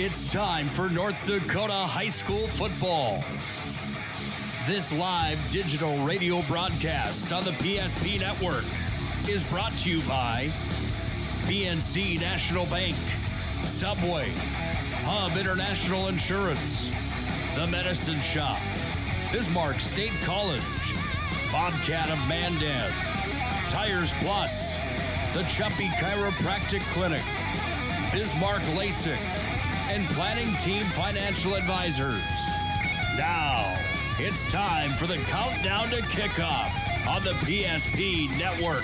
It's time for North Dakota high school football. This live digital radio broadcast on the PSP network is brought to you by PNC National Bank, Subway, Hub International Insurance, The Medicine Shop, Bismarck State College, Bobcat of Mandan, Tires Plus, the Chuppy Chiropractic Clinic, Bismarck LASIK, and Planning Team Financial Advisors. Now, it's time for the countdown to kickoff on the PSP network.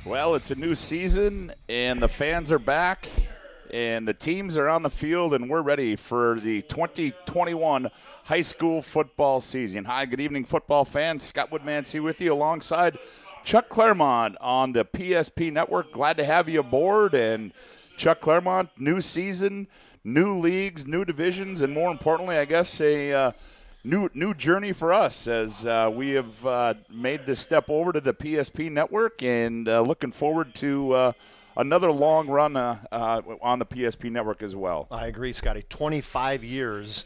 Well, it's a new season, and the fans are back, and the teams are on the field, and we're ready for the 2021 high school football season. Hi, good evening, football fans. Scott Woodmansey with you alongside Chuck Claremont on the PSP network. Glad to have you aboard. And Chuck Claremont, new season, new leagues, new divisions, and more importantly, I guess, a new journey for us as we have made this step over to the PSP network, and looking forward to another long run on the PSP network as well. I agree, Scotty. 25 years.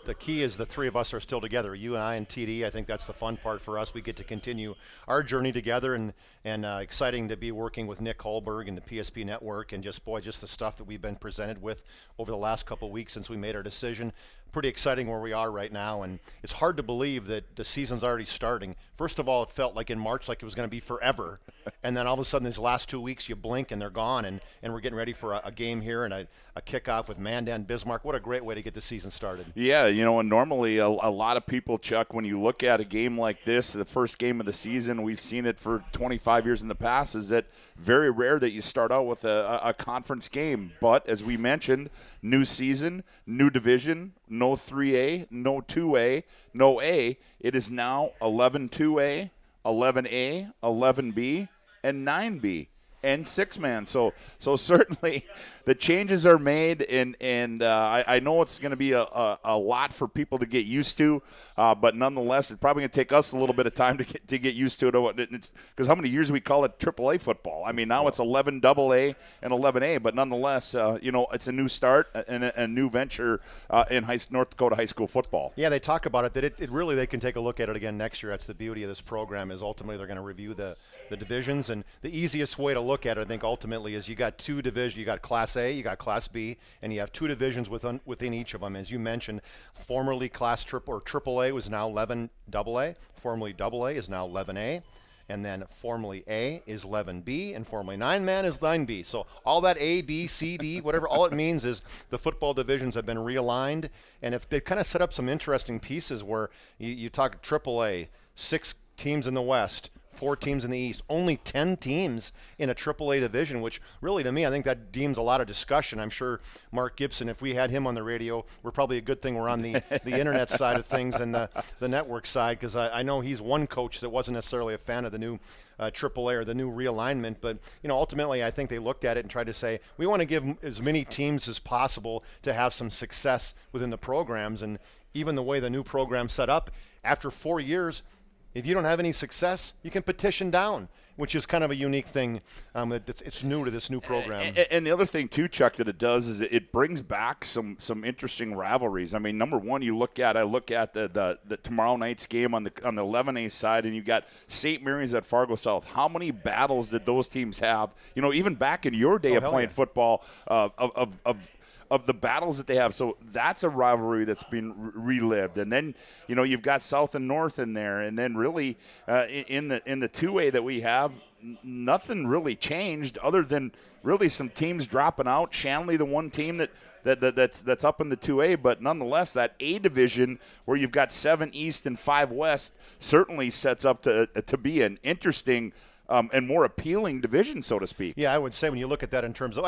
The key is the three of us are still together, you and I and TD. I think that's the fun part for us. We get to continue our journey together, and exciting to be working with Nick Holberg and the PSP network, and just the stuff that we've been presented with over the last couple of weeks since we made our decision. Pretty exciting where we are right now, and it's hard to believe that the season's already starting. First of all, it felt like in March like it was going to be forever, and then all of a sudden these last 2 weeks you blink and they're gone, and we're getting ready for a game here and a kickoff with Mandan Bismarck. What a great way to get the season started. Yeah, and normally a lot of people, Chuck, when you look at a game like this, the first game of the season, we've seen it for 25 years in the past, is that very rare that you start out with a conference game. But as we mentioned, new season, new division, no 3A, no 2A, no A. It is now 11-2A, 11A, 11B, and 9B. And six-man. So certainly the changes are made, and I know it's going to be a lot for people to get used to, but nonetheless, it's probably going to take us a little bit of time to get used to it. Because how many years we call it AAA football? I mean, now it's 11AA and 11A, but nonetheless, it's a new start and a new venture in North Dakota high school football. Yeah, they talk about it, that it really, they can take a look at it again next year. That's the beauty of this program, is ultimately they're going to review the divisions, and the easiest way to look at it, I think, ultimately, is you got two divisions. You got Class A, you got Class B, and you have two divisions within each of them. As you mentioned, formerly Class AAA was now 11AA, formerly AA is now 11A, and then formerly A is 11B, and formerly 9-man is 9B. So all that A, B, C, D, whatever, all it means is the football divisions have been realigned, and if they've kind of set up some interesting pieces where you talk AAA, 6 teams in the West, 4 teams in the East, only 10 teams in a AAA division, which really, to me, I think that deems a lot of discussion. I'm sure Mark Gibson, if we had him on the radio, we're probably a good thing we're on the internet side of things and the network side, because I know he's one coach that wasn't necessarily a fan of the new AAA or the new realignment. But, ultimately, I think they looked at it and tried to say, we want to give as many teams as possible to have some success within the programs. And even the way the new program's set up, after 4 years, if you don't have any success, you can petition down, which is kind of a unique thing. It's new to this new program. And the other thing, too, Chuck, that it does is it brings back some interesting rivalries. I mean, number one, I look at the tomorrow night's game on the 11A side, and you got St. Mary's at Fargo South. How many battles did those teams have? Even back in your day of playing football, of the battles that they have. So that's a rivalry that's been relived. And then, you've got South and North in there. And then really in the 2A that we have, nothing really changed other than really some teams dropping out. Shanley, the one team that's up in the 2A, but nonetheless, that A division where you've got 7 East and 5 West certainly sets up to be an interesting and more appealing division, so to speak. Yeah, I would say when you look at that in terms of,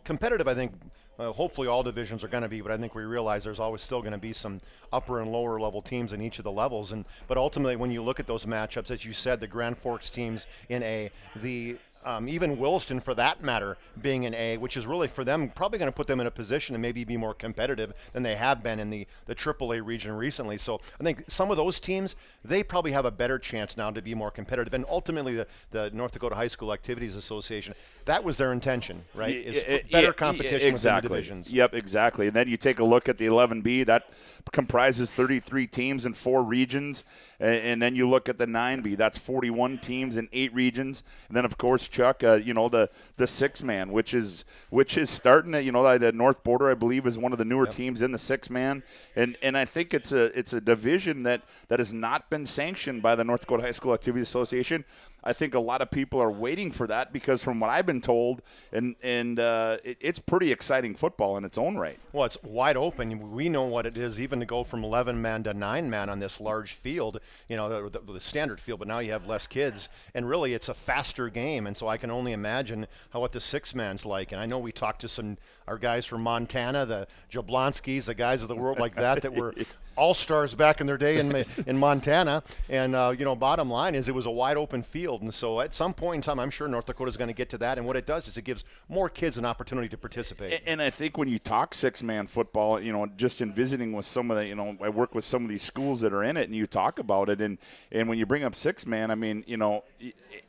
competitive, I think, hopefully all divisions are going to be, but I think we realize there's always still going to be some upper and lower level teams in each of the levels. But ultimately, when you look at those matchups, as you said, the Grand Forks teams in A, the even Williston for that matter being an A, which is really for them probably going to put them in a position to maybe be more competitive than they have been in the AAA region recently. So I think some of those teams, they probably have a better chance now to be more competitive. And ultimately the North Dakota High School Activities Association, that was their intention, right? Is better competition within the divisions. Yep, exactly. And then you take a look at the 11B, that comprises 33 teams in 4 regions. And then you look at the 9B, that's 41 teams in 8 regions. And then, of course, Chuck, the 6-man, which is starting at, the North Border, I believe, is one of the newer teams in the 6-man. And I think it's a division that has not been sanctioned by the North Dakota High School Activities Association. I think a lot of people are waiting for that because from what I've been told, it's pretty exciting football in its own right. Well, it's wide open. We know what it is even to go from 11-man to 9-man on this large field, the standard field, but now you have less kids. And really, it's a faster game. And so I can only imagine what the 6-man's like. And I know we talked to our guys from Montana, the Jablonskis, the guys of the world like that were all-stars back in their day in Montana. And, bottom line is it was a wide open field. And so at some point in time, I'm sure North Dakota is going to get to that. And what it does is it gives more kids an opportunity to participate. And I think when you talk 6-man football, just in visiting with some of the, I work with some of these schools that are in it, and you talk about it. And when you bring up 6-man, I mean,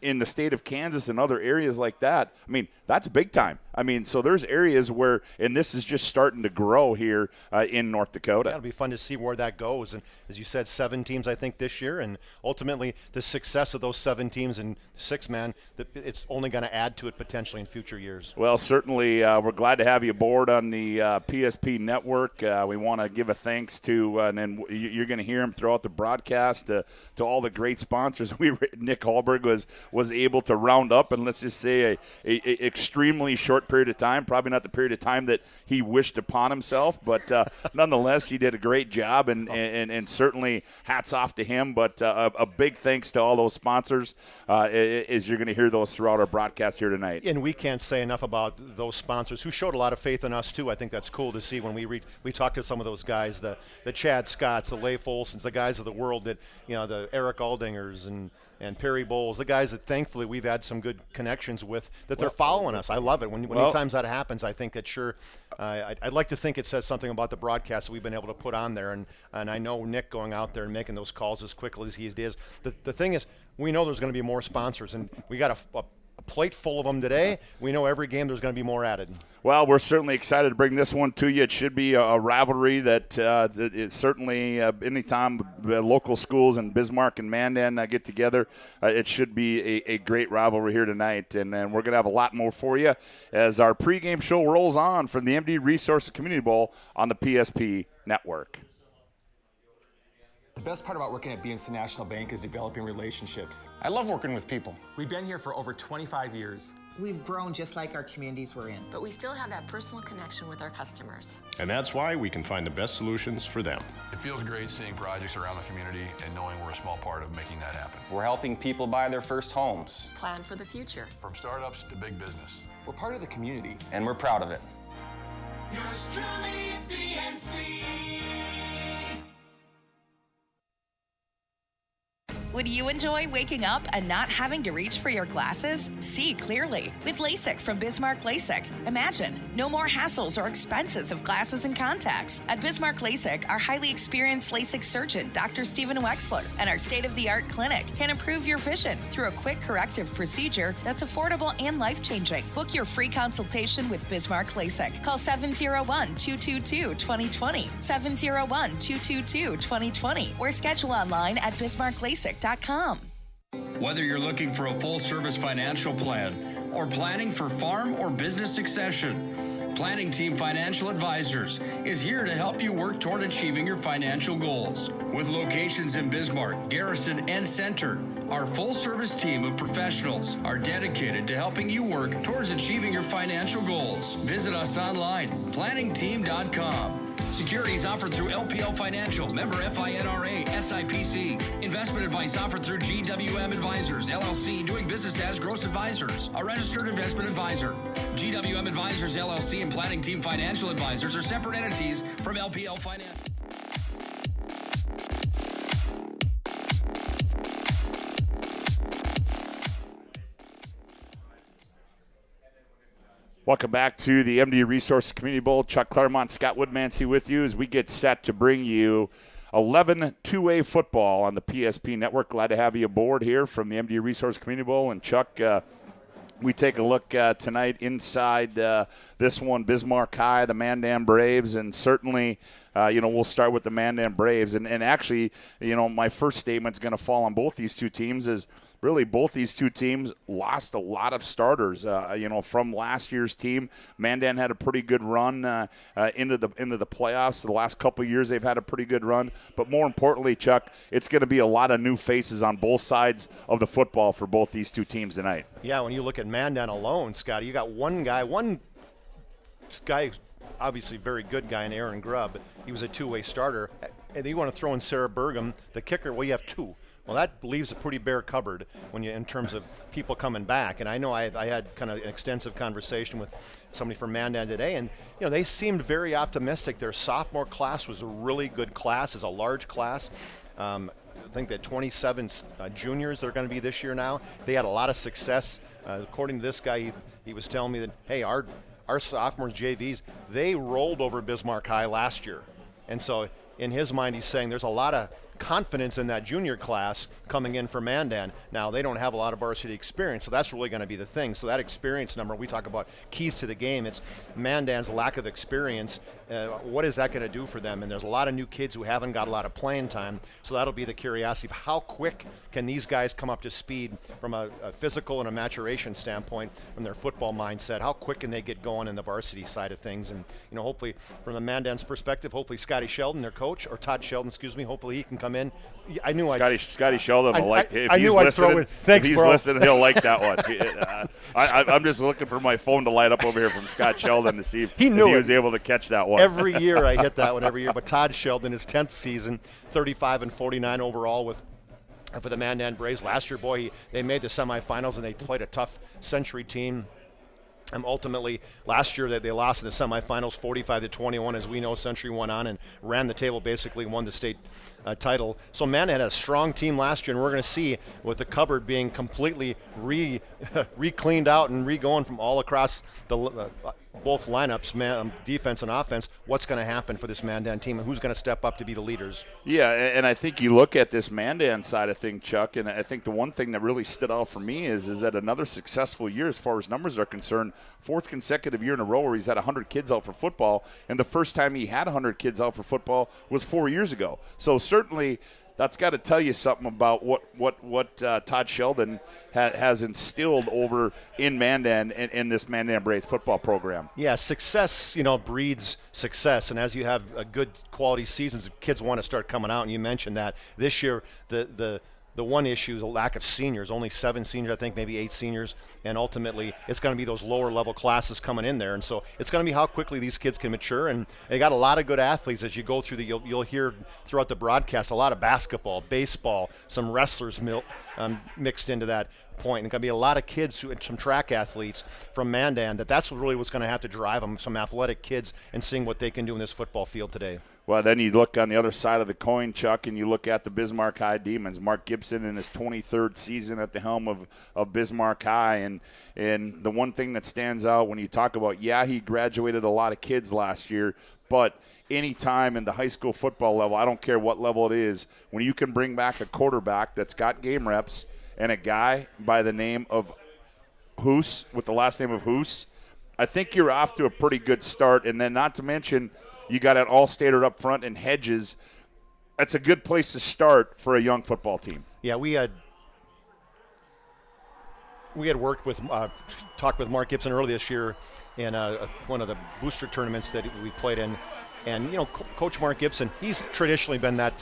in the state of Kansas and other areas like that, I mean, that's big time. I mean, so there's areas where, and this is just starting to grow here in North Dakota. Yeah, it'll be fun to see where that goes. And as you said, 7 teams, I think, this year. And ultimately, the success of those 7 teams in 6-man, it's only going to add to it potentially in future years. Well, certainly, we're glad to have you aboard on the PSP network. We want to give a thanks to, and then you're going to hear him throughout the broadcast, to all the great sponsors. Nick Hallberg was able to round up, and let's just say a extremely short period of time, probably not the period of time that he wished upon himself, but nonetheless, he did a great job, and certainly hats off to him. But a big thanks to all those sponsors, as you're going to hear those throughout our broadcast here tonight. And we can't say enough about those sponsors who showed a lot of faith in us too. I think that's cool to see when we talk to some of those guys, the Chad Scotts, the Leif Olsons, the guys of the world that, the Eric Aldingers and Perry Bowles, the guys that thankfully we've had some good connections with, that they're following us. I love it. When anytime that happens, I think that sure, I'd like to think it says something about the broadcast that we've been able to put on there. And I know Nick going out there and making those calls as quickly as he is. The thing is, we know there's going to be more sponsors, and we got a plate full of them today. We know every game there's going to be more added. Well, we're certainly excited to bring this one to you. It should be a rivalry that it's certainly anytime local schools in Bismarck and Mandan get together, it should be a great rivalry here tonight. And we're going to have a lot more for you as our pregame show rolls on from the MD Resources Community Bowl on the PSP Network. The best part about working at BNC National Bank is developing relationships. I love working with people. We've been here for over 25 years. We've grown just like our communities we're in. But we still have that personal connection with our customers. And that's why we can find the best solutions for them. It feels great seeing projects around the community and knowing we're a small part of making that happen. We're helping people buy their first homes. Plan for the future. From startups to big business. We're part of the community. And we're proud of it. Yours truly, BNC. Would you enjoy waking up and not having to reach for your glasses? See clearly with LASIK from Bismarck LASIK. Imagine no more hassles or expenses of glasses and contacts. At Bismarck LASIK, our highly experienced LASIK surgeon, Dr. Stephen Wexler, and our state-of-the-art clinic can improve your vision through a quick corrective procedure that's affordable and life-changing. Book your free consultation with Bismarck LASIK. Call 701-222-2020, 701-222-2020, or schedule online at bismarcklasik.com. Whether you're looking for a full-service financial plan or planning for farm or business succession, Planning Team Financial Advisors is here to help you work toward achieving your financial goals. With locations in Bismarck, Garrison, and Center, our full-service team of professionals are dedicated to helping you work towards achieving your financial goals. Visit us online, planningteam.com. Securities offered through LPL Financial, member FINRA, SIPC. Investment advice offered through GWM Advisors, LLC, doing business as Gross Advisors, a registered investment advisor. GWM Advisors, LLC, and Planning Team Financial Advisors are separate entities from LPL Financial. Welcome back to the MD Resources Community Bowl. Chuck Claremont, Scott Woodmansey with you as we get set to bring you 11AA football on the PSP Network. Glad to have you aboard here from the MD Resources Community Bowl. And Chuck, we take a look tonight inside this one, Bismarck High, the Mandan Braves, and certainly, we'll start with the Mandan Braves. And actually, my first statement's going to fall on both these two teams is really both these two teams lost a lot of starters, from last year's team. Mandan had a pretty good run into the playoffs. The last couple of years they've had a pretty good run. But more importantly, Chuck, it's going to be a lot of new faces on both sides of the football for both these two teams tonight. Yeah, when you look at Mandan alone, Scotty, you got one guy obviously very good guy in Aaron Grubb. He was a two-way starter. And you want to throw in Sarah Burgum, the kicker, well, you have two. Well, that leaves a pretty bare cupboard in terms of people coming back. And I know I had kind of an extensive conversation with somebody from Mandan today, and they seemed very optimistic. Their sophomore class was a really good class, it's a large class. I think that 27 juniors that are going to be this year now. They had a lot of success. According to this guy, he was telling me that, hey, our sophomores, JVs, they rolled over Bismarck High last year. And so in his mind, he's saying there's a lot of confidence in that junior class coming in for Mandan. Now, they don't have a lot of varsity experience, so that's really going to be the thing. So that experience number, we talk about keys to the game, it's Mandan's lack of experience. What is that going to do for them? And there's a lot of new kids who haven't got a lot of playing time, so that'll be the curiosity of how quick can these guys come up to speed from a physical and a maturation standpoint from their football mindset. How quick can they get going in the varsity side of things? And, hopefully from the Mandan's perspective, hopefully Scotty Sheldon, their coach, or Todd Sheldon, hopefully he can come in. I knew Scotty Sheldon will like it. If he's listening, he'll like that one. I'm just looking for my phone to light up over here from Scott Sheldon to see if he was able to catch that one. Every year I hit that one every year. But Todd Sheldon, his 10th season, 35-49 overall for the Mandan Braves. Last year, boy, they made the semifinals and they played a tough Century team. Ultimately, last year they lost in the semifinals 45-21. As we know, Century went on and ran the table, basically won the state title. So Mandan had a strong team last year, and we're going to see with the cupboard being completely re-cleaned out and re-going from all across the both lineups, defense and offense, what's going to happen for this Mandan team and who's going to step up to be the leaders. Yeah, and I think you look at this Mandan side of things, Chuck, and I think the one thing that really stood out for me is that another successful year as far as numbers are concerned, fourth consecutive year in a row where he's had 100 kids out for football, and the first time he had 100 kids out for football was 4 years ago. So certainly that's got to tell you something about what Todd Sheldon has instilled over in Mandan and in this Mandan Braves football program. Yeah, success, breeds success, and as you have a good quality seasons, kids want to start coming out, and you mentioned that. This year, the one issue is a lack of seniors, only 7 seniors, I think, maybe 8 seniors, and ultimately it's going to be those lower level classes coming in there, and so it's going to be how quickly these kids can mature, and they got a lot of good athletes as you go through you'll hear throughout the broadcast a lot of basketball, baseball, some wrestlers mixed into that point, and going to be a lot of kids, some track athletes from Mandan, that's really what's going to have to drive them, some athletic kids, and seeing what they can do in this football field today. Well, then you look on the other side of the coin, Chuck, and you look at the Bismarck High Demons. Mark Gibson in his 23rd season at the helm of Bismarck High. And the one thing that stands out when you talk about, he graduated a lot of kids last year, but any time in the high school football level, I don't care what level it is, when you can bring back a quarterback that's got game reps and a guy by the name of Hoos, with the last name of Hoos, I think you're off to a pretty good start. And then not to mention, you got an all-stater up front in Hedges. That's a good place to start for a young football team. Yeah, we had worked with, talked with Mark Gibson earlier this year in one of the booster tournaments that we played in. And, Coach Mark Gibson, he's traditionally been that,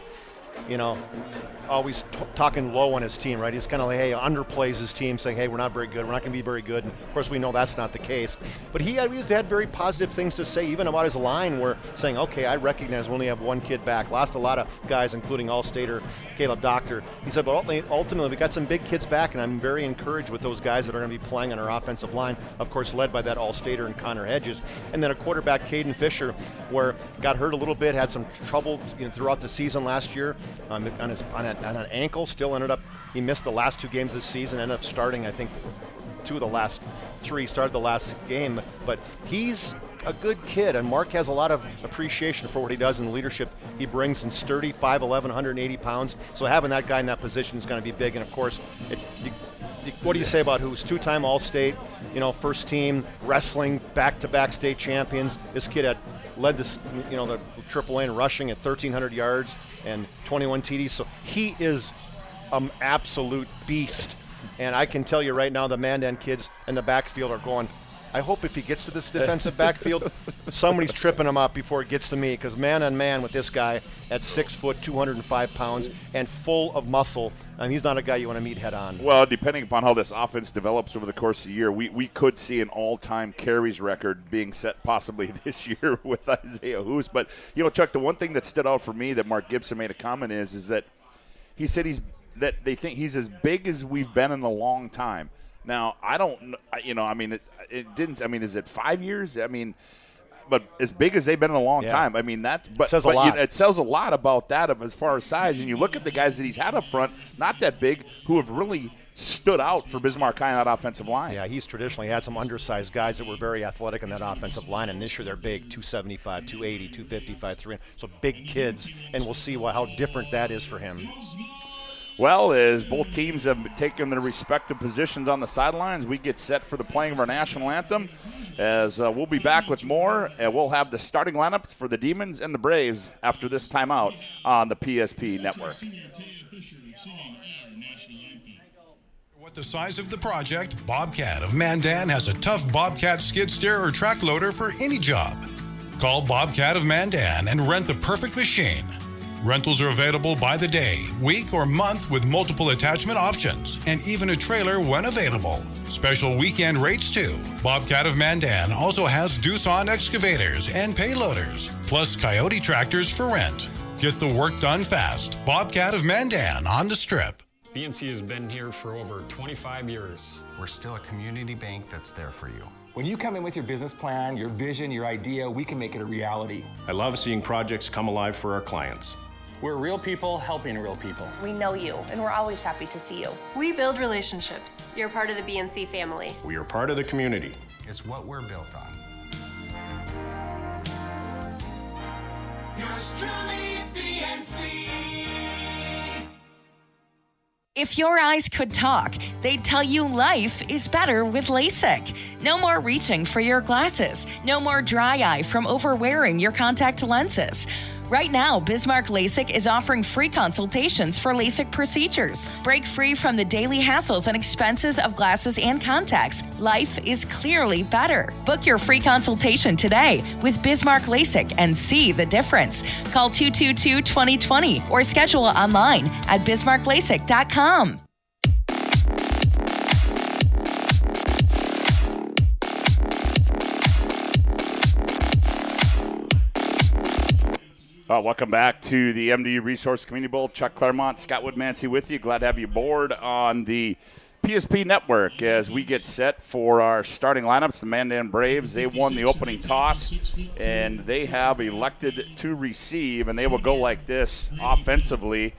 always talking low on his team, right? He's kind of like, hey, underplays his team, saying, hey, we're not very good. We're not going to be very good. And of course, we know that's not the case. But he had very positive things to say, even about his line, where saying, okay, I recognize we only have one kid back. Lost a lot of guys, including All-Stater Caleb Doctor. He said, but ultimately, we got some big kids back, and I'm very encouraged with those guys that are going to be playing on our offensive line, of course, led by that All-Stater and Connor Hedges. And then a quarterback, Caden Fisher, where got hurt a little bit, had some trouble throughout the season last year on an ankle, still ended up, he missed the last 2 games this season, ended up starting, I think, 2 of the last 3, started the last game, but he's a good kid, and Mark has a lot of appreciation for what he does and the leadership he brings, and sturdy, 5'11", 180 pounds. So having that guy in that position is going to be big, and of course, what do you say about who's 2-time All-State, first team, wrestling, back-to-back state champions. This kid had led this, the AAA in rushing at 1,300 yards and 21 TDs, so he is an absolute beast. And I can tell you right now, the Mandan kids in the backfield are going, I hope if he gets to this defensive backfield, somebody's tripping him up before it gets to me, because man on man with this guy at 6 foot, 205 pounds, and full of muscle, he's not a guy you want to meet head on. Well, depending upon how this offense develops over the course of the year, we could see an all-time carries record being set possibly this year with Isaiah Hoos. But, Chuck, the one thing that stood out for me that Mark Gibson made a comment is that he said that they think he's as big as we've been in a long time. Now, I don't, it didn't. Is it 5 years? But as big as they've been in a long time. That says a lot. It says a lot about that as far as size. And you look at the guys that he's had up front, not that big, who have really stood out for Bismarck High on that offensive line. Yeah, he's traditionally had some undersized guys that were very athletic in that offensive line, and this year they're big, 275, 280, 255, 300. So big kids, and we'll see how different that is for him. Well, as both teams have taken their respective positions on the sidelines, we get set for the playing of our national anthem. As we'll be back with more, and we'll have the starting lineups for the Demons and the Braves after this timeout on the PSP Network. What the size of the project, Bobcat of Mandan has a tough Bobcat skid steer or track loader for any job. Call Bobcat of Mandan and rent the perfect machine. Rentals are available by the day, week, or month with multiple attachment options, and even a trailer when available. Special weekend rates too. Bobcat of Mandan also has Doosan excavators and payloaders, plus Coyote tractors for rent. Get the work done fast. Bobcat of Mandan on the Strip. BNC has been here for over 25 years. We're still a community bank that's there for you. When you come in with your business plan, your vision, your idea, we can make it a reality. I love seeing projects come alive for our clients. We're real people helping real people. We know you, and we're always happy to see you. We build relationships. You're part of the BNC family. We are part of the community. It's what we're built on. Yours truly, BNC. If your eyes could talk, they'd tell you life is better with LASIK. No more reaching for your glasses. No more dry eye from overwearing your contact lenses. Right now, Bismarck LASIK is offering free consultations for LASIK procedures. Break free from the daily hassles and expenses of glasses and contacts. Life is clearly better. Book your free consultation today with Bismarck LASIK and see the difference. Call 222-2020 or schedule online at bismarcklasik.com. Welcome back to the MDU Resource Community Bowl. Chuck Claremont, Scott Woodmansey with you. Glad to have you aboard on the PSP Network as we get set for our starting lineups. The Mandan Braves, they won the opening toss, and they have elected to receive, and they will go like this offensively.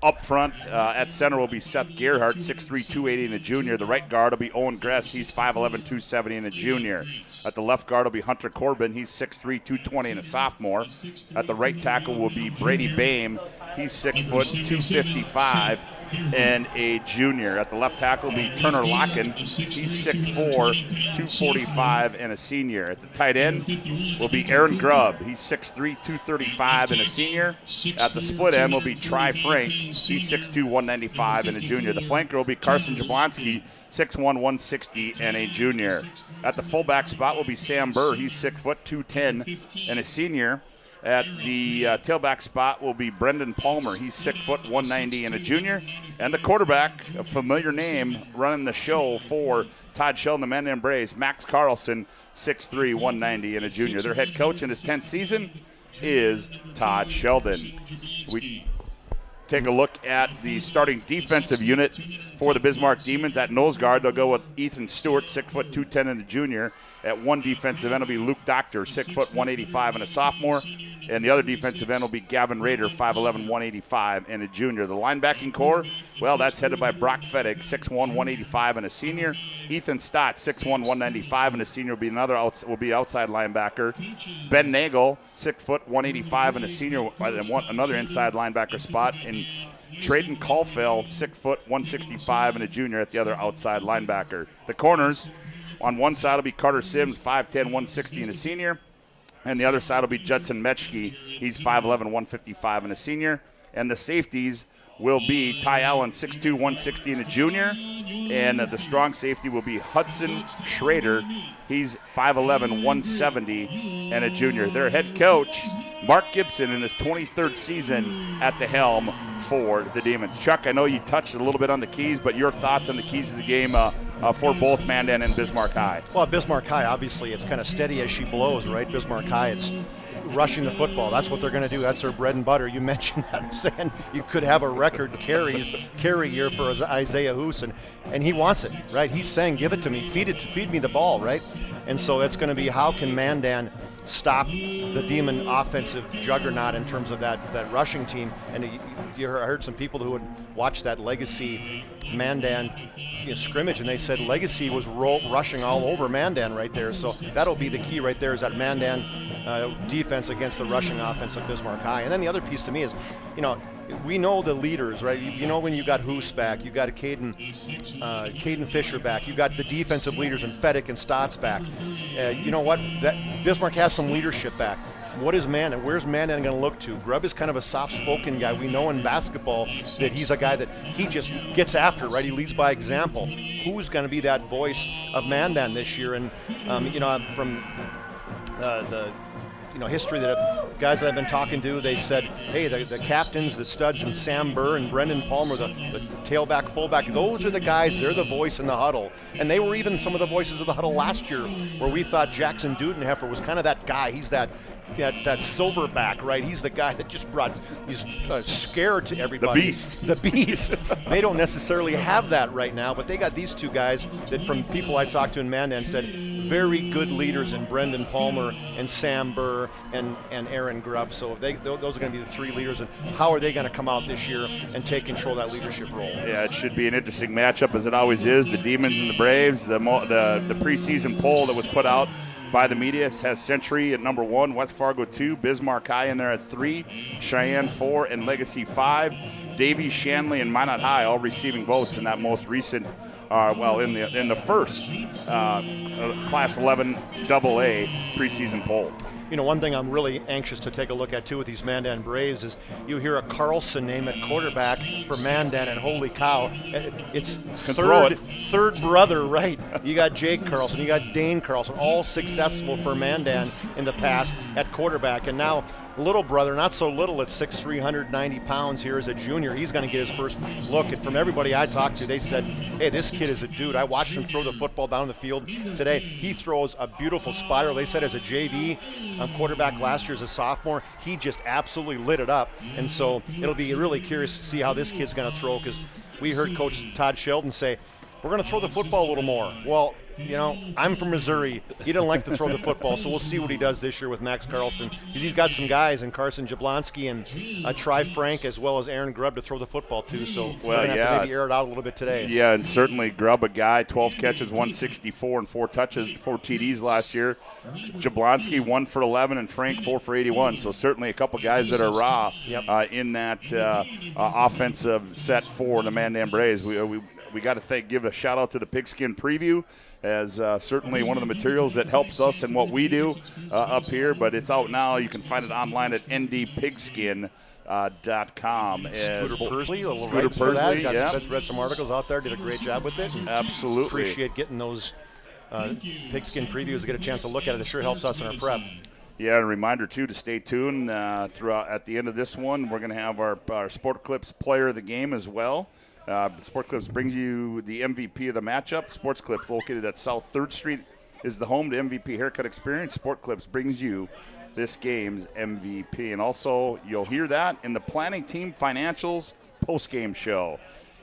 Up front, at center will be Seth Gerhardt, 6'3", 280 and a junior. The right guard will be Owen Gress. He's 5'11", 270 and a junior. At the left guard will be Hunter Corbin. He's 6'3", 220 and a sophomore. At the right tackle will be Brady Bame. He's 6 foot, 255 and a junior. At the left tackle will be Turner Locken. He's 6'4", 245 and a senior. At the tight end will be Aaron Grubb. He's 6'3", 235 and a senior. At the split end will be Tri Frank. He's 6'2", 195 and a junior. The flanker will be Carson Jablonski, 6'1", 160 and a junior. At the fullback spot will be Sam Burr. He's 6 foot, 210 and a senior. At the tailback spot will be Brendan Palmer. He's 6 foot, 190 and a junior. And the quarterback, a familiar name, running the show for Todd Sheldon, the Mandan Braves, Max Carlson, 6'3", 190 and a junior. Their head coach in his 10th season is Todd Sheldon. take a look at the starting defensive unit for the Bismarck Demons. At nose guard, they'll go with Ethan Stewart, 6'2", 210, and a junior. At one defensive end will be Luke Doctor, 6', 185, and a sophomore. And the other defensive end will be Gavin Rader, 5'11", 185, and a junior. The linebacking core, well, that's headed by Brock Fettig, 6'1", 185, and a senior. Ethan Stott, 6'1", 195, and a senior will be outside linebacker. Ben Nagel, 6', 185, and a senior, another inside linebacker spot. And Traden Caulfield, 6', 165, and a junior at the other outside linebacker. The corners, on one side will be Carter Sims, 5'10", 160, and a senior. And the other side will be Judson Metchke. He's 5'11", 155, and a senior. And the safeties will be Ty Allen, 6'2", 160, and a junior. And the strong safety will be Hudson Schrader. He's 5'11", 170, and a junior. Their head coach, Mark Gibson, in his 23rd season at the helm for the Demons. Chuck, I know you touched a little bit on the keys, but your thoughts on the keys of the game for both Mandan and Bismarck High? Well, Bismarck High, obviously, it's kind of steady as she blows, right? Bismarck High, it's rushing the football. That's what they're going to do. That's their bread and butter. You mentioned that, saying you could have a record carry year for Isaiah Hoos, and he wants it, right? He's saying, give it to me, feed me the ball, right? And so that's going to be, how can Mandan stop the Demon offensive juggernaut in terms of that rushing team? And you heard some people who had watched that Legacy Mandan scrimmage, and they said Legacy was rushing all over Mandan right there. So that'll be the key right there, is that Mandan defense against the rushing offense of Bismarck High. And then the other piece to me is, we know the leaders, right? When you got Hoos back, you got Caden Fisher back, you got the defensive leaders and Fedek and Stotts back. You know what? That Bismarck has some leadership back. What is Mandan? Where's Mandan going to look to? Grubb is kind of a soft-spoken guy. We know in basketball that he's a guy that he just gets after, right? He leads by example. Who's going to be that voice of Mandan this year? And from the history that guys that I've been talking to, they said, hey, the captains, the studs, and Sam Burr and Brendan Palmer, the tailback, fullback, those are the guys, they're the voice in the huddle. And they were even some of the voices of the huddle last year, where we thought Jackson Dudenheffer was kind of that guy. He's that silverback, right? He's the guy that just brought, he's scared to everybody. The beast. They don't necessarily have that right now, but they got these two guys that, from people I talked to in Mandan, said very good leaders in Brendan Palmer and Sam Burr and Aaron Grubb. So those are going to be the three leaders, and how are they going to come out this year and take control of that leadership role? Yeah, it should be an interesting matchup, as it always is. The Demons and the Braves. The preseason poll that was put out by the media has Century at number 1, West Fargo 2, Bismarck High in there at 3, Cheyenne 4, and Legacy 5. Davie, Shanley, and Minot High all receiving votes in that most recent, in the first Class 11AA preseason poll. One thing I'm really anxious to take a look at, too, with these Mandan Braves is you hear a Carlson name at quarterback for Mandan, and holy cow, it's third brother, right? You got Jake Carlson, you got Dane Carlson, all successful for Mandan in the past at quarterback. And now little brother, not so little, at 6'3", 390 pounds here as a junior. He's going to get his first look. And from everybody I talked to, they said, hey, this kid is a dude. I watched him throw the football down the field today. He throws a beautiful spiral. They said as a JV quarterback last year as a sophomore, he just absolutely lit it up. And so it'll be really curious to see how this kid's going to throw, because we heard Coach Todd Sheldon say, we're going to throw the football a little more. Well, I'm from Missouri. He doesn't like to throw the football, so we'll see what he does this year with Max Carlson. He's got some guys in Carson Jablonski and Tri Frank, as well as Aaron Grubb, to throw the football too. So we're going to have to maybe air it out a little bit today. Yeah, and certainly Grubb, a guy, 12 catches, 164, and 4 touches, 4 TDs last year. Jablonski, 1 for 11, and Frank, 4 for 81. So certainly a couple guys that are raw in that offensive set for the Mandan Braves. We got to give a shout out to the Pigskin Preview, as certainly one of the materials that helps us in what we do up here. But it's out now. You can find it online at ndpigskin.com. Scooter Persley, read some articles out there, did a great job with it. Absolutely. Appreciate getting those Pigskin Previews to get a chance to look at it. It sure helps us in our prep. Yeah, and a reminder, too, to stay tuned throughout. At the end of this one, we're going to have our Sport Clips Player of the Game as well. Sport Clips brings you the MVP of the matchup. Sports Clips, located at South 3rd Street, is the home to MVP Haircut Experience. Sport Clips brings you this game's MVP. And also, you'll hear that in the Planning Team Financials post-game show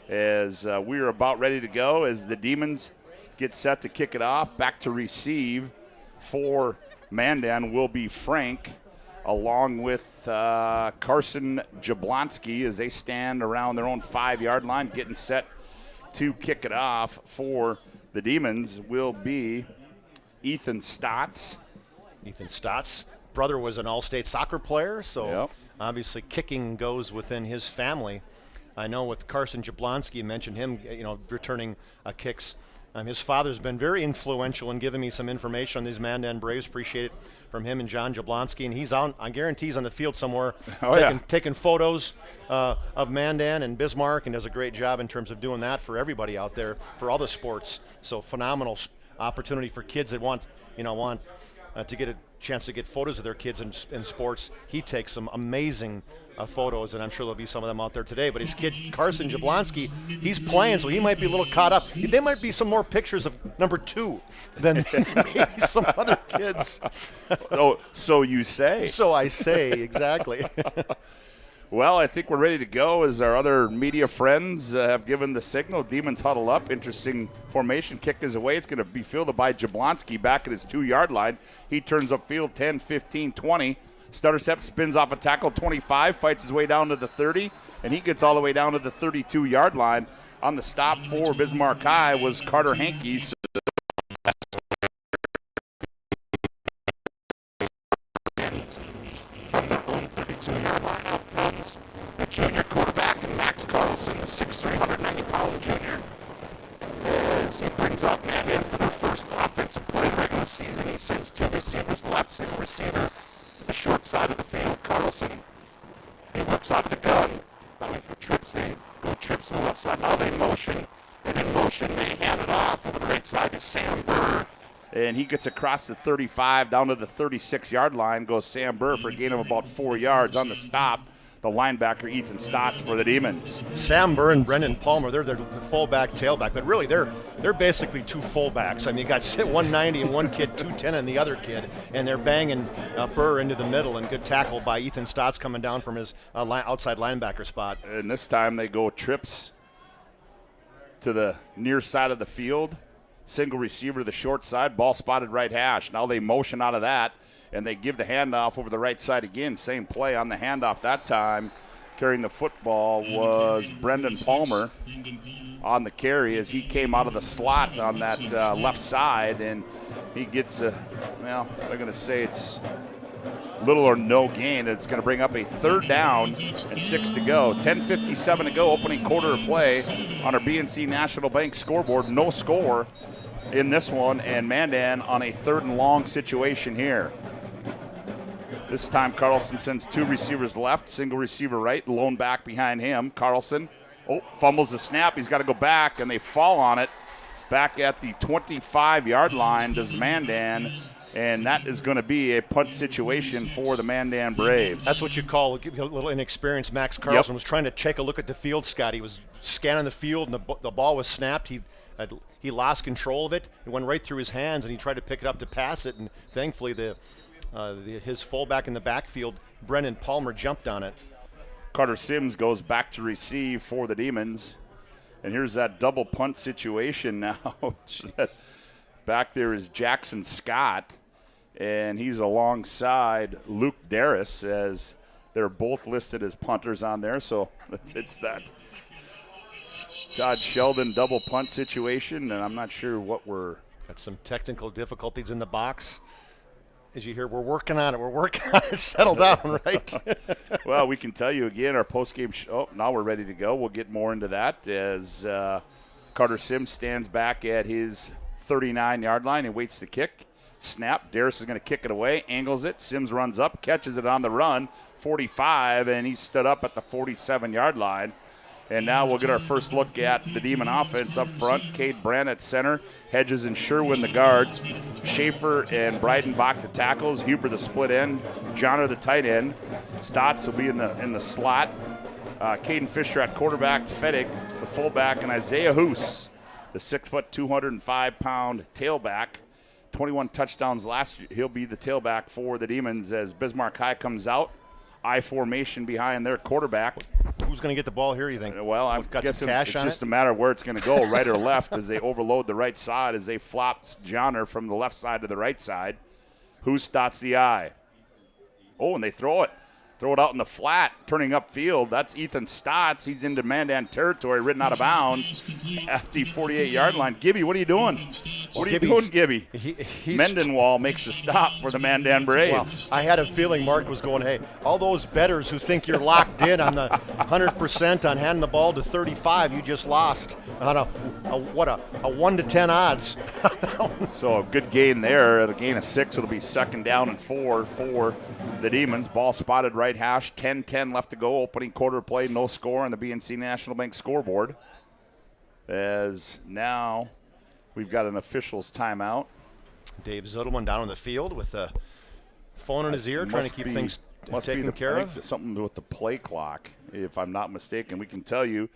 as we are about ready to go as the Demons get set to kick it off. Back to receive for Mandan will be Frank, along with Carson Jablonski as they stand around their own 5-yard line, getting set to kick it off for the Demons will be Ethan Stotts. Ethan Stotts' brother was an all-state soccer player, so obviously kicking goes within his family. I know with Carson Jablonski, you mentioned him, returning kicks. His father's been very influential in giving me some information on these Mandan Braves. Appreciate it from him and John Jablonski. And he's on, I guarantee he's on the field somewhere taking photos of Mandan and Bismarck, and does a great job in terms of doing that for everybody out there, for all the sports. So phenomenal opportunity for kids that want to get a chance to get photos of their kids in sports. He takes some amazing photos, and I'm sure there'll be some of them out there today. But his kid, Carson Jablonski, he's playing, so he might be a little caught up. There might be some more pictures of number 2 than maybe some other kids. Oh, so you say. So I say, exactly. Well, I think we're ready to go as our other media friends have given the signal. Demons huddle up. Interesting formation. Kick is away. It's going to be fielded by Jablonski back at his 2-yard line. He turns upfield 10, 15, 20. Stutter step, spins off a tackle 25, fights his way down to the 30, and he gets all the way down to the 32-yard line. On the stop for Bismarck High was Carter Hankey. So from the own 32-yard line out comes the junior quarterback and Max Carlson, the 6'3", 190-pound junior. As he brings up Mandan for their first offensive play of the regular season, he sends 2 receivers left, single receiver to the short side of the field. Carlson, he works out the gun. Now he trips to the left side. Now they motion, and in motion they hand it off over the right side to Sam Burr. And he gets across the 35 down to the 36-yard line. Goes Sam Burr for a gain of about 4 yards. On the stop, the linebacker Ethan Stotts for the Demons. Sam Burr and Brendan Palmer, they're the fullback, tailback, but really they're basically 2 fullbacks. I mean, you got 190 and one kid, 210 and the other kid, and they're banging Burr into the middle, and good tackle by Ethan Stotts coming down from his outside linebacker spot. And this time they go trips to the near side of the field. Single receiver to the short side, ball spotted right hash. Now they motion out of that, and they give the handoff over the right side again. Same play on the handoff that time. Carrying the football was Brendan Palmer on the carry as he came out of the slot on that left side, and he gets they're going to say it's little or no gain. It's going to bring up a 3rd down and 6 to go. 10:57 to go, opening quarter of play on our BNC National Bank scoreboard. No score in this one, and Mandan on a 3rd and long situation here. This time Carlson sends 2 receivers left, single receiver right, lone back behind him. Carlson, fumbles the snap. He's got to go back, and they fall on it back at the 25-yard line does Mandan, and that is going to be a punt situation for the Mandan Braves. That's what you call a little inexperienced. Max Carlson was trying to take a look at the field, Scott. He was scanning the field, and the ball was snapped. He lost control of it. It went right through his hands, and he tried to pick it up to pass it, and thankfully his fullback in the backfield, Brendan Palmer, jumped on it. Carter Sims goes back to receive for the Demons. And here's that double punt situation now. Back there is Jackson Scott, and he's alongside Luke Darris, as they're both listed as punters on there. So it's that Todd Sheldon double punt situation, and I'm not sure what we're... Got some technical difficulties in the box. As you hear, we're working on it. Settle down, right? Well, we can tell you again, our postgame now we're ready to go. We'll get more into that as Carter Sims stands back at his 39-yard line and waits to kick. Snap. Darris is going to kick it away, angles it. Sims runs up, catches it on the run, 45, and he stood up at the 47-yard line. And now we'll get our first look at the Demon offense up front. Cade Brandt at center, Hedges and Sherwin the guards, Schaefer and Breidenbach the tackles, Huber the split end, Johnner the tight end. Stotts will be in the slot. Caden Fisher at quarterback, Fedek the fullback, and Isaiah Hoos, the 6', 205-pound tailback, 21 touchdowns last year. He'll be the tailback for the Demons as Bismarck High comes out. I formation behind their quarterback. Who's going to get the ball here, you think? Well, I'm guessing it's just a matter of where it's going to go, right or left, as they overload the right side, as they flop Johnner from the left side to the right side. Who starts the I? Oh, and they throw it. Throw it out in the flat, turning upfield. That's Ethan Stotts. He's into Mandan territory, ridden out of bounds at the 48-yard line. Gibby, what are you doing? What are you doing, Gibby? Mendenwall makes a stop for the Mandan Braves. Well, I had a feeling Mark was going, hey, all those bettors who think you're locked in on the 100% on handing the ball to 35, you just lost on a 1 to 10 odds. So a good gain there. At a gain of 6, it'll be 2nd down and 4 for the Demons. Ball spotted right hash, 10-10 left to go. Opening quarter play, no score on the BNC National Bank scoreboard. As now we've got an official's timeout. Dave Zudelman down in the field with the phone in his ear, trying to keep things taken care of. Something with the play clock, if I'm not mistaken. We can tell you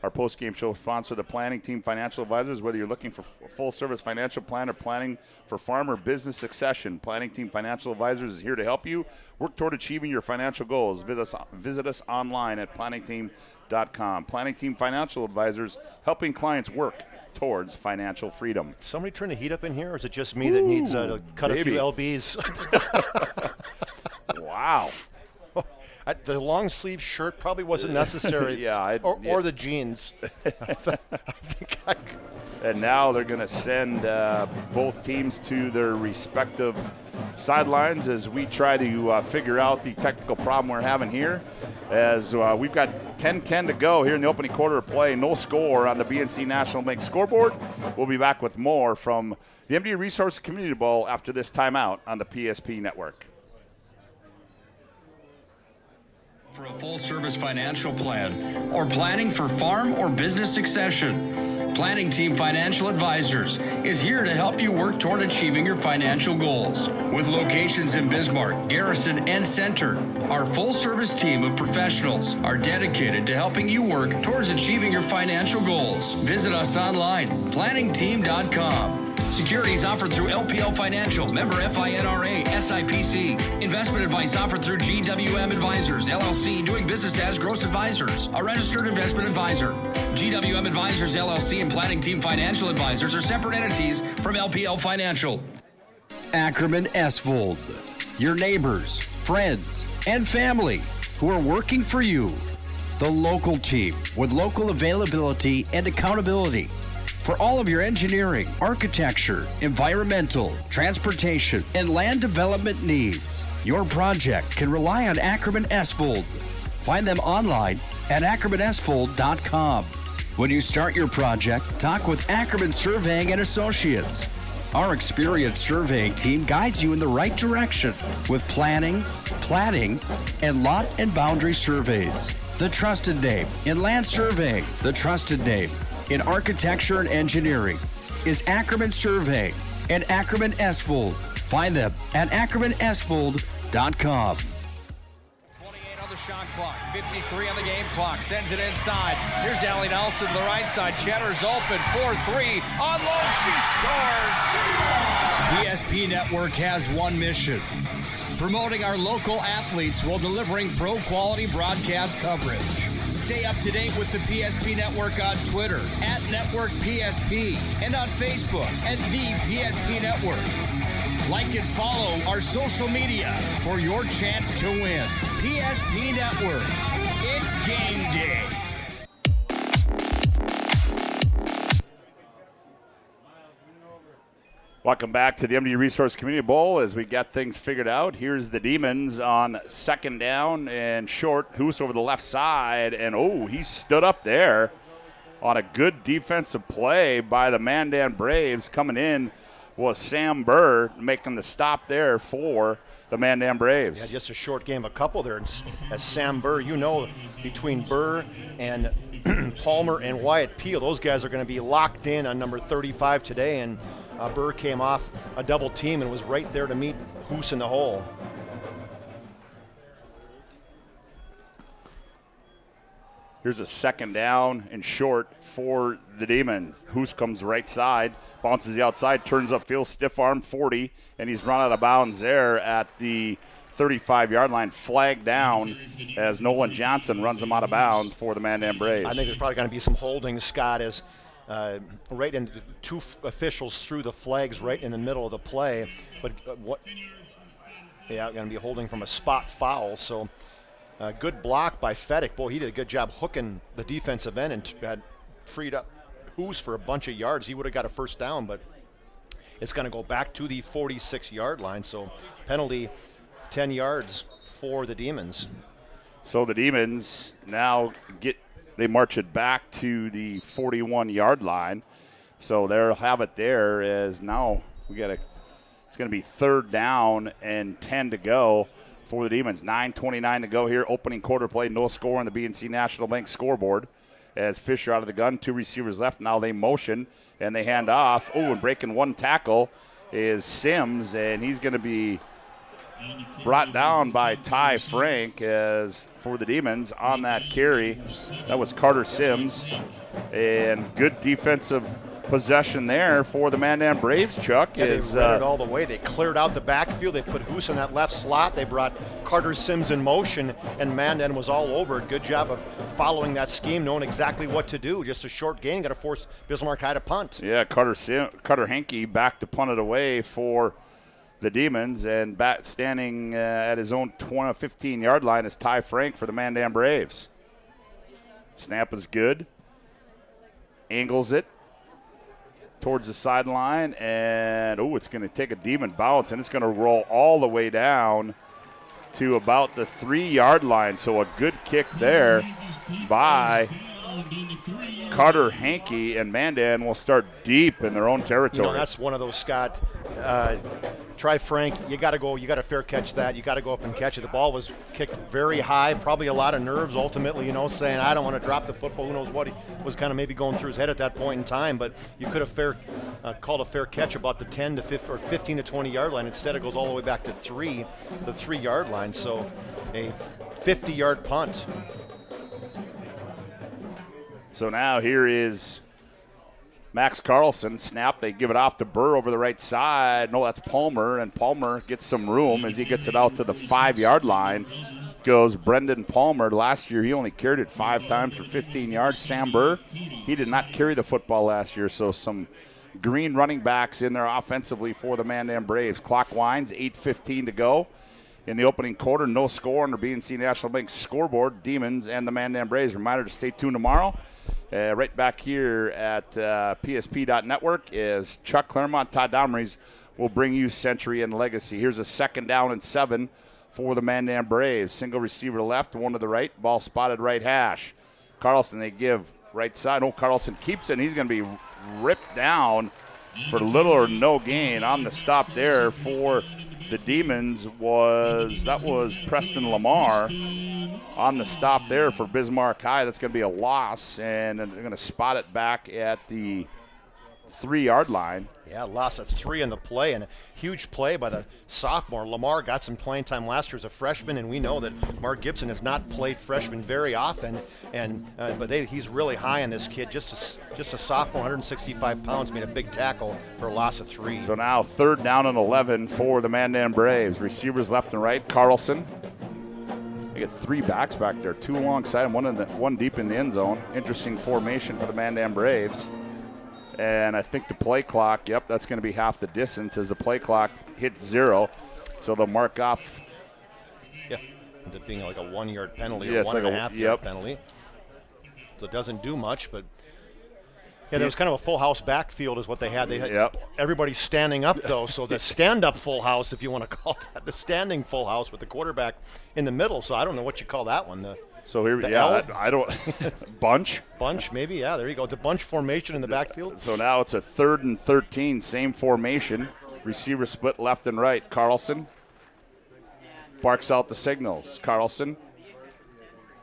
our post-game show sponsor, the Planning Team Financial Advisors. Whether you're looking for a full-service financial plan or planning for farm or business succession, Planning Team Financial Advisors is here to help you work toward achieving your financial goals. Visit us online at planningteam.com. Planning Team Financial Advisors, helping clients work towards financial freedom. Somebody turn the heat up in here, or is it just me that needs to cut a few LBs? Wow. The long sleeve shirt probably wasn't necessary. Or the jeans. And now they're going to send both teams to their respective sidelines as we try to figure out the technical problem we're having here. As we've got 10-10 to go here in the opening quarter of play. No score on the BNC National Bank scoreboard. We'll be back with more from the MD Resource Community Bowl after this timeout on the PSP Network. For a full-service financial plan or planning for farm or business succession, Planning Team Financial Advisors is here to help you work toward achieving your financial goals. With locations in Bismarck, Garrison, and Center, our full-service team of professionals are dedicated to helping you work towards achieving your financial goals. Visit us online, planningteam.com. Securities offered through LPL Financial, member FINRA, SIPC. Investment advice offered through GWM Advisors, LLC, doing business as Gross Advisors, a registered investment advisor. GWM Advisors, LLC, and Planning Team Financial Advisors are separate entities from LPL Financial. Ackerman Esvold, your neighbors, friends, and family who are working for you. The local team with local availability and accountability. For all of your engineering, architecture, environmental, transportation, and land development needs, your project can rely on Ackerman Esvold. Find them online at ackermanesvold.com. When you start your project, talk with Ackerman Surveying and Associates. Our experienced surveying team guides you in the right direction with planning, platting, and lot and boundary surveys. The trusted name in land surveying, the trusted name in architecture and engineering is Ackerman Surveying and Ackerman Esvold. Find them at ackermanesvold.com. 28 on the shot clock, 53 on the game clock, sends it inside. Here's Allie Nelson to the right side. Cheddar's open, 4-3, on low, she scores! PSP Network has one mission: promoting our local athletes while delivering pro-quality broadcast coverage. Stay up to date with the PSP Network on Twitter at Network PSP and on Facebook at The PSP Network. Like and follow our social media for your chance to win. PSP Network. It's game day. Welcome back to the MD Resource Community Bowl as we got things figured out. Here's the Demons on 2nd down and short. Hoos over the left side, and he stood up there on a good defensive play by the Mandan Braves. Coming in was Sam Burr making the stop there for the Mandan Braves. Yeah, just a short game, a couple there. As Sam Burr, between Burr and Palmer and Wyatt Peel, those guys are going to be locked in on number 35 today, and Burr came off a double team and was right there to meet Hoos in the hole. Here's a second down and short for the Demons. Hoos comes right side, bounces the outside, turns upfield, stiff arm 40, and he's run out of bounds there at the 35-yard line, flagged down as Nolan Johnson runs him out of bounds for the Mandan Braves. I think there's probably going to be some holding, Scott, as right in two officials threw the flags right in the middle of the play. But going to be holding from a spot foul. So good block by Fedek. Boy, he did a good job hooking the defensive end and had freed up Hoos for a bunch of yards. He would have got a first down, but it's going to go back to the 46-yard line. So penalty 10 yards for the Demons. So the Demons now they march it back to the 41-yard line. So they'll have it there as now it's going to be 3rd down and 10 to go for the Demons. 9:29 to go here. Opening quarter play. No score on the BNC National Bank scoreboard. As Fisher out of the gun, 2 receivers left. Now they motion and they hand off. Oh, and breaking one tackle is Sims, and he's going to be brought down by Ty Frank as for the Demons on that carry. That was Carter Sims. And good defensive possession there for the Mandan Braves, Chuck. Yeah, they ran it all the way. They cleared out the backfield. They put Hoos in that left slot. They brought Carter Sims in motion, and Mandan was all over it. Good job of following that scheme, knowing exactly what to do. Just a short gain, got to force Bismarck High to punt. Yeah, Carter Henke back to punt it away for the Demons, and standing at his own 15-yard line is Ty Frank for the Mandan Braves. Snap is good. Angles it towards the sideline, and it's going to take a Demon bounce, and it's going to roll all the way down to about the 3-yard line. So a good kick there by Carter Henke, and Mandan will start deep in their own territory. That's one of those, Scott. Try Frank. You got to go. You got to fair catch that. You got to go up and catch it. The ball was kicked very high, probably a lot of nerves. Ultimately, saying I don't want to drop the football. Who knows what he was kind of maybe going through his head at that point in time. But you could have called a fair catch about the 10 to 15 or 15 to 20-yard line. Instead, it goes all the way back to the 3-yard line. So a 50-yard punt. So now here is Max Carlson. Snap, they give it off to Burr over the right side. No, that's Palmer, and Palmer gets some room as he gets it out to the 5-yard line. Goes Brendan Palmer. Last year he only carried it 5 times for 15 yards. Sam Burr, he did not carry the football last year, so some green running backs in there offensively for the Mandan Braves. Clock winds, 8:15 to go. In the opening quarter, no score on the BNC National Bank scoreboard. Demons and the Mandan Braves. Reminder to stay tuned tomorrow. Right back here at PSP.network is Chuck Claremont. Todd Domrys will bring you Century and Legacy. Here's a 2nd down and 7 for the Mandan Braves. Single receiver left, one to the right. Ball spotted right hash. Carlson, they give right side. Carlson keeps it, and he's going to be ripped down for little or no gain. On the stop there for the Demons was Preston Lamar. On the stop there for Bismarck High, that's going to be a loss, and they're going to spot it back at the 3-yard line. Yeah, loss of 3 in the play, and a huge play by the sophomore. Lamar got some playing time last year as a freshman, and we know that Mark Gibson has not played freshman very often, but he's really high on this kid. Just a sophomore, 165 pounds, made a big tackle for a loss of 3. So now 3rd down and 11 for the Mandan Braves. Receivers left and right. Carlson. They get 3 backs back there, 2 alongside and one deep in the end zone. Interesting formation for the Mandan Braves. And I think the play clock, that's going to be half the distance as the play clock hits 0. So they'll mark off. Yeah, ends up being like a 1-yard penalty or 1.5-yard penalty. So it doesn't do much, but there was kind of a full house backfield is what they had. They had everybody standing up, though. So the stand-up full house, if you want to call that, the standing full house with the quarterback in the middle. So I don't know what you call that one. So here, I don't bunch, maybe. Yeah, there you go. The bunch formation in the backfield. So now it's a 3rd and 13, same formation. Receiver split left and right. Carlson barks out the signals. Carlson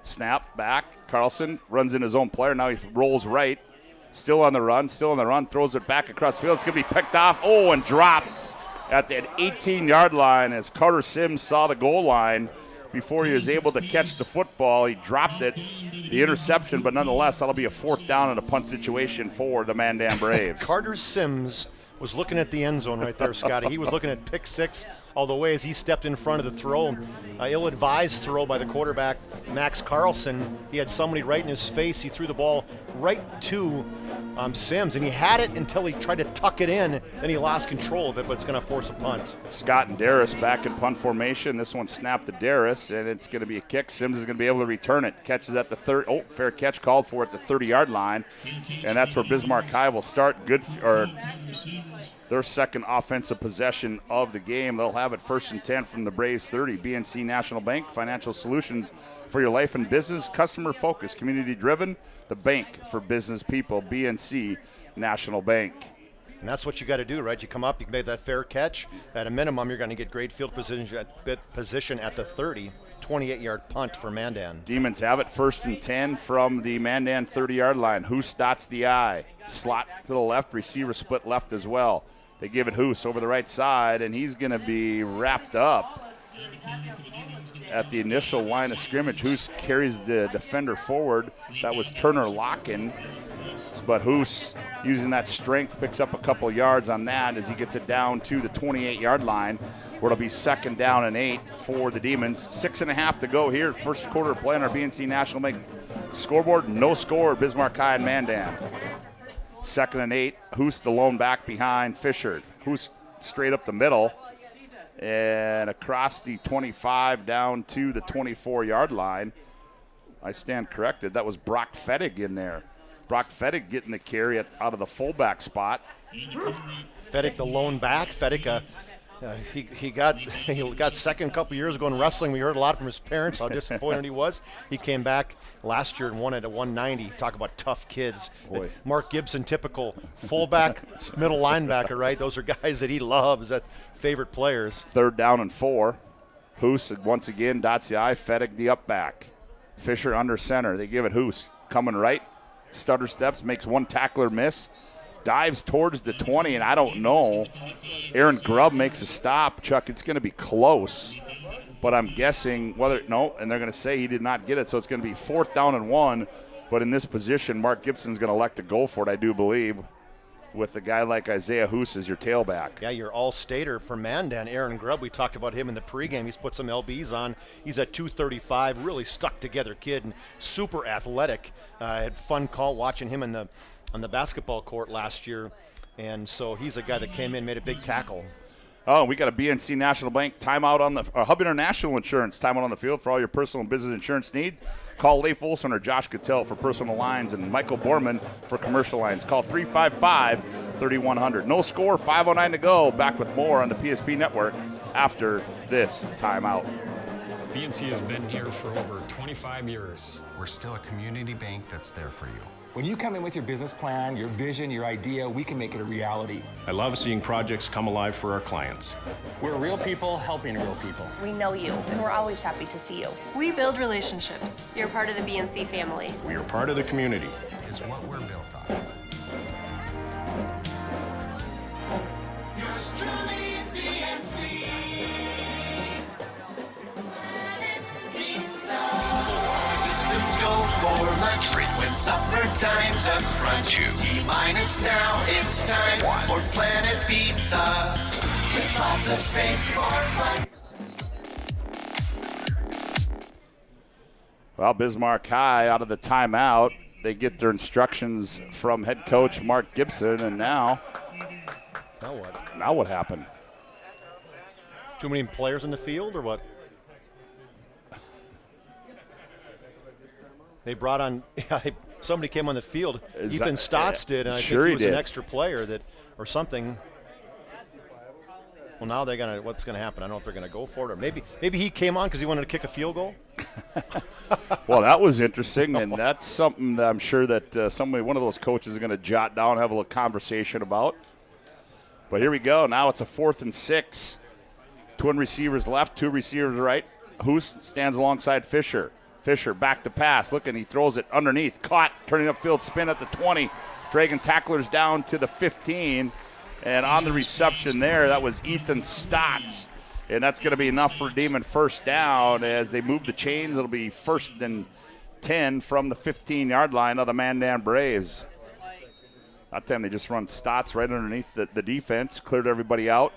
snap back. Carlson runs in his own player. Now he rolls right. Still on the run. Throws it back across the field. It's going to be picked off. And dropped at the 18-yard line as Carter Sims saw the goal line before he was able to catch the football. He dropped it, the interception, but nonetheless, that'll be a 4th down and a punt situation for the Mandan Braves. Carter Sims was looking at the end zone right there, Scotty. He was looking at pick 6 all the way as he stepped in front of the throw. Ill-advised throw by the quarterback, Max Carlson. He had somebody right in his face. He threw the ball right to Sims, and he had it until he tried to tuck it in. Then he lost control of it, but it's going to force a punt. Scott and Darris back in punt formation. This one snapped to Darris, and it's going to be a kick. Sims is going to be able to return it. Catches at the fair catch called for at the 30-yard line, and that's where Bismarck High will start. Their second offensive possession of the game. They'll have it 1st and 10 from the Braves 30. BNC National Bank, financial solutions for your life and business, customer focused, community driven, the bank for business people, BNC National Bank. And that's what you got to do, right? You come up, you make that fair catch. At a minimum, you're going to get great field position at the 30. 28-yard punt for Mandan. Demons have it 1st and 10 from the Mandan 30-yard line. Hoos dots the I. Slot to the left, receiver split left as well. They give it Hoos over the right side, and he's going to be wrapped up at the initial line of scrimmage. Hoos carries the defender forward. That was Turner Locken. But Hoos, using that strength, picks up a couple yards on that as he gets it down to the 28-yard line, where it'll be 2nd down and 8 for the Demons. 6.5 to go here. First quarter of play on our BNC National Bank scoreboard. No score, Bismarck High and Mandan. 2nd and 8. Hoos the lone back behind Fisher. Hoos straight up the middle and across the 25 down to the 24-yard line. I stand corrected. That was Brock Fettig in there. Brock Fettig getting the carry out of the fullback spot. Fettig the lone back. Fettig, he got second a couple years ago in wrestling. We heard a lot from his parents how disappointed he was. He came back last year and won it at 190. Talk about tough kids. Boy. Mark Gibson, typical fullback, middle linebacker, right? Those are guys that he loves, that favorite players. 3rd down and 4. Hoos once again dots the I. Fettig the up back. Fisher under center. They give it Hoos coming right. Stutter steps, makes one tackler miss. Dives towards the 20, and I don't know. Aaron Grubb makes a stop. Chuck, it's going to be close, but I'm guessing and they're going to say he did not get it, so it's going to be 4th down and 1. But in this position, Mark Gibson's going to elect to go for it, I do believe, with a guy like Isaiah Hoos as your tailback. Yeah, your all-stater for Mandan, Aaron Grubb. We talked about him in the pregame. He's put some LBs on. He's at 235, really stuck-together kid and super athletic. I had fun watching him on the basketball court last year, and so he's a guy that came in, made a big tackle. Oh, we got a BNC National Bank timeout on the Hub International Insurance timeout on the field for all your personal and business insurance needs. Call Leif Olson or Josh Cattell for personal lines and Michael Borman for commercial lines. Call 355-3100. No score, 5:09 to go. Back with more on the PSP Network after this timeout. BNC has been here for over 25 years. We're still a community bank that's there for you. When you come in with your business plan, your vision, your idea, we can make it a reality. I love seeing projects come alive for our clients. We're real people helping real people. We know you, and we're always happy to see you. We build relationships. You're part of the BNC family. We are part of the community. It's what we're built on. Yours truly, BNC. Systems go for lunch. Frequent supper times a crunch. T-minus now, it's time for Planet Pizza. With lots of space for fun. Well, Bismarck High out of the timeout. They get their instructions from head coach Mark Gibson, and now what? Now what happened? Too many players in the field, or what? They brought on somebody came on the field. Ethan Stotts did, and I think he was an extra player or something. Well, now what's gonna happen? I don't know if they're gonna go for it, or maybe he came on because he wanted to kick a field goal. Well, that was interesting, and that's something that I'm sure that one of those coaches is going to jot down, have a little conversation about. But here we go. Now it's a 4th and 6. Twin receivers left, 2 receivers right. Hoos stands alongside Fisher. Fisher back to pass. Looking, he throws it underneath. Caught, turning upfield, spin at the 20. Dragging tacklers down to the 15. And on the reception there, that was Ethan Stotts. And that's going to be enough for Demon first down. As they move the chains, it'll be 1st and 10 from the 15-yard line of the Mandan Braves. That time they just run Stotts right underneath the defense, cleared everybody out,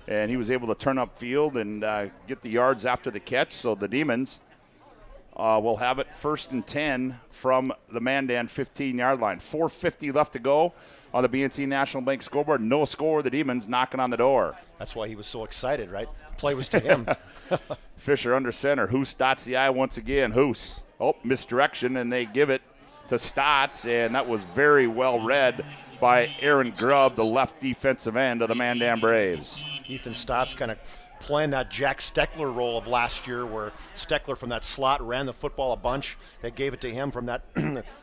and he was able to turn up field and get the yards after the catch. So the Demons will have it 1st and 10 from the Mandan 15-yard line. 4:50 left to go on the BNC National Bank scoreboard. No score. The Demons knocking on the door. That's why he was so excited, right? The play was to him. Fisher under center. Hoos dots the I once again. Hoos. Oh, misdirection, and they give it to Stotts, and that was very well read by Aaron Grubb, the left defensive end of the Mandan Braves. Ethan Stotts kind of playing that Jack Steckler role of last year, where Steckler from that slot ran the football a bunch. They gave it to him from that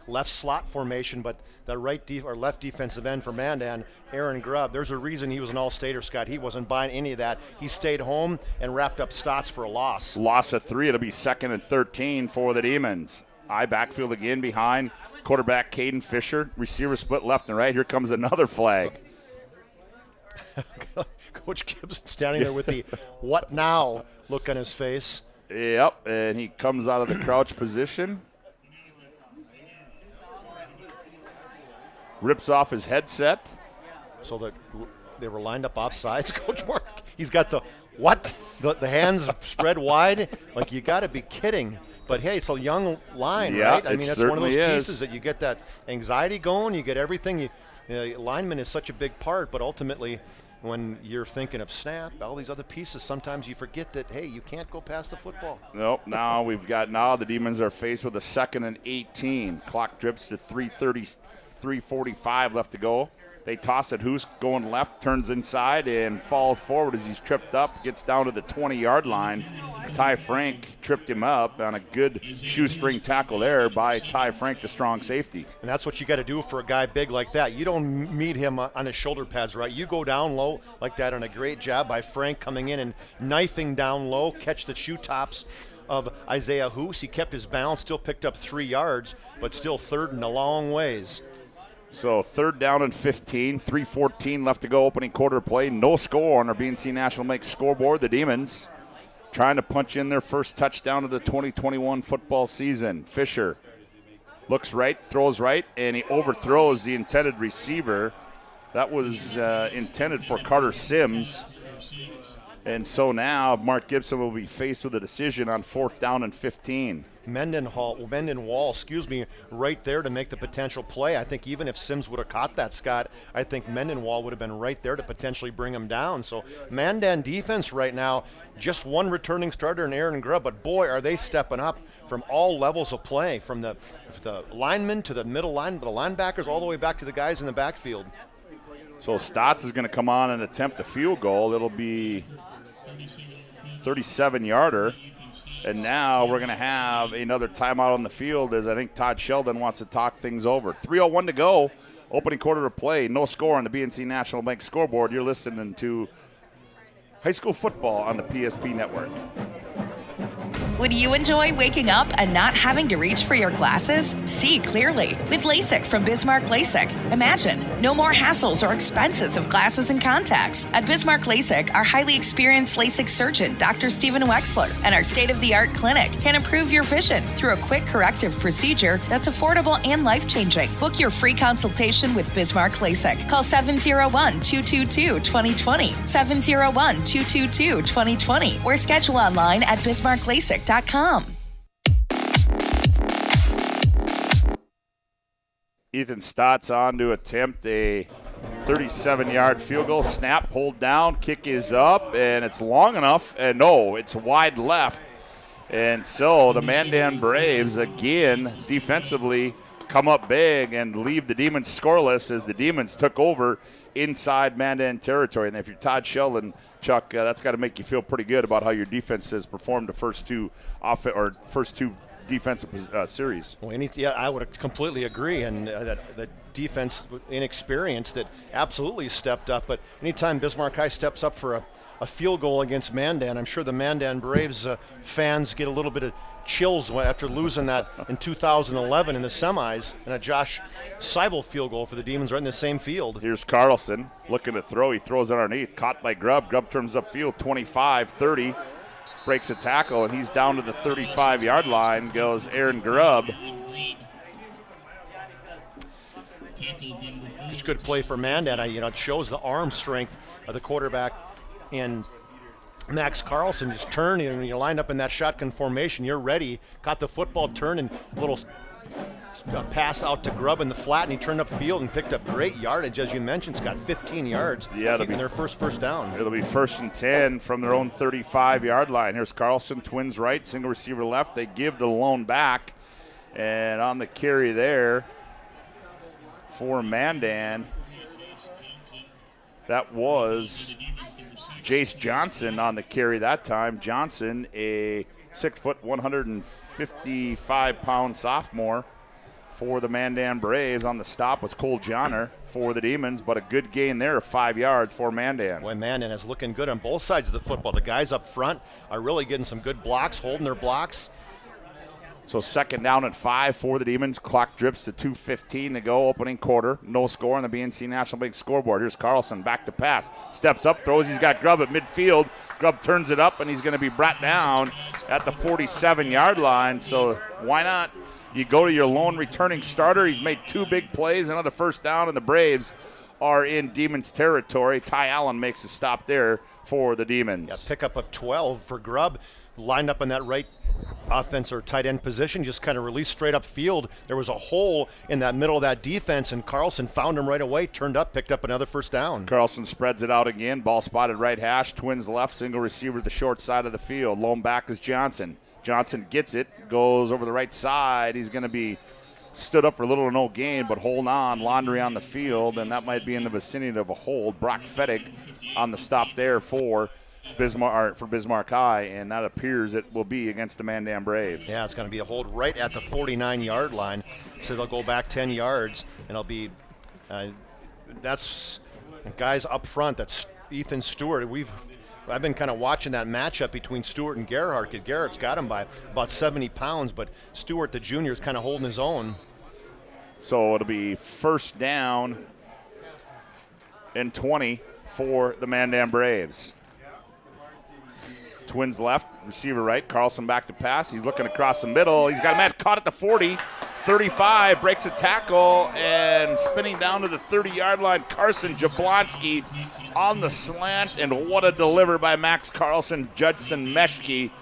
left slot formation, but the left defensive end for Mandan, Aaron Grubb, there's a reason he was an all-stater, Scott. He wasn't buying any of that. He stayed home and wrapped up Stotts for a loss. Loss of 3. It'll be 2nd and 13 for the Demons. I backfield again behind quarterback Caden Fisher. Receiver split left and right. Here comes another flag. Coach Gibson standing there with the what now look on his face. Yep, and he comes out of the crouch position. Rips off his headset. So they were lined up off sides, Coach Mark. He's got the what? The hands spread wide? Like, you got to be kidding. But, hey, it's a young line, right? I mean, that's one of those pieces that you get that anxiety going. You get everything. Lineman is such a big part, but ultimately when you're thinking of snap, all these other pieces, sometimes you forget that, hey, you can't go past the football. Nope. Now the Demons are faced with a 2nd and 18. Clock drips to 3:45 left to go. They toss it. Who's going left, turns inside, and falls forward as he's tripped up, gets down to the 20-yard line. Ty Frank tripped him up on a good shoestring tackle there by Ty Frank, the strong safety. And that's what you got to do for a guy big like that. You don't meet him on his shoulder pads, right? You go down low like that, and a great job by Frank coming in and knifing down low, catch the shoe tops of Isaiah Hoos. He kept his balance, still picked up 3 yards, but still third and a long ways. So 3rd down and 15, 3:14 left to go, opening quarter play. No score on our BNC National Bank scoreboard. The Demons trying to punch in their first touchdown of the 2021 football season. Fisher looks right, throws right, and he overthrows the intended receiver. That was intended for Carter Sims. And so now Mark Gibson will be faced with a decision on 4th down and 15. Mandan Wall, right there to make the potential play. I think even if Sims would have caught that, Scott, I think Mandan Wall would have been right there to potentially bring him down. So Mandan defense right now, just one returning starter in Aaron Grubb, but boy, are they stepping up from all levels of play, from the linemen to the middle line, the linebackers, all the way back to the guys in the backfield. So Stotts is going to come on and attempt a field goal. It'll be 37-yarder. And now we're going to have another timeout on the field, as I think Todd Sheldon wants to talk things over. 3:01 to go, opening quarter to play. No score on the BNC National Bank scoreboard. You're listening to high school football on the PSP Network. Would you enjoy waking up and not having to reach for your glasses? See clearly with LASIK from Bismarck LASIK. Imagine no more hassles or expenses of glasses and contacts. At Bismarck LASIK, our highly experienced LASIK surgeon, Dr. Stephen Wexler, and our state-of-the-art clinic can improve your vision through a quick corrective procedure that's affordable and life-changing. Book your free consultation with Bismarck LASIK. Call 701-222-2020, 701-222-2020, or schedule online at bismarcklasik.com. Ethan Stotts on to attempt a 37-yard field goal. Snap, pulled down, kick is up, and it's long enough. And no, it's wide left. And so the Mandan Braves, again, defensively come up big and leave the Demons scoreless as the Demons took over inside Mandan territory. And if you're Todd Sheldon, Chuck, that's got to make you feel pretty good about how your defense has performed the first two defensive series. Well, I would completely agree, and the defense inexperience that absolutely stepped up. But anytime Bismarck High steps up for a field goal against Mandan. I'm sure the Mandan Braves fans get a little bit of chills after losing that in 2011 in the semis, and a Josh Seibel field goal for the Demons right in the same field. Here's Carlson looking to throw. He throws it underneath. Caught by Grubb. Grubb turns upfield 25-30. Breaks a tackle, and he's down to the 35-yard line. Goes Aaron Grubb. It's a good play for Mandan. It shows the arm strength of the quarterback, and Max Carlson just turned, and you lined up in that shotgun formation. You're ready. Caught the football, turned, and a little pass out to Grubb in the flat, and he turned upfield and picked up great yardage. As you mentioned, it's got 15 yards. Yeah, it'll be their first down. It'll be 1st and 10 from their own 35-yard line. Here's Carlson, twins right, single receiver left. They give the lone back, and on the carry there for Mandan, that was Jace Johnson on the carry that time. Johnson, a 6', 155-pound sophomore for the Mandan Braves. On the stop was Cole Johnner for the Demons, but a good gain there of 5 yards for Mandan. Boy, Mandan is looking good on both sides of the football. The guys up front are really getting some good blocks, holding their blocks. So 2nd down and 5 for the Demons. Clock drips to 2:15 to go, opening quarter. No score on the BNC National Bank scoreboard. Here's Carlson back to pass. Steps up, throws. He's got Grubb at midfield. Grubb turns it up, and he's going to be brought down at the 47-yard line. So why not? You go to your lone returning starter. He's made 2 big plays, another first down, and the Braves are in Demons territory. Ty Allen makes a stop there for the Demons. Yeah, pickup of 12 for Grubb. Lined up in that right offense or tight end position, just kind of released straight up field. There was a hole in that middle of that defense, and Carlson found him right away, turned up, picked up another first down. Carlson spreads it out again. Ball spotted right hash. Twins left, single receiver to the short side of the field. Lone back is Johnson. Johnson gets it, goes over the right side. He's going to be stood up for little or no gain, but hold on. Laundry on the field, and that might be in the vicinity of a hold. Brock Fettig on the stop there for Bismarck High, and that appears it will be against the Mandan Braves. Yeah, it's going to be a hold right at the 49-yard line, so they'll go back 10 yards, and it'll be that's guys up front. That's Ethan Stewart. I've been kind of watching that matchup between Stewart and Gerhardt, because Gerhardt's got him by about 70 pounds, but Stewart, the junior, is kind of holding his own. So it'll be 1st down and 20 for the Mandan Braves. Twins left, receiver right. Carlson back to pass. He's looking across the middle. He's got a man caught at the 40, 35, breaks a tackle, and spinning down to the 30-yard line, Carson Jablonski on the slant, and what a deliver by Max Carlson. Judson Meshke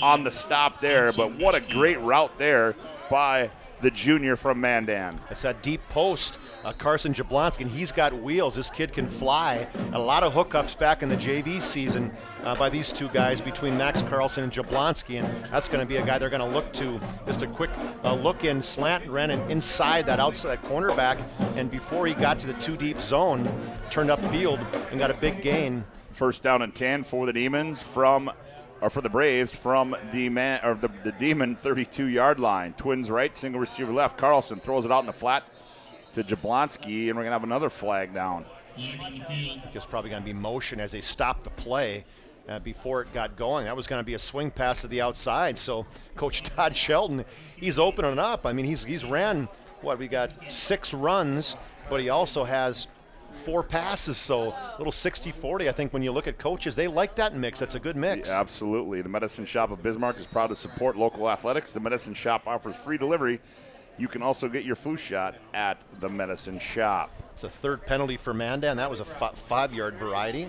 on the stop there, but what a great route there by the junior from Mandan. It's that deep post, Carson Jablonski, and he's got wheels. This kid can fly. A lot of hookups back in the JV season by these two guys between Max Carlson and Jablonski, and that's going to be a guy they're going to look to. Just a quick look in, slant, ran inside that outside cornerback, and before he got to the 2-deep zone, turned up field and got a big gain. 1st down and 10 for the Demons for the Braves from the Demon 32-yard line. Twins right, single receiver left. Carlson throws it out in the flat to Jablonski, and we're going to have another flag down. It's probably going to be motion as they stop the play before it got going. That was going to be a swing pass to the outside. So Coach Todd Shelton, he's opening up. I mean, he's ran, we got 6 runs, but he also has 4 passes, so a little 60-40. I think when you look at coaches, they like that mix. That's a good mix. Yeah, absolutely. The Medicine Shop of Bismarck is proud to support local athletics. The Medicine Shop offers free delivery. You can also get your flu shot at the Medicine Shop. It's a 3rd penalty for Mandan. That was a 5-yard variety.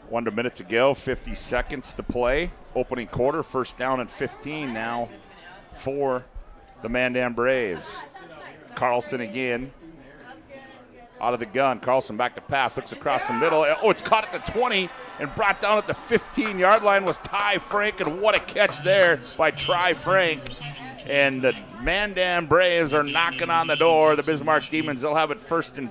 1 minute to go, 50 seconds to play. Opening quarter, 1st down and 15 now for the Mandan Braves. Carlson again. Out of the gun, Carlson back to pass, looks across the middle. Oh, it's caught at the 20 and brought down at the 15-yard line was Ty Frank, and what a catch there by Ty Frank. And the Mandan Braves are knocking on the door. The Bismarck Demons, they'll have it 1st and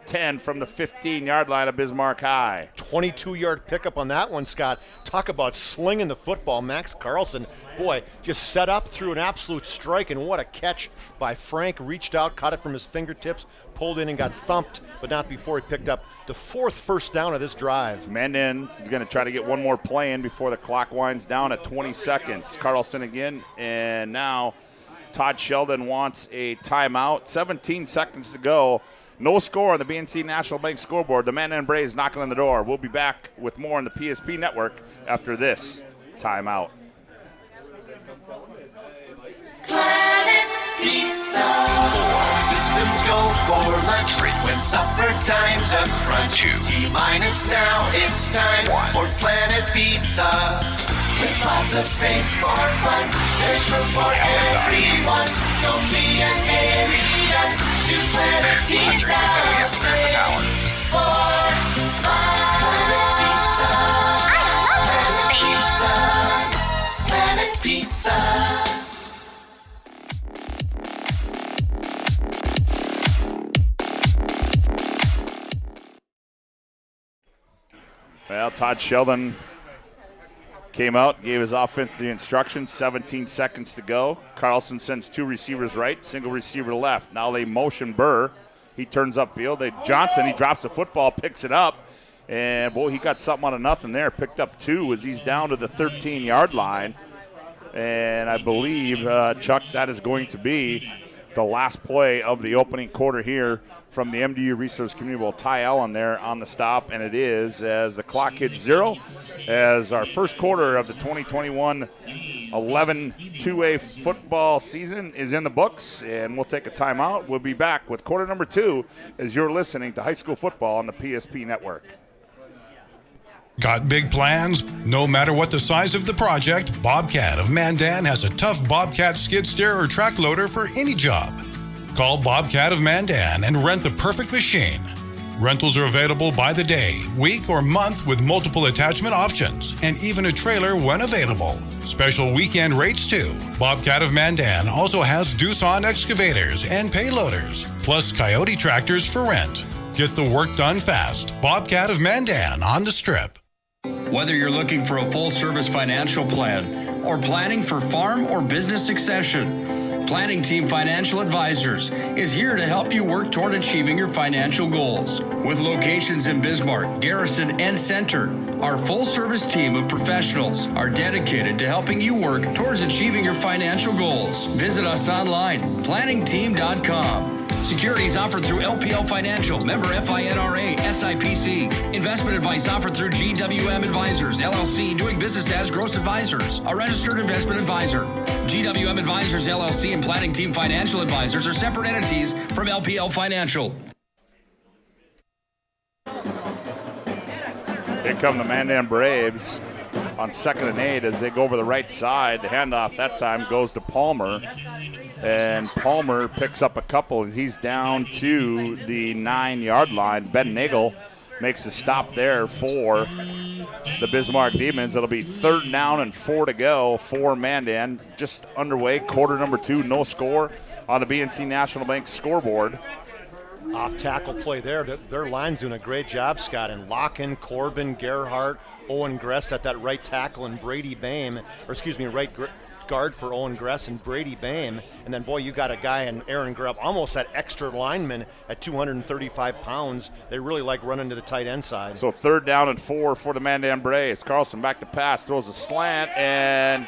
10 from the 15-yard line of Bismarck High. 22-yard pickup on that one, Scott. Talk about slinging the football. Max Carlson, boy, just set up through an absolute strike, and what a catch by Frank. Reached out, caught it from his fingertips, pulled in and got thumped, but not before he picked up the 4th first down of this drive. Mandan is going to try to get one more play in before the clock winds down at 20 seconds. Carlson again, and now Todd Sheldon wants a timeout. 17 seconds to go. No score on the BNC National Bank scoreboard. The Mandan Braves knocking on the door. We'll be back with more on the PSP Network after this timeout. Planet Pizza. Systems go for lunch. When supper time's a crunch. T-minus now, it's time for Planet Pizza. With lots of space for fun, there's room for everyone. Don't be an alien to Planet Pizza. Space for fun. Planet Pizza. Planet Pizza. Well, Todd Sheldon came out, gave his offense the instructions, 17 seconds to go. Carlson sends 2 receivers right, single receiver left. Now they motion Burr. He turns upfield. Johnson, he drops the football, picks it up. And, boy, he got something out of nothing there. Picked up 2 as he's down to the 13-yard line. And I believe, Chuck, that is going to be the last play of the opening quarter here from the MDU Resource Community Bowl. Ty Allen there on the stop, and it is as the clock hits 0 as our first quarter of the 2021 11-2A football season is in the books, and we'll take a timeout. We'll be back with quarter number 2 as you're listening to high school football on the PSP Network. Got big plans? No matter what the size of the project, Bobcat of Mandan has a tough Bobcat skid steer or track loader for any job. Call Bobcat of Mandan and rent the perfect machine. Rentals are available by the day, week, or month with multiple attachment options and even a trailer when available. Special weekend rates too. Bobcat of Mandan also has Doosan excavators and payloaders, plus Coyote tractors for rent. Get the work done fast. Bobcat of Mandan on the Strip. Whether you're looking for a full-service financial plan or planning for farm or business succession, Planning Team Financial Advisors is here to help you work toward achieving your financial goals. With locations in Bismarck, Garrison, and Center, our full-service team of professionals are dedicated to helping you work towards achieving your financial goals. Visit us online, planningteam.com. Securities offered through LPL Financial, member FINRA, SIPC. Investment advice offered through GWM Advisors, LLC, doing business as Gross Advisors, a registered investment advisor. GWM Advisors, LLC, and Planning Team Financial Advisors are separate entities from LPL Financial. Here come the Mandan Braves on 2nd and 8 as they go over the right side. The handoff that time goes to Palmer. And Palmer picks up a couple. He's down to the 9-yard line. Ben Nagel makes a stop there for the Bismarck Demons. It'll be 3rd down and 4 to go for Mandan. Just underway, quarter number 2, no score on the BNC National Bank scoreboard. Off tackle play there. Their line's doing a great job, Scott. And Locken, Corbin, Gerhardt, Owen Gress at that right tackle, and Brady Bame, right guard for Owen Gress and Brady Bame. And then, boy, you got a guy in Aaron Grubb, almost that extra lineman at 235 pounds. They really like running to the tight end side. So 3rd down and 4 for the Mandan Braves. Carlson back to pass, throws a slant, and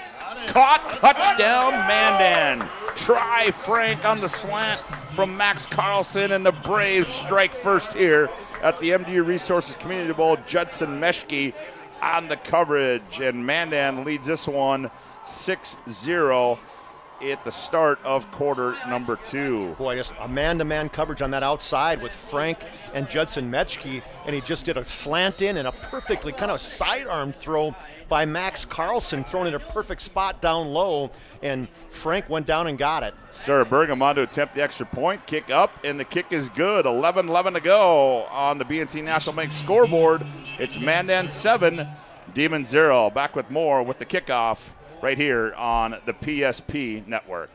caught. Touchdown, Mandan. Try Frank on the slant from Max Carlson, and the Braves strike first here at the MDU Resources Community Bowl. Judson Meschke on the coverage, and Mandan leads this one 6-0 at the start of quarter number 2. Boy, just a man-to-man coverage on that outside with Frank and Judson Meschke, and he just did a slant in and a perfectly kind of sidearm throw by Max Carlson, thrown in a perfect spot down low, and Frank went down and got it. Sarah Burgham on to attempt the extra point, kick up, and the kick is good. 11-11 to go on the BNC National Bank scoreboard. It's Mandan 7, Demon 0. Back with more with the kickoff right here on the PSP Network.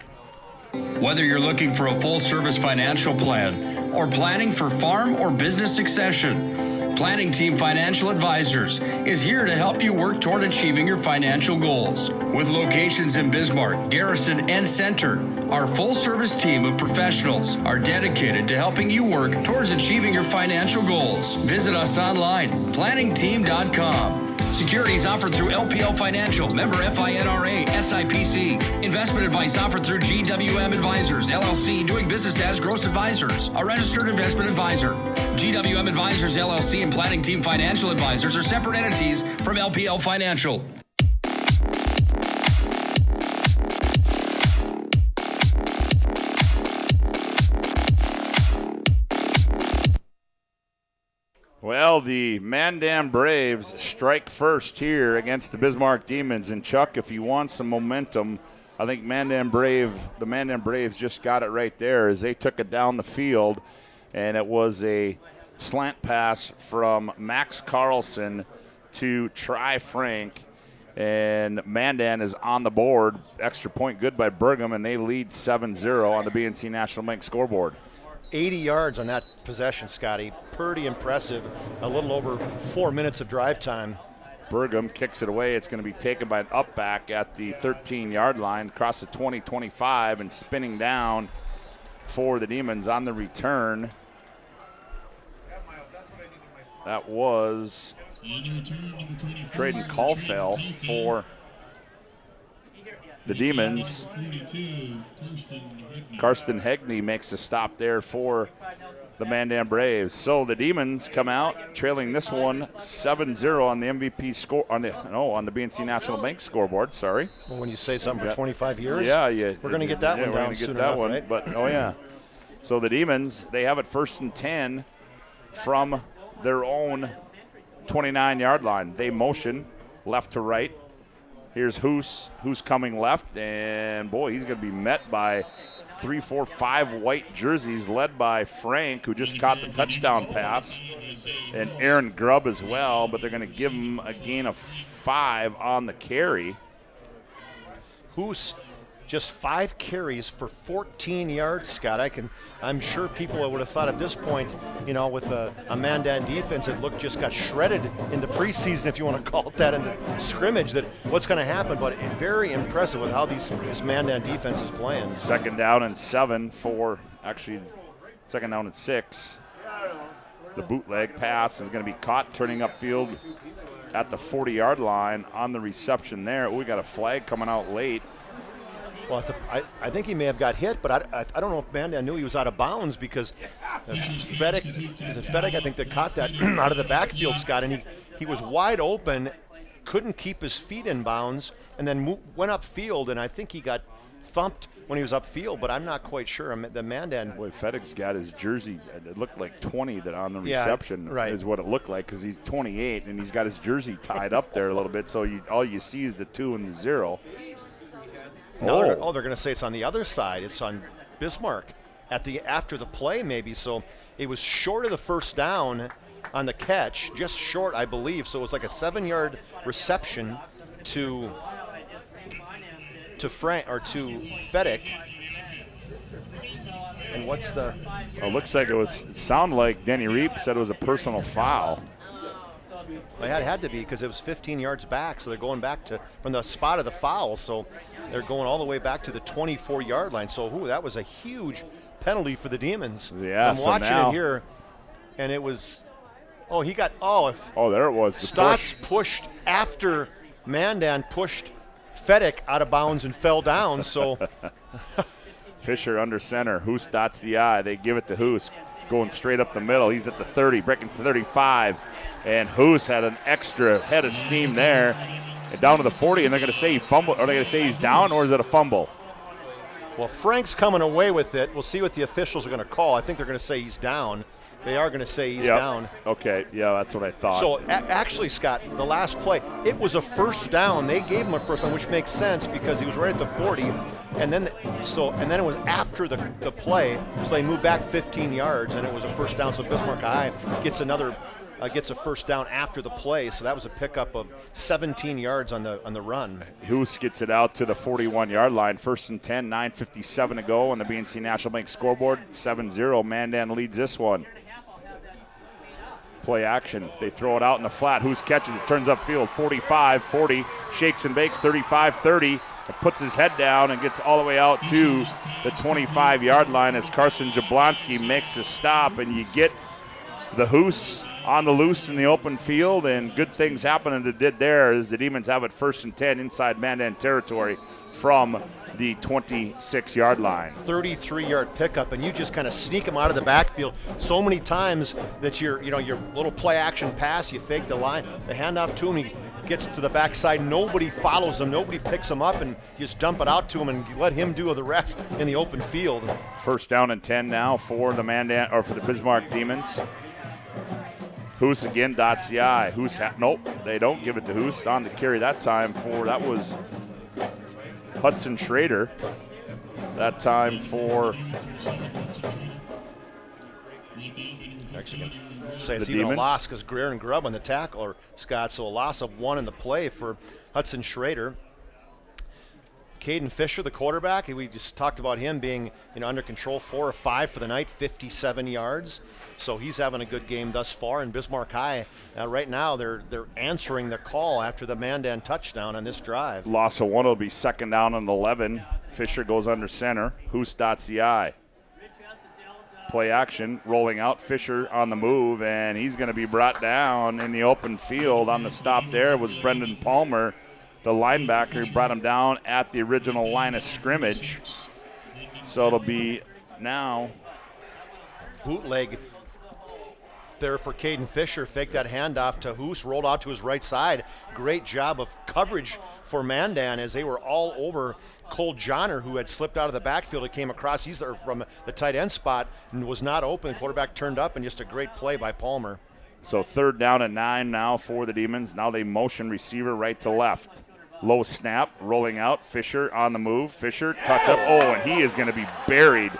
Whether you're looking for a full-service financial plan or planning for farm or business succession, Planning Team Financial Advisors is here to help you work toward achieving your financial goals. With locations in Bismarck, Garrison, and Center, our full-service team of professionals are dedicated to helping you work towards achieving your financial goals. Visit us online, planningteam.com. Securities offered through LPL Financial, member FINRA, SIPC. Investment advice offered through GWM Advisors, LLC, doing business as Gross Advisors, a registered investment advisor. GWM Advisors, LLC, and Planning Team Financial Advisors are separate entities from LPL Financial. Well, the Mandan Braves strike first here against the Bismarck Demons. And Chuck, if you want some momentum, I think the Mandan Braves just got it right there as they took it down the field. And it was a slant pass from Max Carlson to Tri Frank. And Mandan is on the board. Extra point good by Brigham, and they lead 7-0 on the BNC National Bank scoreboard. 80 yards on that possession, Scotty. Pretty impressive. A little over 4 minutes of drive time. Brigham kicks it away. It's going to be taken by an up back at the 13-yard line, across the 20-25, and spinning down for the Demons on the return. That was Traden Caulfield for the Demons. Karsten Hegney makes a stop there for the Mandan Braves. So the Demons come out trailing this one 7-0 on the MVP score on the BNC National Bank scoreboard. Sorry. Well, when you say something for 25 years, yeah, we're going to get that one down. We're going to get that one, right? But oh yeah. So the Demons, they have it 1st and 10 from their own 29-yard line. They motion left to right. Here's who's coming left, and boy, he's going to be met by 3, 4, 5 white jerseys led by Frank, who just caught the touchdown pass, and Aaron Grubb as well, but they're going to give him a gain of 5 on the carry. Who's just 5 carries for 14 yards, Scott. I'm sure people would have thought at this point, with a Mandan defense that just got shredded in the preseason, if you want to call it that, in the scrimmage, that what's going to happen. But very impressive with how this Mandan defense is playing. 2nd down and 7 2nd down and 6. The bootleg pass is going to be caught turning upfield at the 40-yard line on the reception there. We got a flag coming out late. Well, I think he may have got hit, but I don't know if Mandan knew he was out of bounds, because Fedek, I think, that caught that out of the backfield, Scott, and he was wide open, couldn't keep his feet in bounds, and then went upfield, and I think he got thumped when he was upfield, but I'm not quite sure. The Mandan. Boy, Fedek's got his jersey. It looked like 20 that on the reception is what it looked like, because he's 28, and he's got his jersey tied up there a little bit, so all you see is the 2 and the 0. No, they're going to say it's on the other side. It's on Bismarck after the play, maybe. So it was short of the 1st down on the catch, just short, I believe. So it was like a 7-yard reception to Frank or to Fedek. And what's the? It looks like it sounded like Denny Reap said it was a personal foul. Well, it had to be, because it was 15 yards back, so they're going back from the spot of the foul. So they're going all the way back to the 24-yard line. So that was a huge penalty for the Demons. Yeah, I'm watching it here, and it was. Oh, he got. Oh, there it was. Stotts pushed after Mandan pushed Fedek out of bounds and fell down. So Fisher under center. Hoos dots the I. They give it to Hoos, going straight up the middle. He's at the 30, breaking to 35. And Hoos had an extra head of steam there. And down to the 40, and they're going to say he fumbled. Are they going to say he's down, or is it a fumble? Well, Frank's coming away with it. We'll see what the officials are going to call. I think they're going to say he's down. They are going to say he's down. Okay, yeah, that's what I thought. So, actually, Scott, the last play, it was a 1st down. They gave him a 1st down, which makes sense because he was right at the 40. And then it was after the play, so they moved back 15 yards, and it was a 1st down. So Bismarck High gets another gets a first down after the play, so that was a pickup of 17 yards on the run. Hoos gets it out to the 41-yard line. 1st and 10, 9:57 to go on the BNC National Bank scoreboard. 7-0. Mandan leads this one. Play action. They throw it out in the flat. Hoos catches it, turns upfield. 45, 40, shakes and bakes. 35, 30. Puts his head down and gets all the way out to the 25-yard line as Carson Jablonski makes a stop, and you get the Hoos on the loose in the open field, and good things happen, and it did there as the Demons have it 1st and 10 inside Mandan territory from the 26-yard line. 33-yard pickup, and you just kind of sneak him out of the backfield so many times that your little play action pass, you fake the line, the handoff to him, he gets to the backside, nobody follows him, nobody picks him up, and you just dump it out to him and let him do the rest in the open field. 1st down and 10 now for the for the Bismarck Demons. Hoos again dots the I. Hoos, nope, they don't give it to Hoos. On to carry that time that was Hudson Schrader. That time for Mexican. Say it's the even Demons. A loss because Greer and Grubb on the tackle, or Scott, so a loss of 1 in the play for Hudson Schrader. Caden Fisher, the quarterback, we just talked about him being under control, 4 of 5 for the night, 57 yards. So he's having a good game thus far. And Bismarck High, right now, they're answering the call after the Mandan touchdown on this drive. Loss of 1 will be 2nd down and 11. Fisher goes under center. Hoos dots the I. Play action, rolling out. Fisher on the move, and he's going to be brought down in the open field. On the stop there was Brendan Palmer, the linebacker, who brought him down at the original line of scrimmage. So it'll be now bootleg there for Caden Fisher. Faked that handoff to Hoos, rolled out to his right side. Great job of coverage for Mandan as they were all over Cole Johnner, who had slipped out of the backfield. It came across. He's there from the tight end spot and was not open. Quarterback turned up, and just a great play by Palmer. So 3rd down and 9 now for the Demons. Now they motion receiver right to left. Low snap, rolling out. Fisher on the move. Fisher, touch up. Oh, and he is going to be buried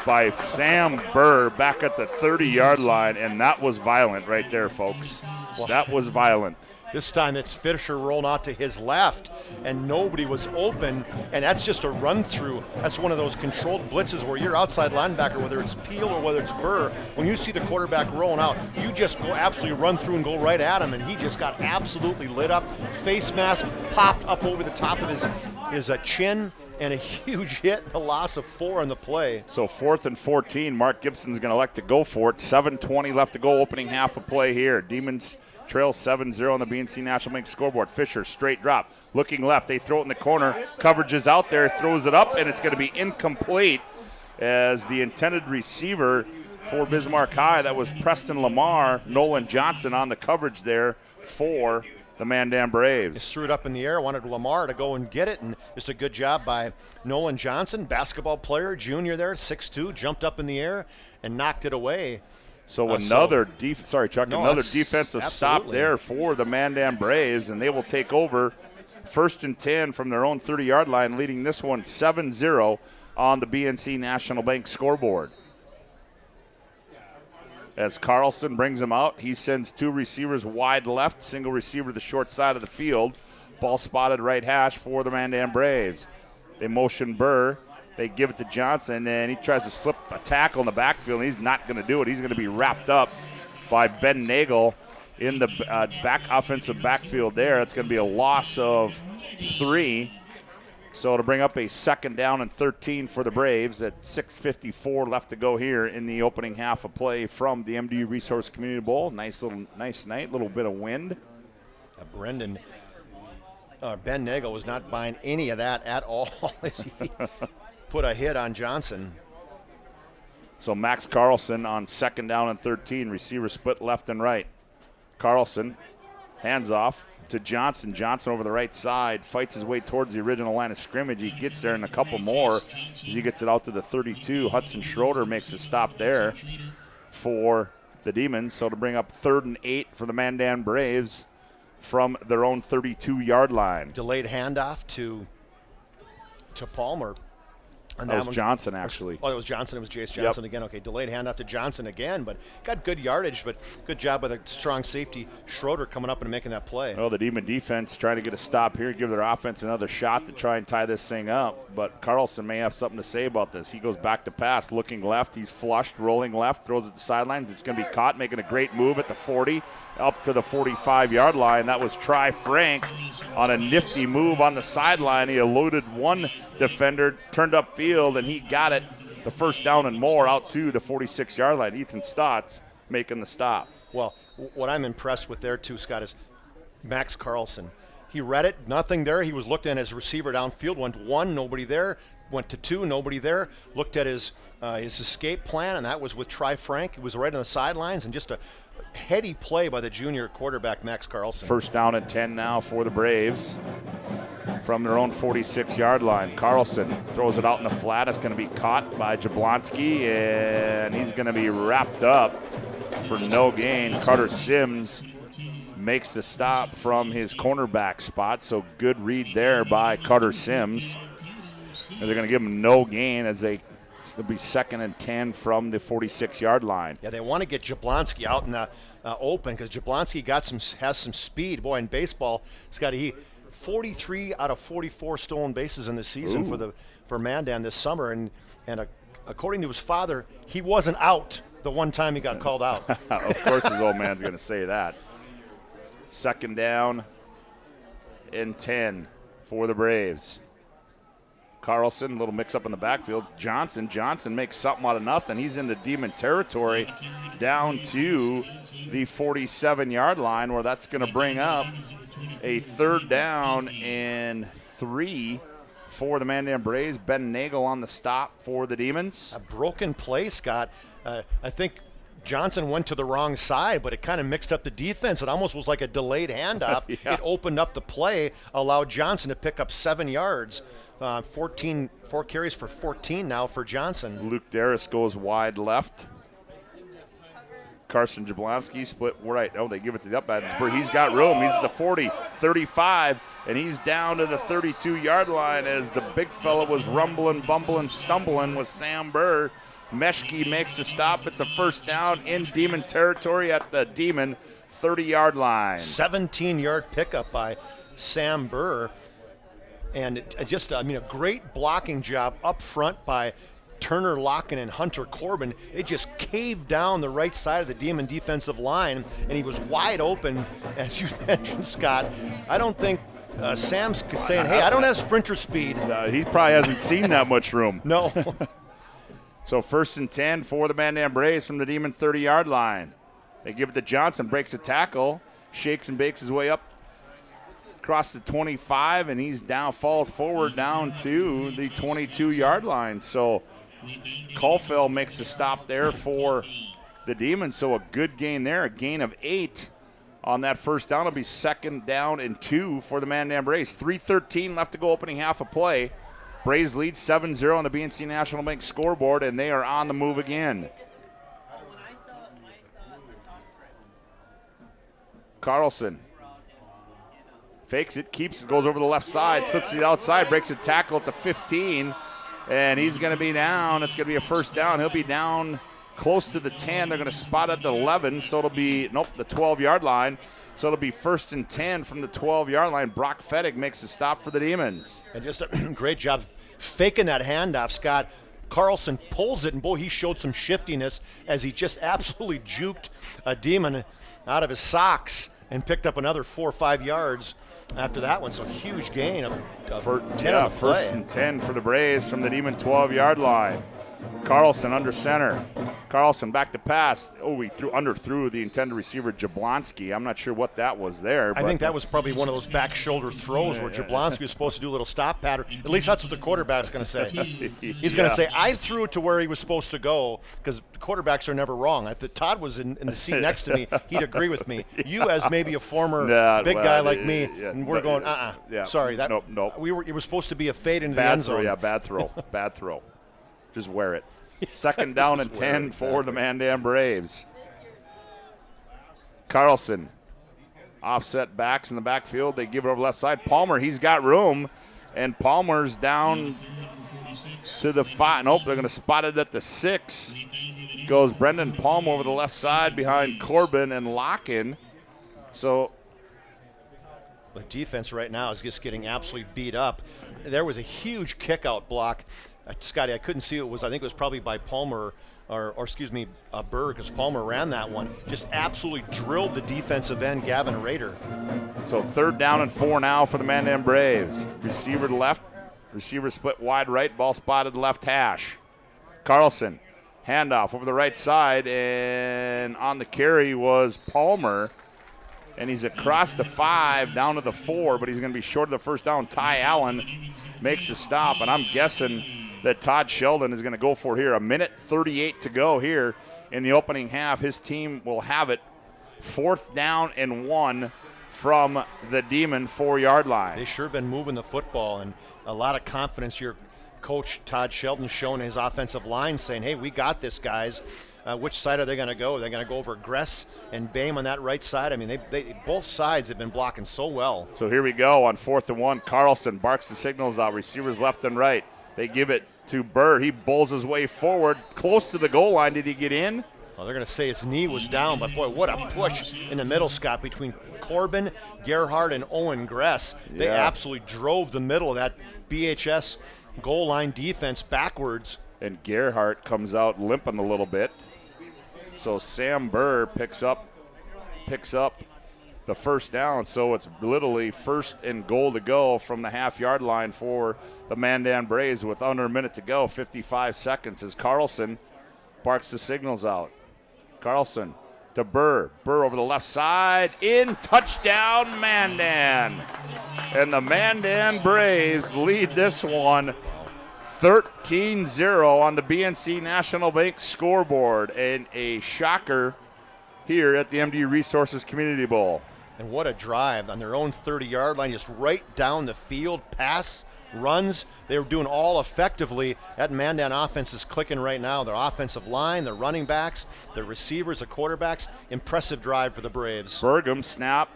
by Sam Burr back at the 30-yard line, and that was violent right there, folks. That was violent. This time it's Fisher rolling out to his left, and nobody was open, and that's just a run-through. That's one of those controlled blitzes where your outside linebacker, whether it's Peel or whether it's Burr, when you see the quarterback rolling out, you just go absolutely run through and go right at him, and he just got absolutely lit up. Face mask popped up over the top of his chin, and a huge hit, a loss of 4 on the play. So 4th and 14, Mark Gibson's going to elect to go for it. 7:20 left to go, opening half of play here. Demons trail 7-0 on the BNC National Bank scoreboard. Fisher, straight drop, looking left. They throw it in the corner. Coverage is out there, throws it up, and it's going to be incomplete as the intended receiver for Bismarck High, that was Preston Lamar, Nolan Johnson on the coverage there for the Mandan Braves. Just threw it up in the air, wanted Lamar to go and get it, and just a good job by Nolan Johnson, basketball player, junior there, 6'2", jumped up in the air and knocked it away. So another defensive stop there for the Mandan Braves, and they will take over 1st and 10 from their own 30-yard line, leading this one 7-0 on the BNC National Bank scoreboard. As Carlson brings him out, he sends 2 receivers wide left, single receiver to the short side of the field. Ball spotted right hash for the Mandan Braves. They motion Burr. They give it to Johnson, and he tries to slip a tackle in the backfield, and he's not going to do it. He's going to be wrapped up by Ben Nagel in the offensive backfield there. It's going to be a loss of 3. So to bring up a 2nd down and 13 for the Braves at 6:54 left to go here in the opening half of play from the MDU Resource Community Bowl. Nice night, little bit of wind. Ben Nagel was not buying any of that at all as he put a hit on Johnson. So Max Carlson on 2nd down and 13. Receiver split left and right. Carlson hands off to Johnson. Johnson over the right side fights his way towards the original line of scrimmage. He gets there and a couple more as he gets it out to the 32. Hudson Schroeder makes a stop there for the Demons. So to bring up 3rd and 8 for the Mandan Braves from their own 32-yard line. Delayed handoff to Palmer. And that was Johnson, actually. Oh, it was Johnson. It was Jace Johnson again. Okay, delayed handoff to Johnson again, but got good yardage, but good job by the strong safety, Schroeder, coming up and making that play. Well, the Demon defense trying to get a stop here, give their offense another shot to try and tie this thing up, but Carlson may have something to say about this. He goes back to pass, looking left. He's flushed, rolling left, throws it to the sidelines. It's going to be caught, making a great move at the 40, up to the 45-yard line. That was Tri Frank on a nifty move on the sideline. He eluded one defender, turned upfield, and he got it, the first down and more, out to the 46-yard line. Ethan Stotts making the stop. Well, what I'm impressed with there too, Scott, is Max Carlson. He read it, nothing there. He was looked at as receiver downfield, went to 1, nobody there. Went to 2, nobody there. Looked at his escape plan, and that was with Tri Frank. He was right on the sidelines, and just a heady play by the junior quarterback, Max Carlson. First down and 10 now for the Braves from their own 46-yard line. Carlson throws it out in the flat. It's going to be caught by Jablonski, and he's going to be wrapped up for no gain. Carter Sims makes the stop from his cornerback spot, so good read there by Carter Sims. And they're going to give him no gain as it'll be 2nd and 10 from the 46-yard line. Yeah, they want to get Jablonski out in the open because Jablonski has some speed. Boy, in baseball, he 43 out of 44 stolen bases in the season for Mandan this summer, and according to his father, he wasn't out the one time he got called out. Of course, his old man's going to say that. 2nd down and 10 for the Braves. Carlson, a little mix-up in the backfield. Johnson makes something out of nothing. He's in the Demon territory down to the 47-yard line, where that's going to bring up a 3rd down and 3 for the Mandan Braves. Ben Nagel on the stop for the Demons. A broken play, Scott. I think Johnson went to the wrong side, but it kind of mixed up the defense. It almost was like a delayed handoff. Yeah. It opened up the play, allowed Johnson to pick up 7 yards. 4 carries for 14 now for Johnson. Luke Darris goes wide left. Carson Jablonski split right. Oh, they give it to the up Edinburgh. He's got room. He's at the 40, 35, and he's down to the 32-yard line as the big fella was rumbling, bumbling, stumbling with Sam Burr. Meshke makes the stop. It's a 1st down in Demon territory at the Demon 30-yard line. 17-yard pickup by Sam Burr. And a great blocking job up front by Turner Locken and Hunter Corbin. It just caved down the right side of the Demon defensive line, and he was wide open, as you mentioned, Scott. I don't think Sam's saying, hey, I don't have sprinter speed. He probably hasn't seen that much room. No. So 1st and 10 for the Mandan Braves from the Demon 30-yard line. They give it to Johnson, breaks a tackle, shakes and bakes his way up across the 25, and he's down, falls forward down to the 22-yard line. So Caulfield makes a stop there for the Demons. So a good gain there, a gain of 8 on that 1st down. It'll be 2nd down and 2 for the Mandan Braves. 3:13 left to go, opening half a play. Braves lead 7-0 on the BNC National Bank scoreboard, and they are on the move again. Carlson fakes it, keeps it, goes over the left side, slips to the outside, breaks a tackle at the 15, and he's going to be down. It's going to be a 1st down. He'll be down close to the 10. They're going to spot at the 11, so it'll be, the 12-yard line. So it'll be 1st and 10 from the 12-yard line. Brock Fettig makes a stop for the Demons. And just a great job faking that handoff, Scott. Carlson pulls it, and boy, he showed some shiftiness as he just absolutely juked a Demon out of his socks and picked up another 4 or 5 yards after that one. So huge gain of 10 on the play. 1st and 10 for the Braves from the Demon 12-yard line. Carlson under center. Carlson back to pass. Oh, he underthrew the intended receiver, Jablonski. I'm not sure what that was there. I think that was probably one of those back shoulder throws where Jablonski was supposed to do a little stop pattern. At least that's what the quarterback's going to say. He's going to say, I threw it to where he was supposed to go, because quarterbacks are never wrong. If Todd was in the seat next to me, he'd agree with me. You, as maybe a former big guy like me, and we're going, sorry. Nope. It was supposed to be a fade into the end zone. Bad throw. Just wear it. 2nd down and 10 for the Mandan Braves. Carlson, offset backs in the backfield. They give it over left side. Palmer, he's got room, and Palmer's down to the 5. Nope, they're going to spot it at the 6. Goes Brendan Palm over the left side behind Corbin and Locken. So the defense right now is just getting absolutely beat up. There was a huge kick-out block. Scotty, I couldn't see I think it was probably by Palmer, or excuse me, Burr, because Palmer ran that one. Just absolutely drilled the defensive end, Gavin Rader. So 3rd down and 4 now for the Mandan Braves. Receiver to left, receiver split wide right, ball spotted left hash. Carlson, handoff over the right side, and on the carry was Palmer. And he's across the 5, down to the 4, but he's going to be short of the first down. Ty Allen makes the stop, and I'm guessing that Todd Sheldon is going to go for here. 1:38 to go here in the opening half. His team will have it 4th down and 1 from the Demon 4-yard line. They sure been moving the football, and a lot of confidence your coach Todd Sheldon showing his offensive line, saying, hey, we got this, guys. Which side are they going to go? They're going to go over Gress and Bame on that right side. I mean, they both sides have been blocking so well. So here we go on 4th and 1. Carlson barks the signals out. Receivers left and right. They give it to Burr. He bowls his way forward, close to the goal line. Did he get in? Well, they're going to say his knee was down, but boy, what a push in the middle, Scott, between Corbin, Gerhardt, and Owen Gress. They absolutely drove the middle of that BHS goal line defense backwards. And Gerhardt comes out limping a little bit. So Sam Burr picks up the first down. So it's literally 1st and goal to go from the half-yard line for the Mandan Braves with under a minute to go, 55 seconds as Carlson barks the signals out. Carlson to Burr. Burr over the left side. In, touchdown, Mandan. And the Mandan Braves lead this one 13-0 on the BNC National Bank scoreboard, and a shocker here at the MD Resources Community Bowl. And what a drive on their own 30-yard line, just right down the field, pass, runs. They were doing all effectively. That Mandan offense is clicking right now. Their offensive line, their running backs, their receivers, the quarterbacks. Impressive drive for the Braves. Burgum, snap,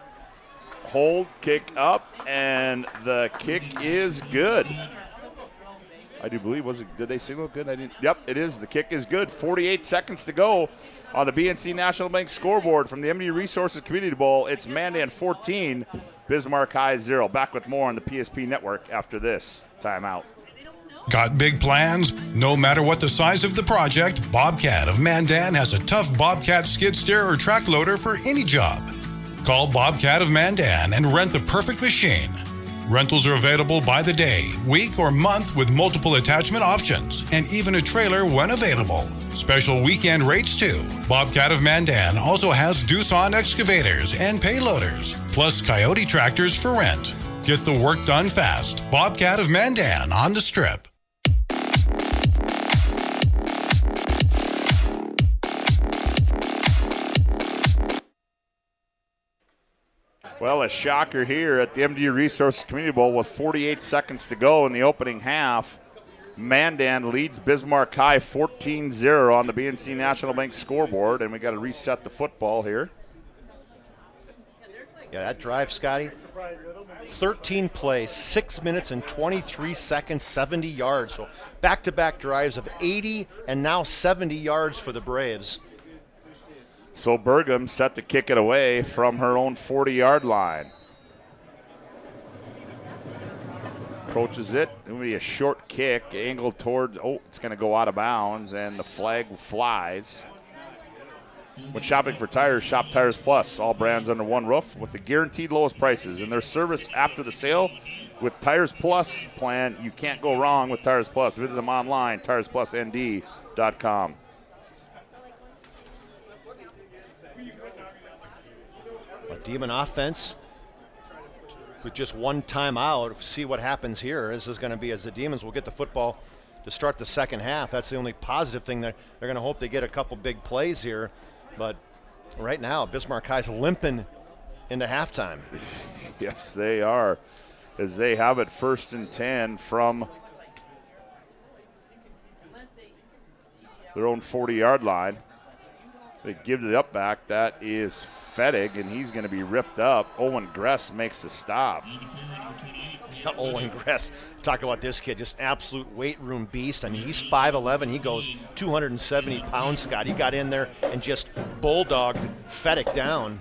hold, kick up, and the kick is good. I do believe, did they signal good? I didn't. Yep, it is. The kick is good. 48 seconds to go on the BNC National Bank scoreboard from the MD Resources Community Bowl. It's Mandan 14, Bismarck High 0. Back with more on the PSP Network after this timeout. Got big plans? No matter what the size of the project, Bobcat of Mandan has a tough Bobcat skid steer or track loader for any job. Call Bobcat of Mandan and rent the perfect machine. Rentals are available by the day, week, or month with multiple attachment options, and even a trailer when available. Special weekend rates too. Bobcat of Mandan also has Doosan excavators and payloaders, plus Coyote tractors for rent. Get the work done fast. Bobcat of Mandan on the Strip. Well, a shocker here at the MD Resources Community Bowl with 48 seconds to go in the opening half. Mandan leads Bismarck High 14-0 on the BNC National Bank scoreboard, and we got to reset the football here. Yeah, that drive, Scotty, 13 plays, 6 minutes and 23 seconds, 70 yards. So back-to-back drives of 80 and now 70 yards for the Braves. So Burgum set to kick it away from her own 40-yard line. Approaches it. It will be a short kick, angled toward, it's going to go out of bounds, and the flag flies. When shopping for tires, shop Tires Plus. All brands under one roof with the guaranteed lowest prices. And their service after the sale with Tires Plus plan, you can't go wrong with Tires Plus. Visit them online, TiresPlusND.com. A Demon offense with just one timeout. See what happens here. This is going to be as the Demons will get the football to start the second half. That's the only positive thing. They're going to hope they get a couple big plays here. But right now, Bismarck High's limping into halftime. Yes, they are, as they have it 1st and 10 from their own 40-yard line. They give to the up back. That is Fettig, and he's going to be ripped up. Owen Gress makes the stop. Olin Gress, talk about this kid, just absolute weight room beast. I mean, he's 5'11", he goes 270 pounds, Scott. He got in there and just bulldogged Fedek down.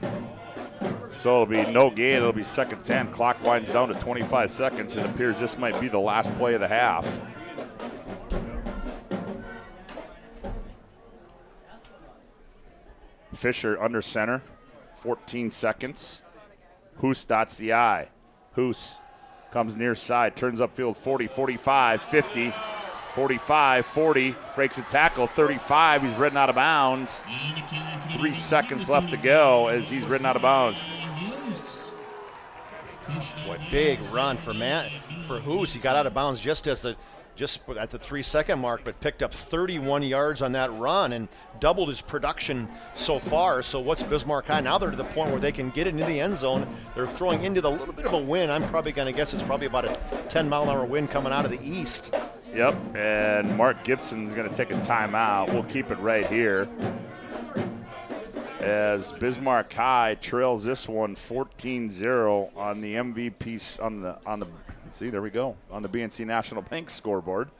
So it'll be no gain. It'll be 2nd 10. Clock winds down to 25 seconds. It appears this might be the last play of the half. Fisher under center, 14 seconds. Hoos dots the eye. Hoos comes near side, turns upfield 40, 45, 50, 45, 40, breaks a tackle, 35. He's ridden out of bounds. 3 seconds left to go as he's ridden out of bounds. Boy, big run for Hoos. He got out of bounds just at the 3-second mark, but picked up 31 yards on that run and doubled his production so far. So what's Bismarck High? Now they're to the point where they can get it into the end zone. They're throwing into the little bit of a wind. I'm probably going to guess it's probably about a 10-mile-an-hour wind coming out of the east. Yep, and Mark Gibson's going to take a timeout. We'll keep it right here as Bismarck High trails this one 14-0 on the MVP on the see, there we go, on the BNC National Bank scoreboard.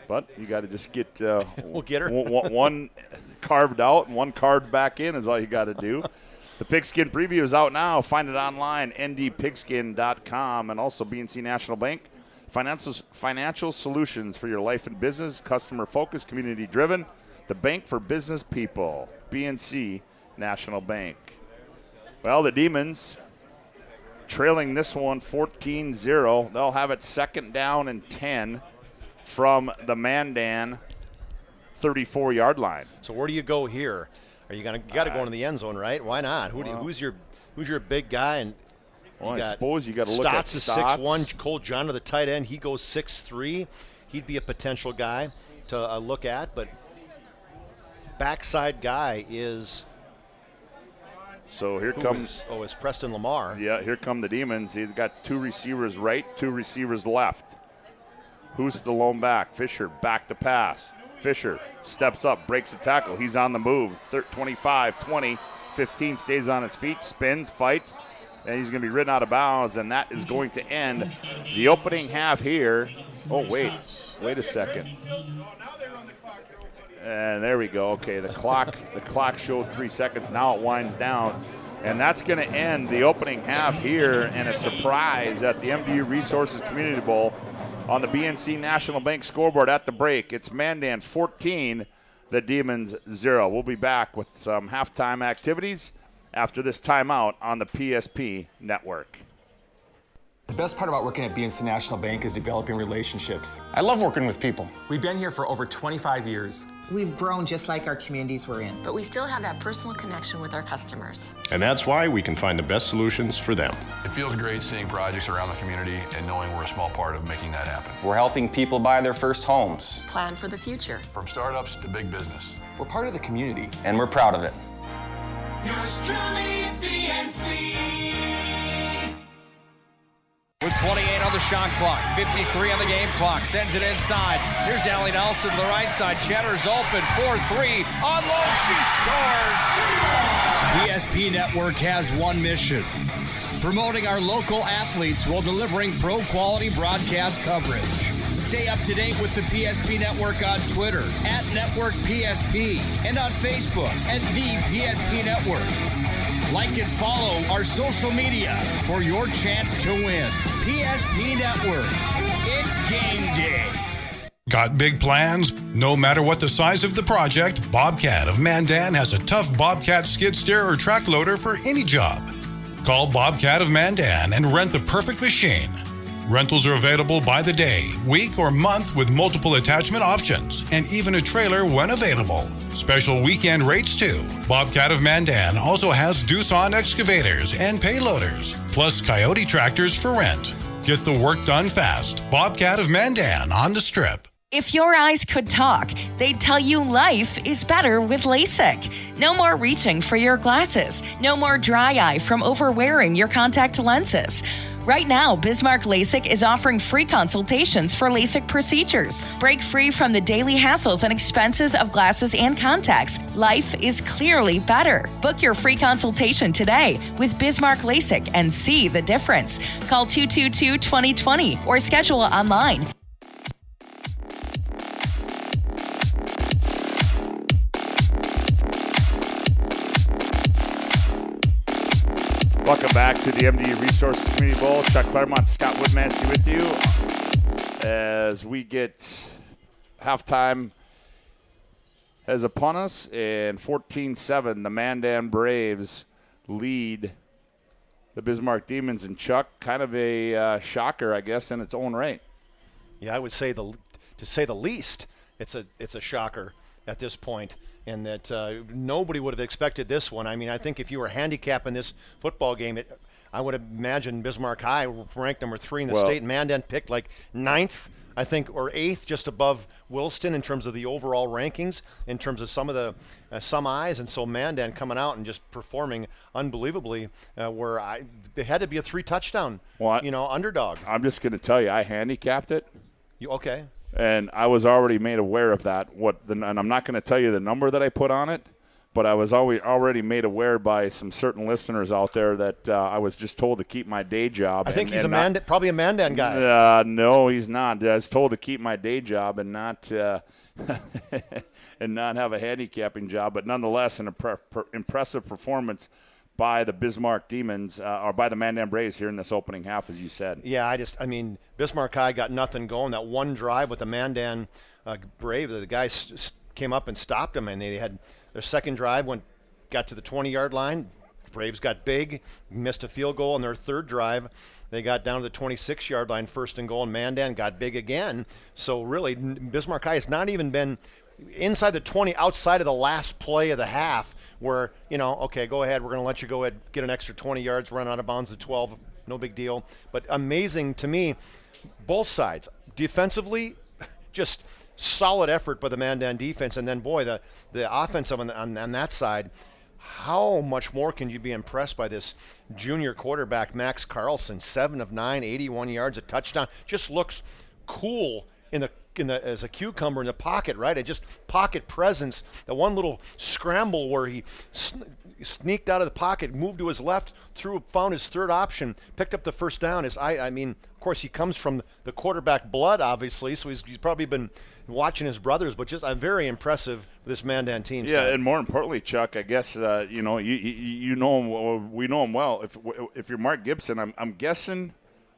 But you got to just get we'll get her. one carved out and one carved back in is all you got to do. The Pigskin Preview is out now. Find it online, ndpigskin.com, and also BNC National Bank. Financial solutions for your life and business, customer-focused, community-driven. The bank for business people, BNC National Bank. Well, the Demons trailing this one 14-0. They'll have it 2nd down and 10 from the Mandan 34-yard line. So where do you go here? Are you you got to go into the end zone, right? Why not? Who's your big guy? And I suppose you got to look at Stotts. Stotts. Is 6'1". Cole John to the tight end. He goes 6'3". He'd be a potential guy to look at, but backside guy is. So here comes. It's Preston Lamar. Yeah, here come the Demons. They've got 2 receivers right, 2 receivers left. Who's the lone back? Fisher back to pass. Fisher steps up, breaks the tackle. He's on the move. 25, 20, 15, stays on his feet, spins, fights, and he's going to be ridden out of bounds, and that is going to end the opening half here. Oh, wait a second. And there we go. Okay, the clock showed 3 seconds. Now it winds down. And that's going to end the opening half here, and a surprise at the MDU Resources Community Bowl on the BNC National Bank scoreboard at the break. It's Mandan 14, the Demons 0. We'll be back with some halftime activities after this timeout on the PSP network. The best part about working at BNC National Bank is developing relationships. I love working with people. We've been here for over 25 years. We've grown just like our communities we're in. But we still have that personal connection with our customers. And that's why we can find the best solutions for them. It feels great seeing projects around the community and knowing we're a small part of making that happen. We're helping people buy their first homes. Plan for the future. From startups to big business. We're part of the community. And we're proud of it. Yours truly, BNC. With 28 on the shot clock, 53 on the game clock, sends it inside. Here's Allie Nelson to the right side. Cheddar's open, 4-3, on low, she scores! PSP Network has one mission: promoting our local athletes while delivering pro-quality broadcast coverage. Stay up to date with the PSP Network on Twitter, @NetworkPSP, and on Facebook, @The PSP Network. Like and follow our social media for your chance to win. PSP Network. It's game day. Got big plans? No matter what the size of the project, Bobcat of Mandan has a tough Bobcat skid steer or track loader for any job. Call Bobcat of Mandan and rent the perfect machine. Rentals are available by the day, week, or month with multiple attachment options and even a trailer when available. Special weekend rates too. Bobcat of Mandan also has Doosan excavators and payloaders, plus Coyote tractors for rent. Get the work done fast. Bobcat of Mandan on the Strip. If your eyes could talk, they'd tell you life is better with LASIK. No more reaching for your glasses. No more dry eye from overwearing your contact lenses. Right now, Bismarck LASIK is offering free consultations for LASIK procedures. Break free from the daily hassles and expenses of glasses and contacts. Life is clearly better. Book your free consultation today with Bismarck LASIK and see the difference. Call 222-2020 or schedule online. Welcome back to the MDU Resources Community Bowl. Chuck Claremont, Scott Woodmansey with you as we get halftime as upon us, and 14-7, the Mandan Braves lead the Bismarck Demons. And Chuck, kind of a shocker, I guess, in its own right. Yeah, I would say to say the least, it's a shocker at this point. And that nobody would have expected this one. I mean, I think if you were handicapping this football game, I would imagine Bismarck High ranked number 3 in the state. Mandan picked like 9th, I think, or 8th, just above Williston in terms of the overall rankings, in terms of some of the some eyes. And so Mandan coming out and just performing unbelievably, where they had to be a 3-touchdown, underdog. I'm just going to tell you, I handicapped it. Okay. And I was already made aware of that. And I'm not going to tell you the number that I put on it, but I was already made aware by some certain listeners out there that I was just told to keep my day job. I think he's probably a Mandan guy. No, he's not. I was told to keep my day job and not and not have a handicapping job. But nonetheless, an impressive performance by the Bismarck Demons, or by the Mandan Braves here in this opening half, as you said. Yeah, I mean, Bismarck High got nothing going. That one drive with the Mandan Brave, the guys came up and stopped them, and they had their second drive, got to the 20-yard line. Braves got big, missed a field goal on their third drive. They got down to the 26-yard line, first and goal, and Mandan got big again. So really, Bismarck High has not even been inside the 20, outside of the last play of the half, where, okay, go ahead, we're going to let you go ahead, get an extra 20 yards, run out of bounds at 12, no big deal. But amazing to me, both sides. Defensively, just solid effort by the Mandan defense, and then, boy, the offense on that side, how much more can you be impressed by this junior quarterback, Max Carlson, 7 of 9, 81 yards, a touchdown, just looks cool as a cucumber in the pocket, right? It just pocket presence. The one little scramble where he sneaked out of the pocket, moved to his left, found his third option, picked up the first down. I mean, of course, he comes from the quarterback blood, obviously, so he's probably been watching his brothers, but just very impressive with this Mandan team. Yeah, Scott. and more importantly, Chuck, I guess you know him. We know him well. If you're Mark Gibson, I'm guessing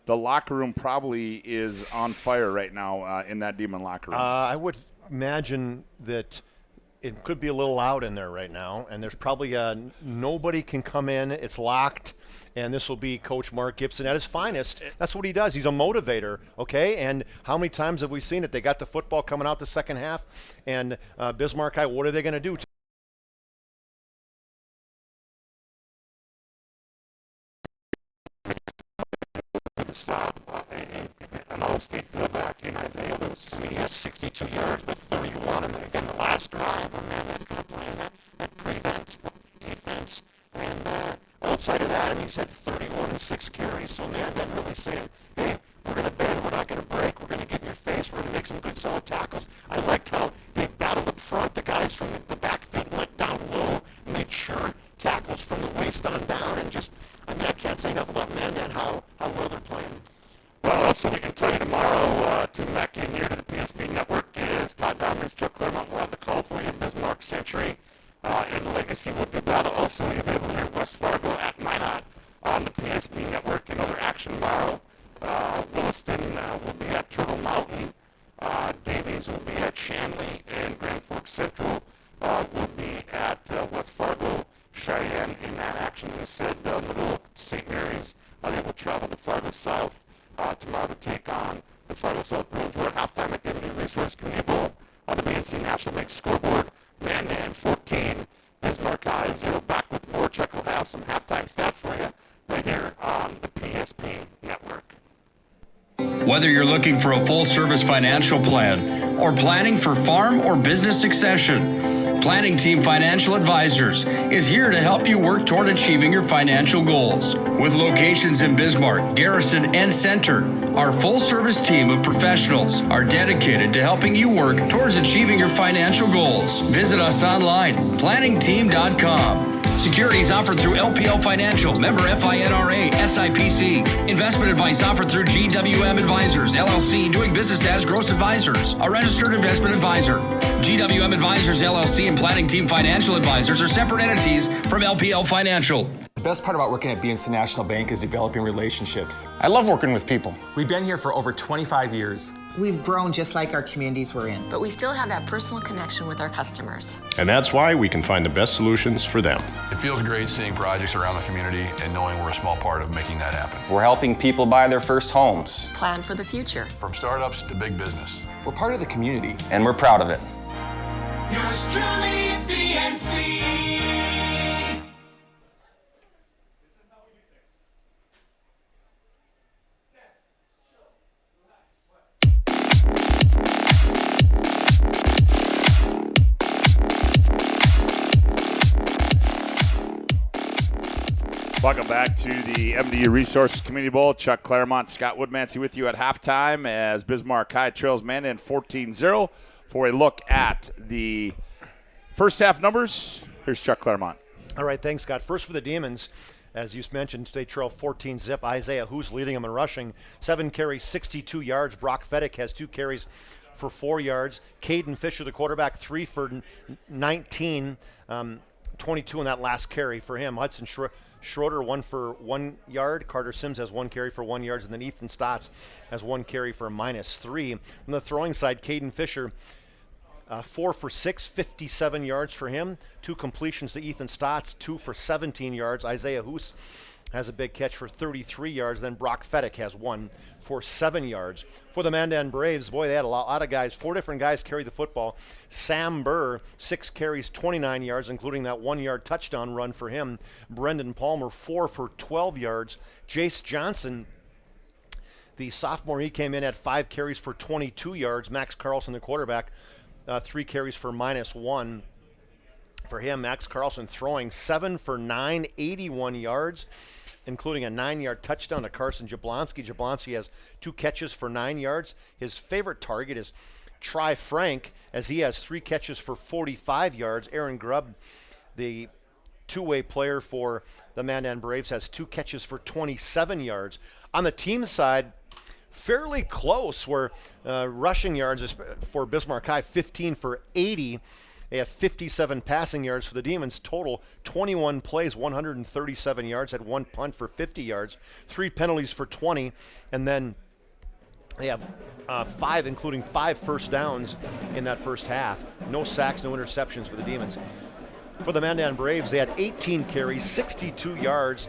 the locker room probably is on fire right now in that Demon locker room. I would imagine that it could be a little loud in there right now, and there's probably nobody can come in. It's locked, and this will be Coach Mark Gibson at his finest. That's what he does. He's a motivator, okay? And how many times have we seen it? They got the football coming out the second half, and Bismarck High, what are they going to do? An all-state throwback in Isaiah Lewis. He has 62 yards with 31, and then again the last drive, Mandan's going to play in that prevent defense. And outside of that, he's had 31 and 6 carries. So Mandan really saying, hey, we're going to bend, we're not going to break, we're going to get in your face, we're going to make some good solid tackles. I liked how they battled up front. The guys from the backfield went down low, made sure tackles from the waist on down, and just, I can't say enough about Mandan, how well they're playing. Well, so we can tell you tomorrow, tune back in here to the PSP Network is Todd Dominance, Chuck Claremont. We'll have the call for you, Bismarck Century, and Legacy will do that. Also, you'll be able to hear West Fargo at Minot on the PSP Network. And other action tomorrow, Williston will be at Turtle Mountain. Davies will be at Shanley, and Grand Forks Central will be at West Fargo. Cheyenne in that action. They said Middle St. Mary's, they will travel to Fargo South tomorrow to take on the Fargo South Bruins. We're at halftime at the MDU Resource Community Bowl on the BNC National League scoreboard. Mandan 14, Bismarck High 0. Back with more. Chuck will have some halftime stats for you right here on the PSP Network. Whether you're looking for a full-service financial plan or planning for farm or business succession, Planning Team Financial Advisors is here to help you work toward achieving your financial goals. With locations in Bismarck, Garrison, and Center, our full-service team of professionals are dedicated to helping you work towards achieving your financial goals. Visit us online, planningteam.com. Securities offered through LPL Financial, member FINRA, SIPC. Investment advice offered through GWM Advisors, LLC, doing business as Gross Advisors, a registered investment advisor. GWM Advisors, LLC, and Planning Team Financial Advisors are separate entities from LPL Financial. The best part about working at BNC National Bank is developing relationships. I love working with people. We've been here for over 25 years. We've grown just like our communities we're in. But we still have that personal connection with our customers. And that's why we can find the best solutions for them. It feels great seeing projects around the community and knowing we're a small part of making that happen. We're helping people buy their first homes. Plan for the future. From startups to big business. We're part of the community. And we're proud of it. Yours truly, BNC. Welcome back to the MDU Resources Community Bowl. Chuck Claremont, Scott Woodmansey with you at halftime as Bismarck High trails Mandan 14-0. For a look at the first half numbers, here's Chuck Claremont. All right, thanks, Scott. First for the Demons, as you mentioned, they trail 14-0. Isaiah Who's leading them in rushing. 7 carries, 62 yards. Brock Feddick has 2 carries for 4 yards. Caden Fisher, the quarterback, 3 for 19, 22 on that last carry for him. Hudson Schroeder, 1 for 1 yard. Carter Sims has 1 carry for 1 yard. And then Ethan Stotts has 1 carry for -3. On the throwing side, Caden Fisher, 4 for 6, 57 yards for him. 2 completions to Ethan Stotts, 2 for 17 yards. Isaiah Hoos has a big catch for 33 yards. Then Brock Feddick has 1 for 7 yards. For the Mandan Braves, boy, they had a lot of guys. 4 different guys carried the football. Sam Burr, 6 carries, 29 yards, including that 1-yard touchdown run for him. Brendan Palmer, 4 for 12 yards. Jace Johnson, the sophomore, he came in at 5 carries for 22 yards. Max Carlson, the quarterback, 3 carries for -1 for him. Max Carlson throwing 7 for 9, 81 yards, including a 9-yard touchdown to Carson Jablonski. Jablonski has 2 catches for 9 yards. His favorite target is Tri Frank, as he has 3 catches for 45 yards. Aaron Grubb, the two-way player for the Mandan Braves, has 2 catches for 27 yards. On the team side, fairly close, where rushing yards is for Bismarck High, 15 for 80. They have 57 passing yards for the Demons. Total 21 plays, 137 yards, had 1 punt for 50 yards, 3 penalties for 20, and then they have 5, including 5 first downs in that first half. No sacks, no interceptions for the Demons. For the Mandan Braves, they had 18 carries, 62 yards,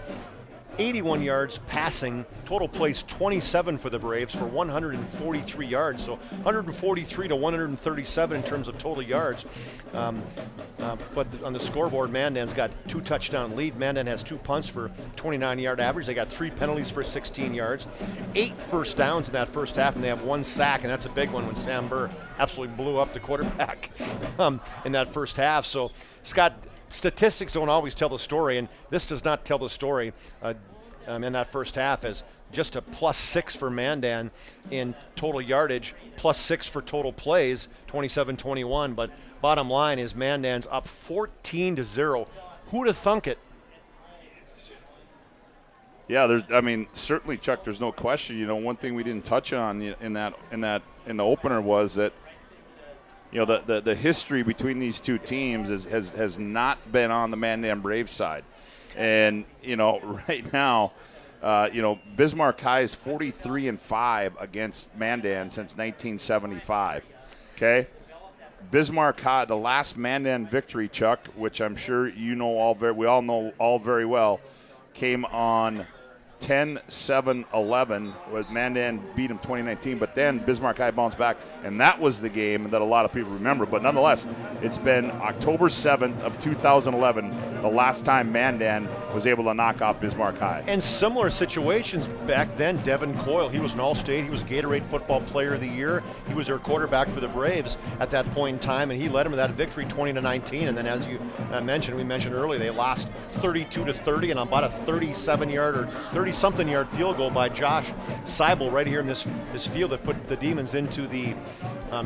81 yards passing. Total plays 27 for the Braves for 143 yards. So 143 to 137 in terms of total yards. But on the scoreboard, Mandan's got 2 touchdown lead. Mandan has 2 punts for 29-yard average. They got 3 penalties for 16 yards. 8 first downs in that first half, and they have 1 sack, and that's a big one when Sam Burr absolutely blew up the quarterback in that first half. So, Scott, statistics don't always tell the story, and this does not tell the story in that first half, as just a +6 for Mandan in total yardage, +6 for total plays, 27-21. But bottom line is Mandan's up 14-0. Who'd have thunk it? Yeah, certainly, Chuck, there's no question. One thing we didn't touch on in the opener was that the history between these two teams has not been on the Mandan Braves side. And, right now, Bismarck High is 43-5 against Mandan since 1975. Okay? Bismarck High, the last Mandan victory, Chuck, which I'm sure we all know all very well, came on 10-7-11 with Mandan beat them 2019, but then Bismarck High bounced back, and that was the game that a lot of people remember. But nonetheless, it's been October 7th of 2011, the last time Mandan was able to knock off Bismarck High. And similar situations back then. Devin Coyle, he was an All-State. He was Gatorade Football Player of the Year. He was their quarterback for the Braves at that point in time, and he led them to that victory 20-19. And then, as you mentioned, we mentioned earlier, they lost 32-30, and about a 37-yard or 30-something yard field goal by Josh Seibel right here in this field that put the Demons into the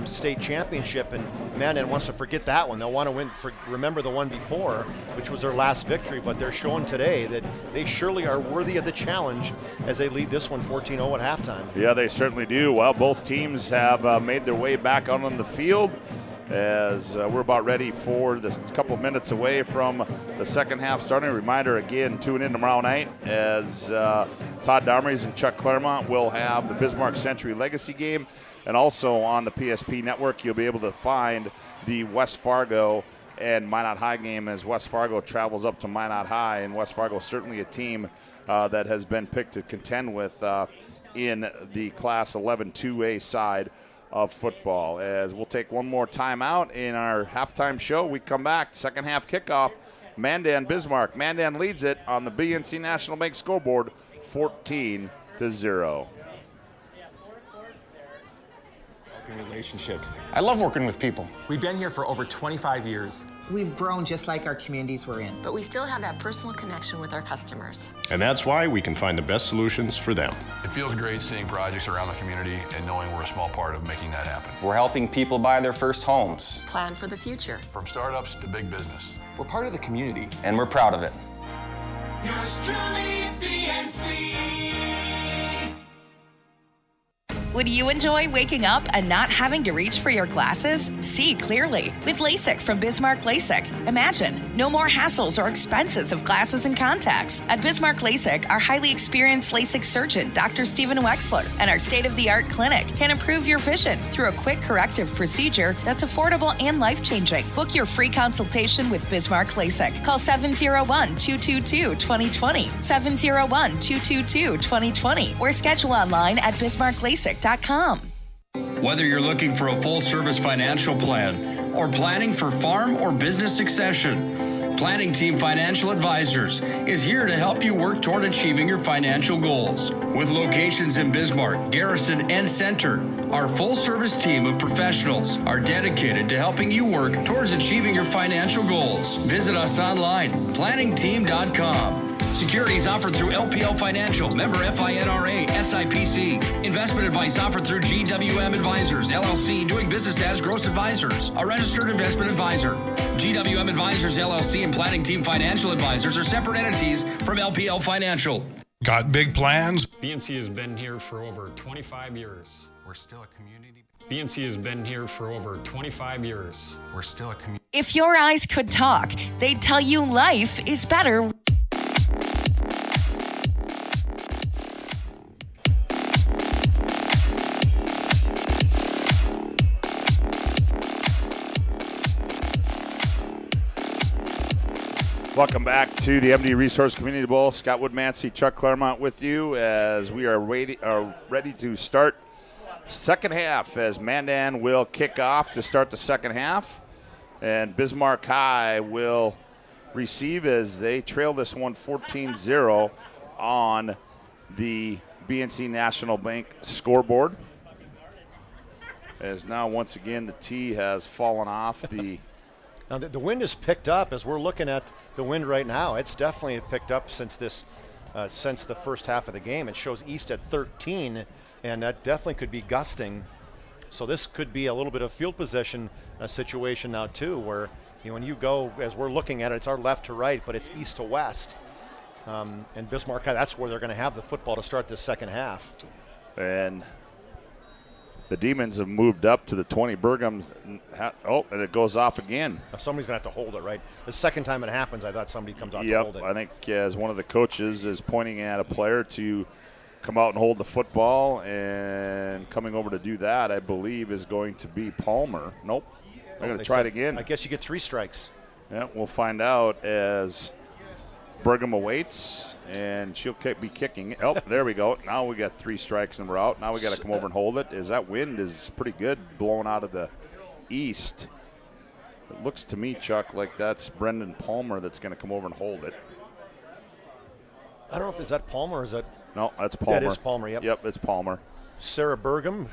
state championship. And Mandan wants to forget that one. They'll want to remember the one before, which was their last victory. But they're showing today that they surely are worthy of the challenge as they lead this one 14-0 at halftime. Yeah, they certainly do. Well, both teams have made their way back out on the field as we're about ready for this couple minutes away from the second half starting. A reminder again, tune in tomorrow night as Todd Darmries and Chuck Claremont will have the Bismarck Century Legacy game. And also on the PSP network, you'll be able to find the West Fargo and Minot High game as West Fargo travels up to Minot High. And West Fargo is certainly a team that has been picked to contend with in the Class 11-2A side of football. As we'll take one more time out in our halftime show, we come back, second half kickoff, Mandan Bismarck. Mandan leads it on the BNC National Bank scoreboard 14-0. Relationships. I love working with people. We've been here for over 25 years. We've grown just like our communities we're in. But we still have that personal connection with our customers. And that's why we can find the best solutions for them. It feels great seeing projects around the community and knowing we're a small part of making that happen. We're helping people buy their first homes. Plan for the future. From startups to big business. We're part of the community. And we're proud of it. Yours truly, BNC. Would you enjoy waking up and not having to reach for your glasses? See clearly with LASIK from Bismarck LASIK. Imagine no more hassles or expenses of glasses and contacts. At Bismarck LASIK, our highly experienced LASIK surgeon, Dr. Stephen Wexler, and our state-of-the-art clinic can improve your vision through a quick corrective procedure that's affordable and life-changing. Book your free consultation with Bismarck LASIK. Call 701-222-2020, 701-222-2020, or schedule online at bismarcklasik.com. Whether you're looking for a full-service financial plan or planning for farm or business succession, Planning Team Financial Advisors is here to help you work toward achieving your financial goals. With locations in Bismarck, Garrison, and Center, our full-service team of professionals are dedicated to helping you work towards achieving your financial goals. Visit us online, planningteam.com. Securities offered through LPL Financial, member FINRA, SIPC. Investment advice offered through GWM Advisors, LLC, doing business as Gross Advisors, a registered investment advisor. GWM Advisors, LLC, and Planning Team Financial Advisors are separate entities from LPL Financial. Got big plans? BNC has been here for over 25 years. We're still a community. BNC has been here for over 25 years. We're still a community. If your eyes could talk, they'd tell you life is better. Welcome back to the MD Resource Community Bowl. Scott Woodmansey, Chuck Claremont with you as we are ready to start second half as Mandan will kick off to start the second half. And Bismarck High will receive as they trail this one 14-0 on the BNC National Bank scoreboard. As now once again the tee has fallen off the... Now the wind has picked up as we're looking at the wind right now. It's definitely picked up since the first half of the game. It shows east at 13, and that definitely could be gusting. So this could be a little bit of field position situation now too, where when you go, as we're looking at it, it's our left to right, but it's east to west. And Bismarck, that's where they're going to have the football to start this second half. And the Demons have moved up to the 20. Burgham, and it goes off again. Now somebody's going to have to hold it, right? The second time it happens, I thought somebody comes out to hold it. I think as one of the coaches is pointing at a player to come out and hold the football, and coming over to do that, I believe, is going to be Palmer. Nope. They're going to try it again. I guess you get 3 strikes. Yeah, we'll find out as Bergam awaits, and she'll be kicking. Oh, there we go. Now we got 3 strikes and we're out. Now we got to come over and hold it. That wind is pretty good blowing out of the east. It looks to me, Chuck, like that's Brendan Palmer that's going to come over and hold it. I don't know if is that Palmer or is that? No, that's Palmer. That is Palmer, yep. Yep, it's Palmer. Sarah Bergam,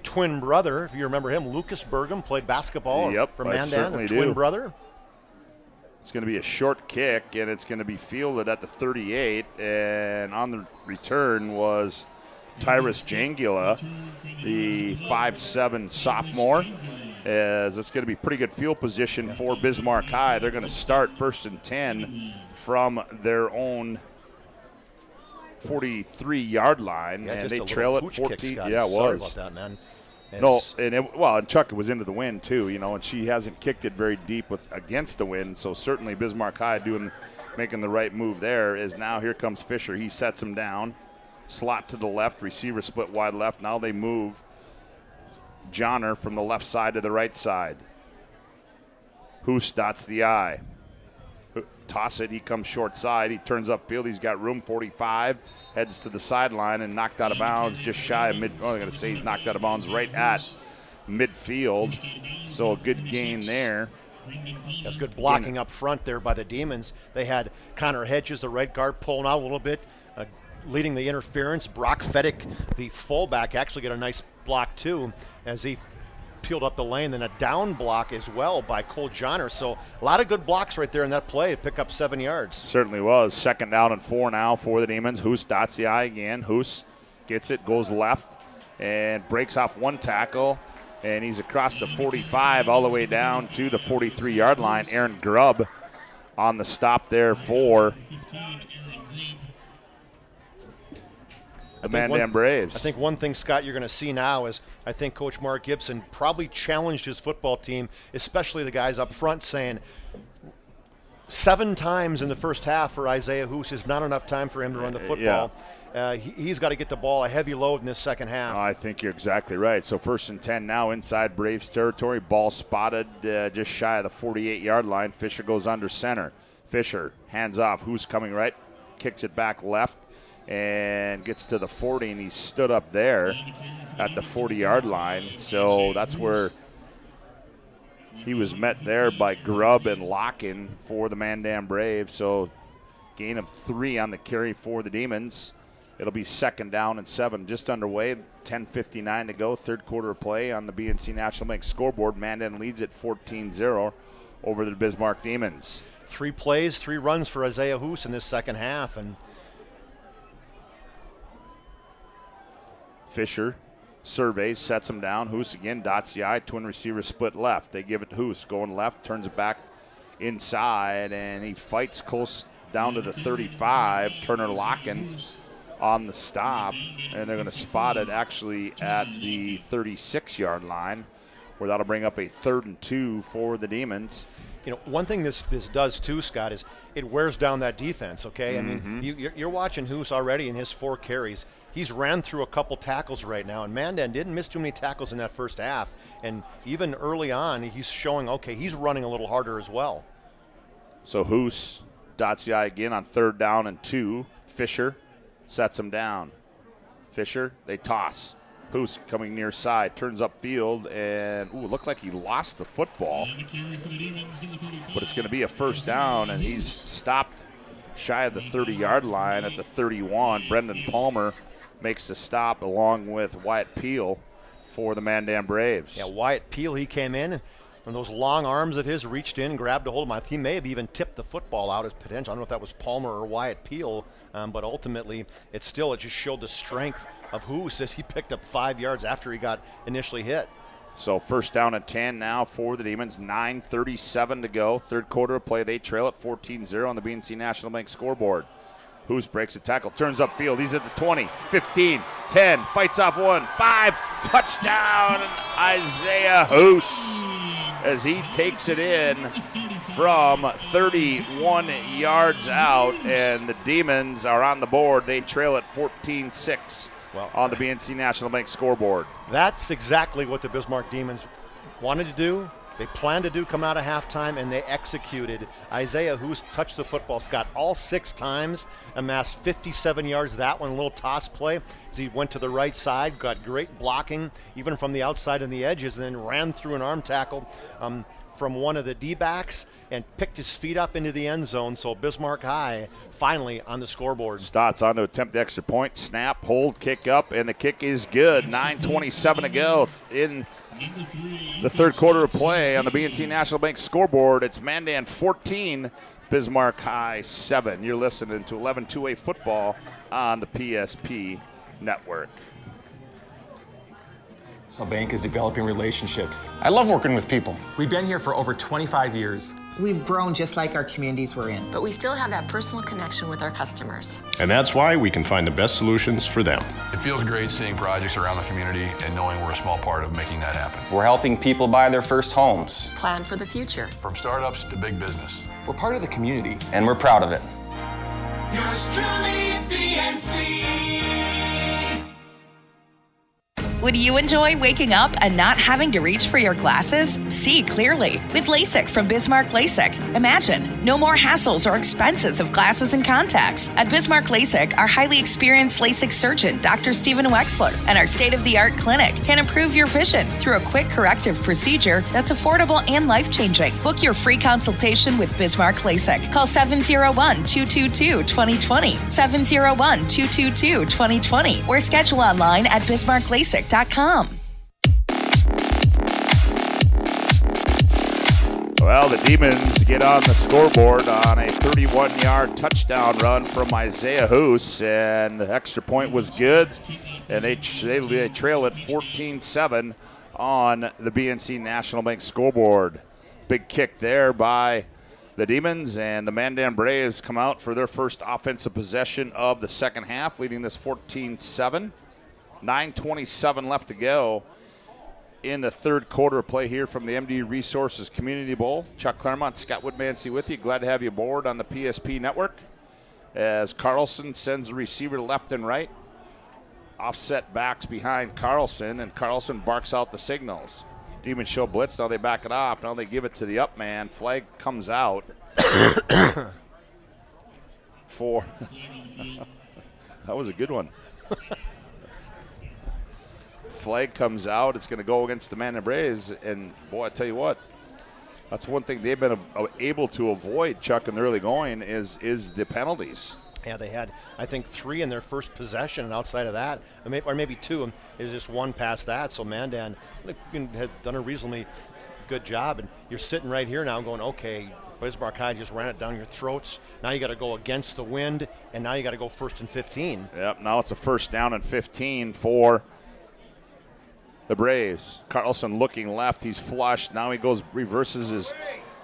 twin brother, if you remember him. Lucas Bergam played basketball for Mandan, twin brother. It's going to be a short kick, and it's going to be fielded at the 38, and on the return was Tyrus Jangula, the 5'7" sophomore, as it's going to be pretty good field position for Bismarck High. They're going to start 1st and 10 from their own 43-yard line, and they trail it 14. Yeah, it was. Sorry about that, man. And Chuck, it was into the wind too, and she hasn't kicked it very deep against the wind, so certainly Bismarck High making the right move there. Is now here comes Fisher. He sets him down, slot to the left, receiver split wide left. Now they move Johnner from the left side to the right side. Hoos dots the I. Toss it, he comes short side, he turns upfield, he's got room, 45, heads to the sideline and knocked out of bounds just shy of I'm going to say he's knocked out of bounds right at midfield, so a good gain there. That's good blocking up front there by the Demons. They had Connor Hedges, the right guard, pulling out a little bit, leading the interference. Brock Feddick, the fullback, actually got a nice block too as he peeled up the lane, then a down block as well by Cole Johnner. So a lot of good blocks right there in that play to pick up 7 yards. Certainly was. 2nd down and 4 now for the Demons. Hoos dots the I again. Hoos gets it, goes left, and breaks off one tackle, and he's across the 45 all the way down to the 43-yard line. Aaron Grubb on the stop there for the Mandan Braves. I think one thing, Scott, you're going to see now is I think Coach Mark Gibson probably challenged his football team, especially the guys up front, saying 7 times in the first half for Isaiah Hoos is not enough time for him to run the football. He's got to get the ball a heavy load in this second half. I think you're exactly right. So 1st and 10 now inside Braves territory. Ball spotted just shy of the 48-yard line. Fisher goes under center. Fisher hands off. Hoos coming right, kicks it back left, and gets to the 40, and he stood up there at the 40-yard line. So that's where he was met there by Grubb and Locken for the Mandan Braves. So gain of 3 on the carry for the Demons. It'll be 2nd down and 7, just underway. 10:59 to go, 3rd quarter of play on the BNC National Bank scoreboard. Mandan leads at 14-0 over the Bismarck Demons. 3 plays, 3 runs for Isaiah Hoos in this second half, and Fisher surveys, sets him down. Hoos again dots the I. Twin receiver split left. They give it to Hoos. Going left, turns it back inside, and he fights close down to the 35. Turner Locken on the stop, and they're going to spot it actually at the 36-yard line, where that'll bring up a 3rd and 2 for the Demons. One thing this does too, Scott, is it wears down that defense, okay? I mean, you're watching Hoos already in his 4 carries. He's ran through a couple tackles right now, and Mandan didn't miss too many tackles in that first half. And even early on, he's showing, okay, he's running a little harder as well. So Hoos dots the I again on 3rd down and 2. Fisher sets him down. Fisher, they toss. Hoos coming near side, turns upfield, and looked like he lost the football. But it's going to be a 1st down, and he's stopped shy of the 30-yard line at the 31. Brendan Palmer makes the stop along with Wyatt Peel for the Mandan Braves. Yeah, Wyatt Peel, he came in, and those long arms of his reached in, grabbed a hold of him. He may have even tipped the football out as potential. I don't know if that was Palmer or Wyatt Peel, but ultimately it just showed the strength of Hoos as he picked up 5 yards after he got initially hit. So 1st down and 10 now for the Demons. 9:37 to go. 3rd quarter of play. They trail at 14-0 on the BNC National Bank scoreboard. Hoos breaks a tackle, turns upfield. He's at the 20, 15, 10, fights off 1, 5, touchdown, Isaiah Hoos, as he takes it in from 31 yards out, and the Demons are on the board. They trail at 14-6 on the BNC National Bank scoreboard. That's exactly what the Bismarck Demons wanted to do, they planned to do come out of halftime, and they executed. Isaiah, who's touched the football, Scott, all 6 times, amassed 57 yards. That one, a little toss play as he went to the right side, got great blocking, even from the outside and the edges, and then ran through an arm tackle from one of the D-backs and picked his feet up into the end zone. So Bismarck High finally on the scoreboard. Stotts on to attempt the extra point. Snap, hold, kick up, and the kick is good. 9:27 to go in the third quarter of play on the BNC National Bank scoreboard. It's Mandan 14, Bismarck High 7. You're listening to 11AA football on the PSP network. The bank is developing relationships. I love working with people. We've been here for over 25 years. We've grown just like our communities we're in. But we still have that personal connection with our customers. And that's why we can find the best solutions for them. It feels great seeing projects around the community and knowing we're a small part of making that happen. We're helping people buy their first homes. Plan for the future. From startups to big business. We're part of the community. And we're proud of it. Yours truly, BNC. Would you enjoy waking up and not having to reach for your glasses? See clearly with LASIK from Bismarck LASIK. Imagine no more hassles or expenses of glasses and contacts. At Bismarck LASIK, our highly experienced LASIK surgeon, Dr. Stephen Wexler, and our state-of-the-art clinic can improve your vision through a quick corrective procedure that's affordable and life-changing. Book your free consultation with Bismarck LASIK. Call 701-222-2020, 701-222-2020, or schedule online at bismarcklasik.com. Well, the Demons get on the scoreboard on a 31-yard touchdown run from Isaiah Hoos, and the extra point was good, and they trail at 14-7 on the BNC National Bank scoreboard. Big kick there by the Demons, and the Mandan Braves come out for their first offensive possession of the second half, leading this 14-7. 9:27 left to go in the third quarter of play here from the MD Resources Community Bowl. Chuck Claremont, Scott Woodmansey with you. Glad to have you aboard on the PSP network as Carlson sends the receiver left and right. Offset backs behind Carlson, and Carlson barks out the signals. Demons show blitz. Now they back it off. Now they give it to the up man. Flag comes out for that was a good one. Flag comes out. It's going to go against the Mandan Braves. And, boy, I tell you what, that's one thing they've been able to avoid, Chuck, in the early going is the penalties. Yeah, they had, I think, 3 in their first possession, and outside of that, or maybe 2, there's just 1 past that. So Mandan had done a reasonably good job. And you're sitting right here now going, okay, Bismarck High just ran it down your throats. Now you got to go against the wind, and now you got to go 1st and 15. Yep, now it's a 1st down and 15 for the Braves. Carlson looking left. He's flushed. Now he reverses his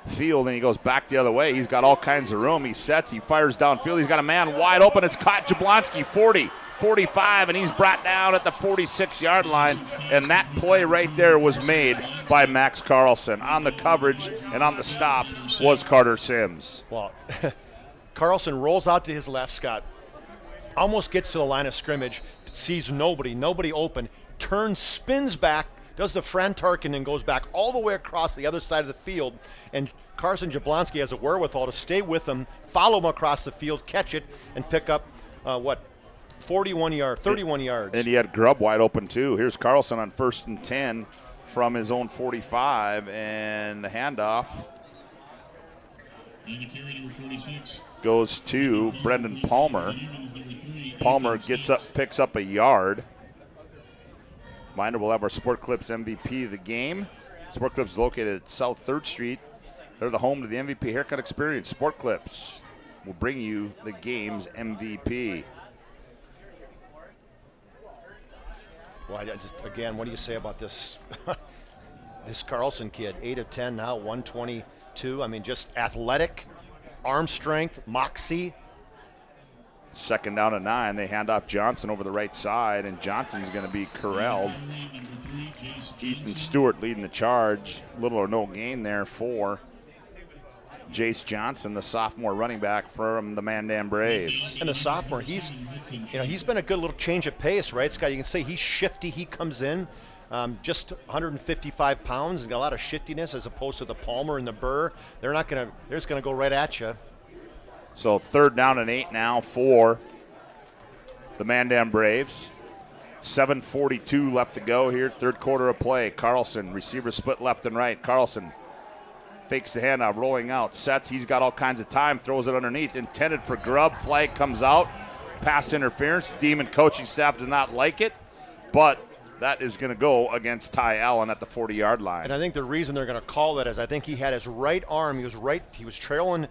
field, and he goes back the other way. He's got all kinds of room. He sets. He fires downfield. He's got a man wide open. It's caught. Jablonski, 40, 45, and he's brought down at the 46-yard line. And that play right there was made by Max Carlson. On the coverage and on the stop was Carter Sims. Well, Carlson rolls out to his left, Scott. Almost gets to the line of scrimmage. Sees nobody open. Turns, spins back, does the Fran Tarkin, and goes back all the way across the other side of the field. And Carson Jablonski has a wherewithal to stay with him, follow him across the field, catch it, and pick up, 31 yards. And he had Grubb wide open, too. Here's Carlson on 1st and 10 from his own 45, and the handoff goes to Brendan Palmer. Palmer picks up a yard. Reminder, we'll have our Sport Clips MVP of the game. Sport Clips is located at South 3rd Street. They're the home to the MVP haircut experience. Sport Clips will bring you the game's MVP. Well, again, what do you say about this this Carlson kid? 8 of 10 now, 122. I mean, just athletic, arm strength, moxie. 2nd down and 9. They hand off Johnson over the right side, and Johnson's going to be corralled. Ethan Stewart leading the charge. Little or no gain there for Jace Johnson, the sophomore running back from the Mandan Braves. And the sophomore, he's been a good little change of pace, right, Scott? You can say he's shifty. He comes in. just 155 pounds and got a lot of shiftiness as opposed to the Palmer and the Burr. They're just going to go right at you. So 3rd down and 8 now for the Mandan Braves. 7:42 left to go here, 3rd quarter of play. Carlson, receiver split left and right. Carlson fakes the handoff, rolling out, sets. He's got all kinds of time, throws it underneath, intended for Grubb. Flag comes out. Pass interference. Demon coaching staff did not like it, but that is going to go against Ty Allen at the 40-yard line. And I think the reason they're going to call that is I think he had his right arm. He was trailing,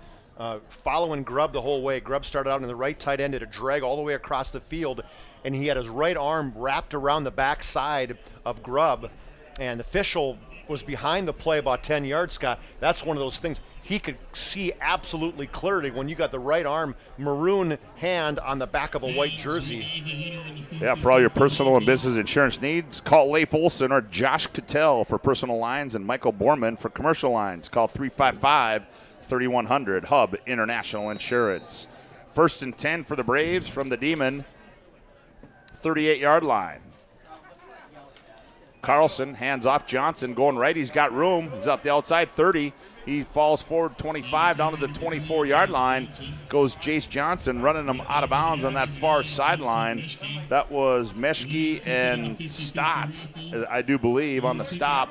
following Grubb the whole way. Grubb started out in the right tight end, did a drag all the way across the field, and he had his right arm wrapped around the backside of Grubb, and the official was behind the play about 10 yards, Scott. That's one of those things. He could see absolutely clearly when you got the right arm, maroon hand on the back of a white jersey. Yeah, for all your personal and business insurance needs, call Leif Olson or Josh Cattell for personal lines and Michael Borman for commercial lines. Call 355-3100, Hub International Insurance. 1st and 10 for the Braves from the Demon 38-yard line. Carlson hands off Johnson, going right. He's got room. He's out the outside 30. He falls forward 25 down to the 24-yard line. Goes Jace Johnson running him out of bounds on that far sideline. That was Meshke and Stotts, I do believe, on the stop.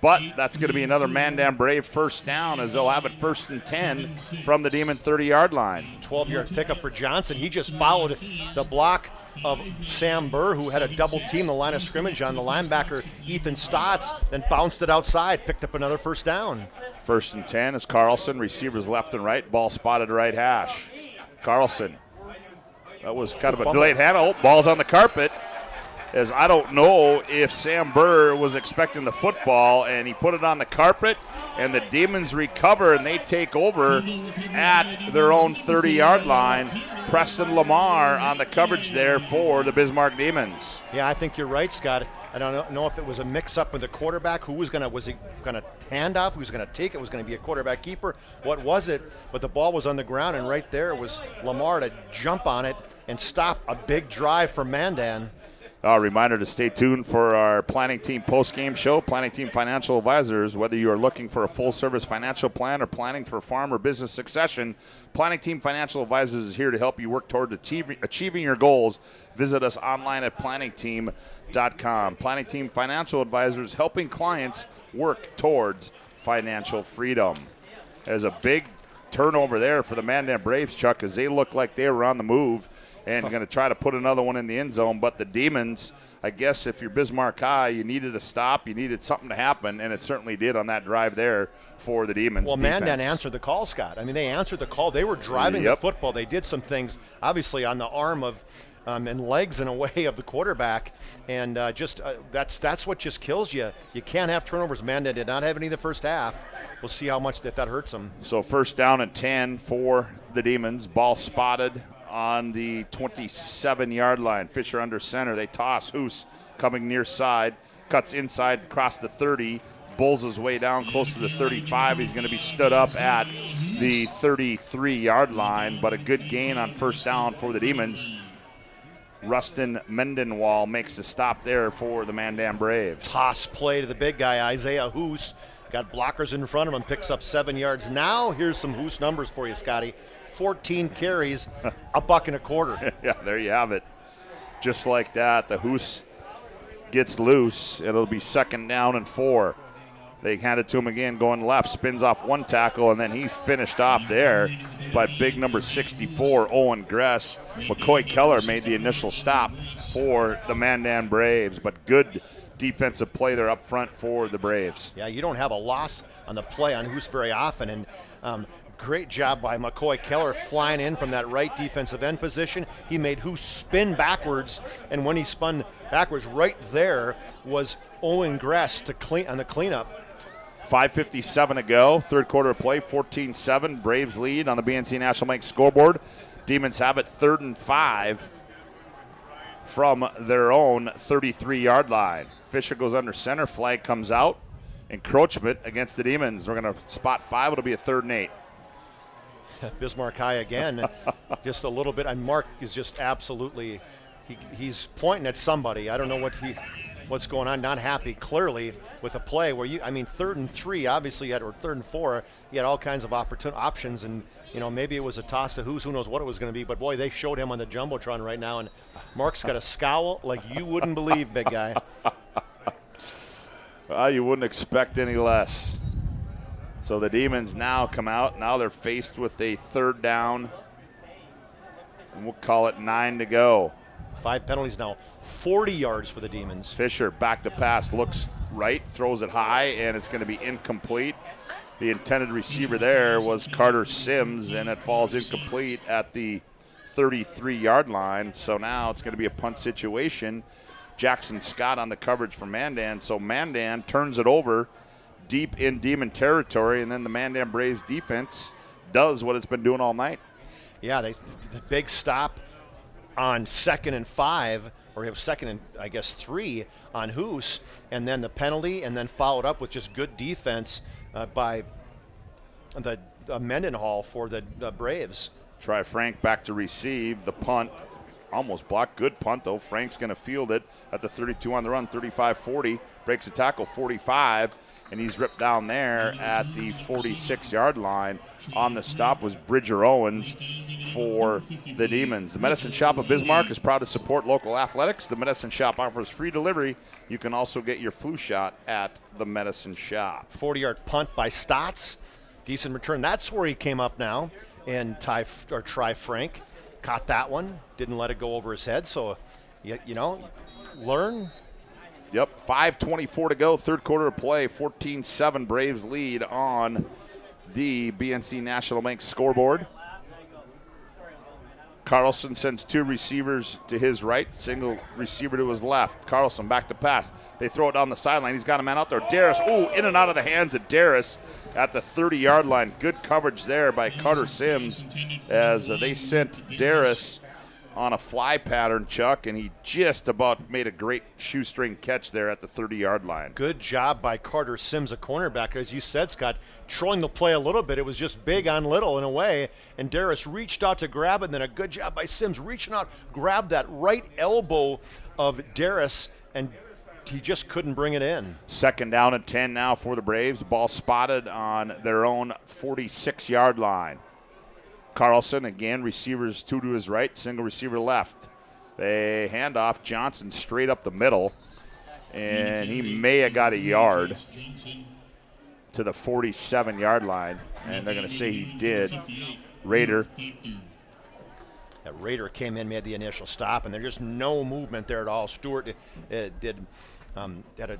But that's going to be another Mandan Brave 1st down as they'll have it 1st and 10 from the Demon 30-yard line. 12-yard pickup for Johnson. He just followed the block of Sam Burr, who had a double team the line of scrimmage on the linebacker Ethan Stotts, then bounced it outside, picked up another 1st down. 1st and 10 is Carlson. Receivers left and right. Ball spotted right hash. Carlson. That was kind of a delayed handle. Ball's on the carpet. As I don't know if Sam Burr was expecting the football, and he put it on the carpet, and the Demons recover, and they take over at their own 30-yard line. Preston Lamar on the coverage there for the Bismarck Demons. Yeah, I think you're right, Scott. I don't know if it was a mix-up with the quarterback. Was he going to hand off? Who was going to take it? Was going to be a quarterback keeper? What was it? But the ball was on the ground, and right there was Lamar to jump on it and stop a big drive for Mandan. A reminder to stay tuned for our Planning Team post-game show. Planning Team Financial Advisors, whether you are looking for a full-service financial plan or planning for farm or business succession, Planning Team Financial Advisors is here to help you work toward achieving your goals. Visit us online at planningteam.com. Planning Team Financial Advisors, helping clients work towards financial freedom. There's a big turnover there for the Mandan Braves, Chuck, as they look like they were on the move and going to try to put another one in the end zone. But the Demons, I guess if you're Bismarck High, you needed a stop, you needed something to happen, and it certainly did on that drive there for the Demons. Well, defense. Mandan answered the call, Scott. I mean, they answered the call. They were driving the football. They did some things, obviously, on the arm of and legs in a way of the quarterback, and that's what just kills you. You can't have turnovers. Mandan did not have any in the first half. We'll see how much that hurts them. So 1st down and 10 for the Demons. Ball spotted on the 27-yard line. Fisher under center. They toss. Hoos coming near side. Cuts inside across the 30. Bulls his way down close to the 35. He's going to be stood up at the 33-yard line, but a good gain on 1st down for the Demons. Rustin Mendenwall makes the stop there for the Mandan Braves. Toss play to the big guy, Isaiah Hoos. Got blockers in front of him, picks up 7 yards. Now here's some Hoos numbers for you, Scotty. 14 carries, $1.25. Yeah, there you have it. Just like that, the Hoos gets loose. It'll be 2nd down and 4. They hand it to him again, going left, spins off one tackle, and then he's finished off there by big number 64, Owen Gress. McCoy Keller made the initial stop for the Mandan Braves, but good defensive play there up front for the Braves. Yeah, you don't have a loss on the play on Hoos very often, and great job by McCoy Keller flying in from that right defensive end position. He made Hoos spin backwards, and when he spun backwards, right there was Owen Gress on the cleanup. 5:57 to go, 3rd quarter of play, 14-7. Braves lead on the BNC National Bank scoreboard. Demons have it 3rd and 5 from their own 33-yard line. Fisher goes under center, flag comes out. Encroachment against the Demons. We're going to spot 5. It'll be a 3rd and 8. Bismarck High again, just a little bit. And Mark is just absolutely, he's pointing at somebody. I don't know what's going on. Not happy, clearly, with a play where 3rd and 3, obviously, or 3rd and 4, you had all kinds of options, and maybe it was a toss to who knows what it was going to be. But boy, they showed him on the jumbotron right now, and Mark's got a scowl like you wouldn't believe, big guy. You wouldn't expect any less. So the Demons now come out. Now they're faced with a 3rd down, and we'll call it 9 to go. 5 penalties now, 40 yards for the Demons. Fisher back to pass, looks right, throws it high, and it's going to be incomplete. The intended receiver there was Carter Sims, and it falls incomplete at the 33-yard line. So now it's going to be a punt situation. Jackson Scott on the coverage for Mandan. So Mandan turns it over deep in Demon territory, and then the Mandan Braves defense does what it's been doing all night. Yeah, the big stop on 2nd and 5, or 2nd and 3 on Hoos, and then the penalty, and then followed up with just good defense by the Mendenhall for the Braves. Try Frank back to receive the punt. Almost blocked. Good punt, though. Frank's going to field it at the 32 on the run, 35-40. Breaks the tackle, 45, and he's ripped down there at the 46-yard line. On the stop was Bridger Owens for the Demons. The Medicine Shop of Bismarck is proud to support local athletics. The Medicine Shop offers free delivery. You can also get your flu shot at the Medicine Shop. 40-yard punt by Stotts. Decent return. That's where he came up now. And Try Frank caught that one. Didn't let it go over his head. So, learn. Yep, 5:24 to go, 3rd quarter of play. 14-7 Braves lead on the BNC National Bank scoreboard. Carlson sends 2 receivers to his right, single receiver to his left. Carlson back to pass. They throw it down the sideline. He's got a man out there. Darris, in and out of the hands of Darris at the 30-yard line. Good coverage there by Carter Sims as they sent Darris on a fly pattern, Chuck, and he just about made a great shoestring catch there at the 30-yard line. Good job by Carter Sims, a cornerback. As you said, Scott, trolling the play a little bit. It was just big on little in a way, and Darris reached out to grab it, and then a good job by Sims reaching out, grabbed that right elbow of Darris, and he just couldn't bring it in. 2nd down and 10 now for the Braves. Ball spotted on their own 46-yard line. Carlson, again, receivers 2 to his right, single receiver left. They hand off Johnson straight up the middle, and he may have got a yard to the 47-yard line, and they're going to say he did. Rader. That Rader came in, made the initial stop, and there's just no movement there at all. Stewart had a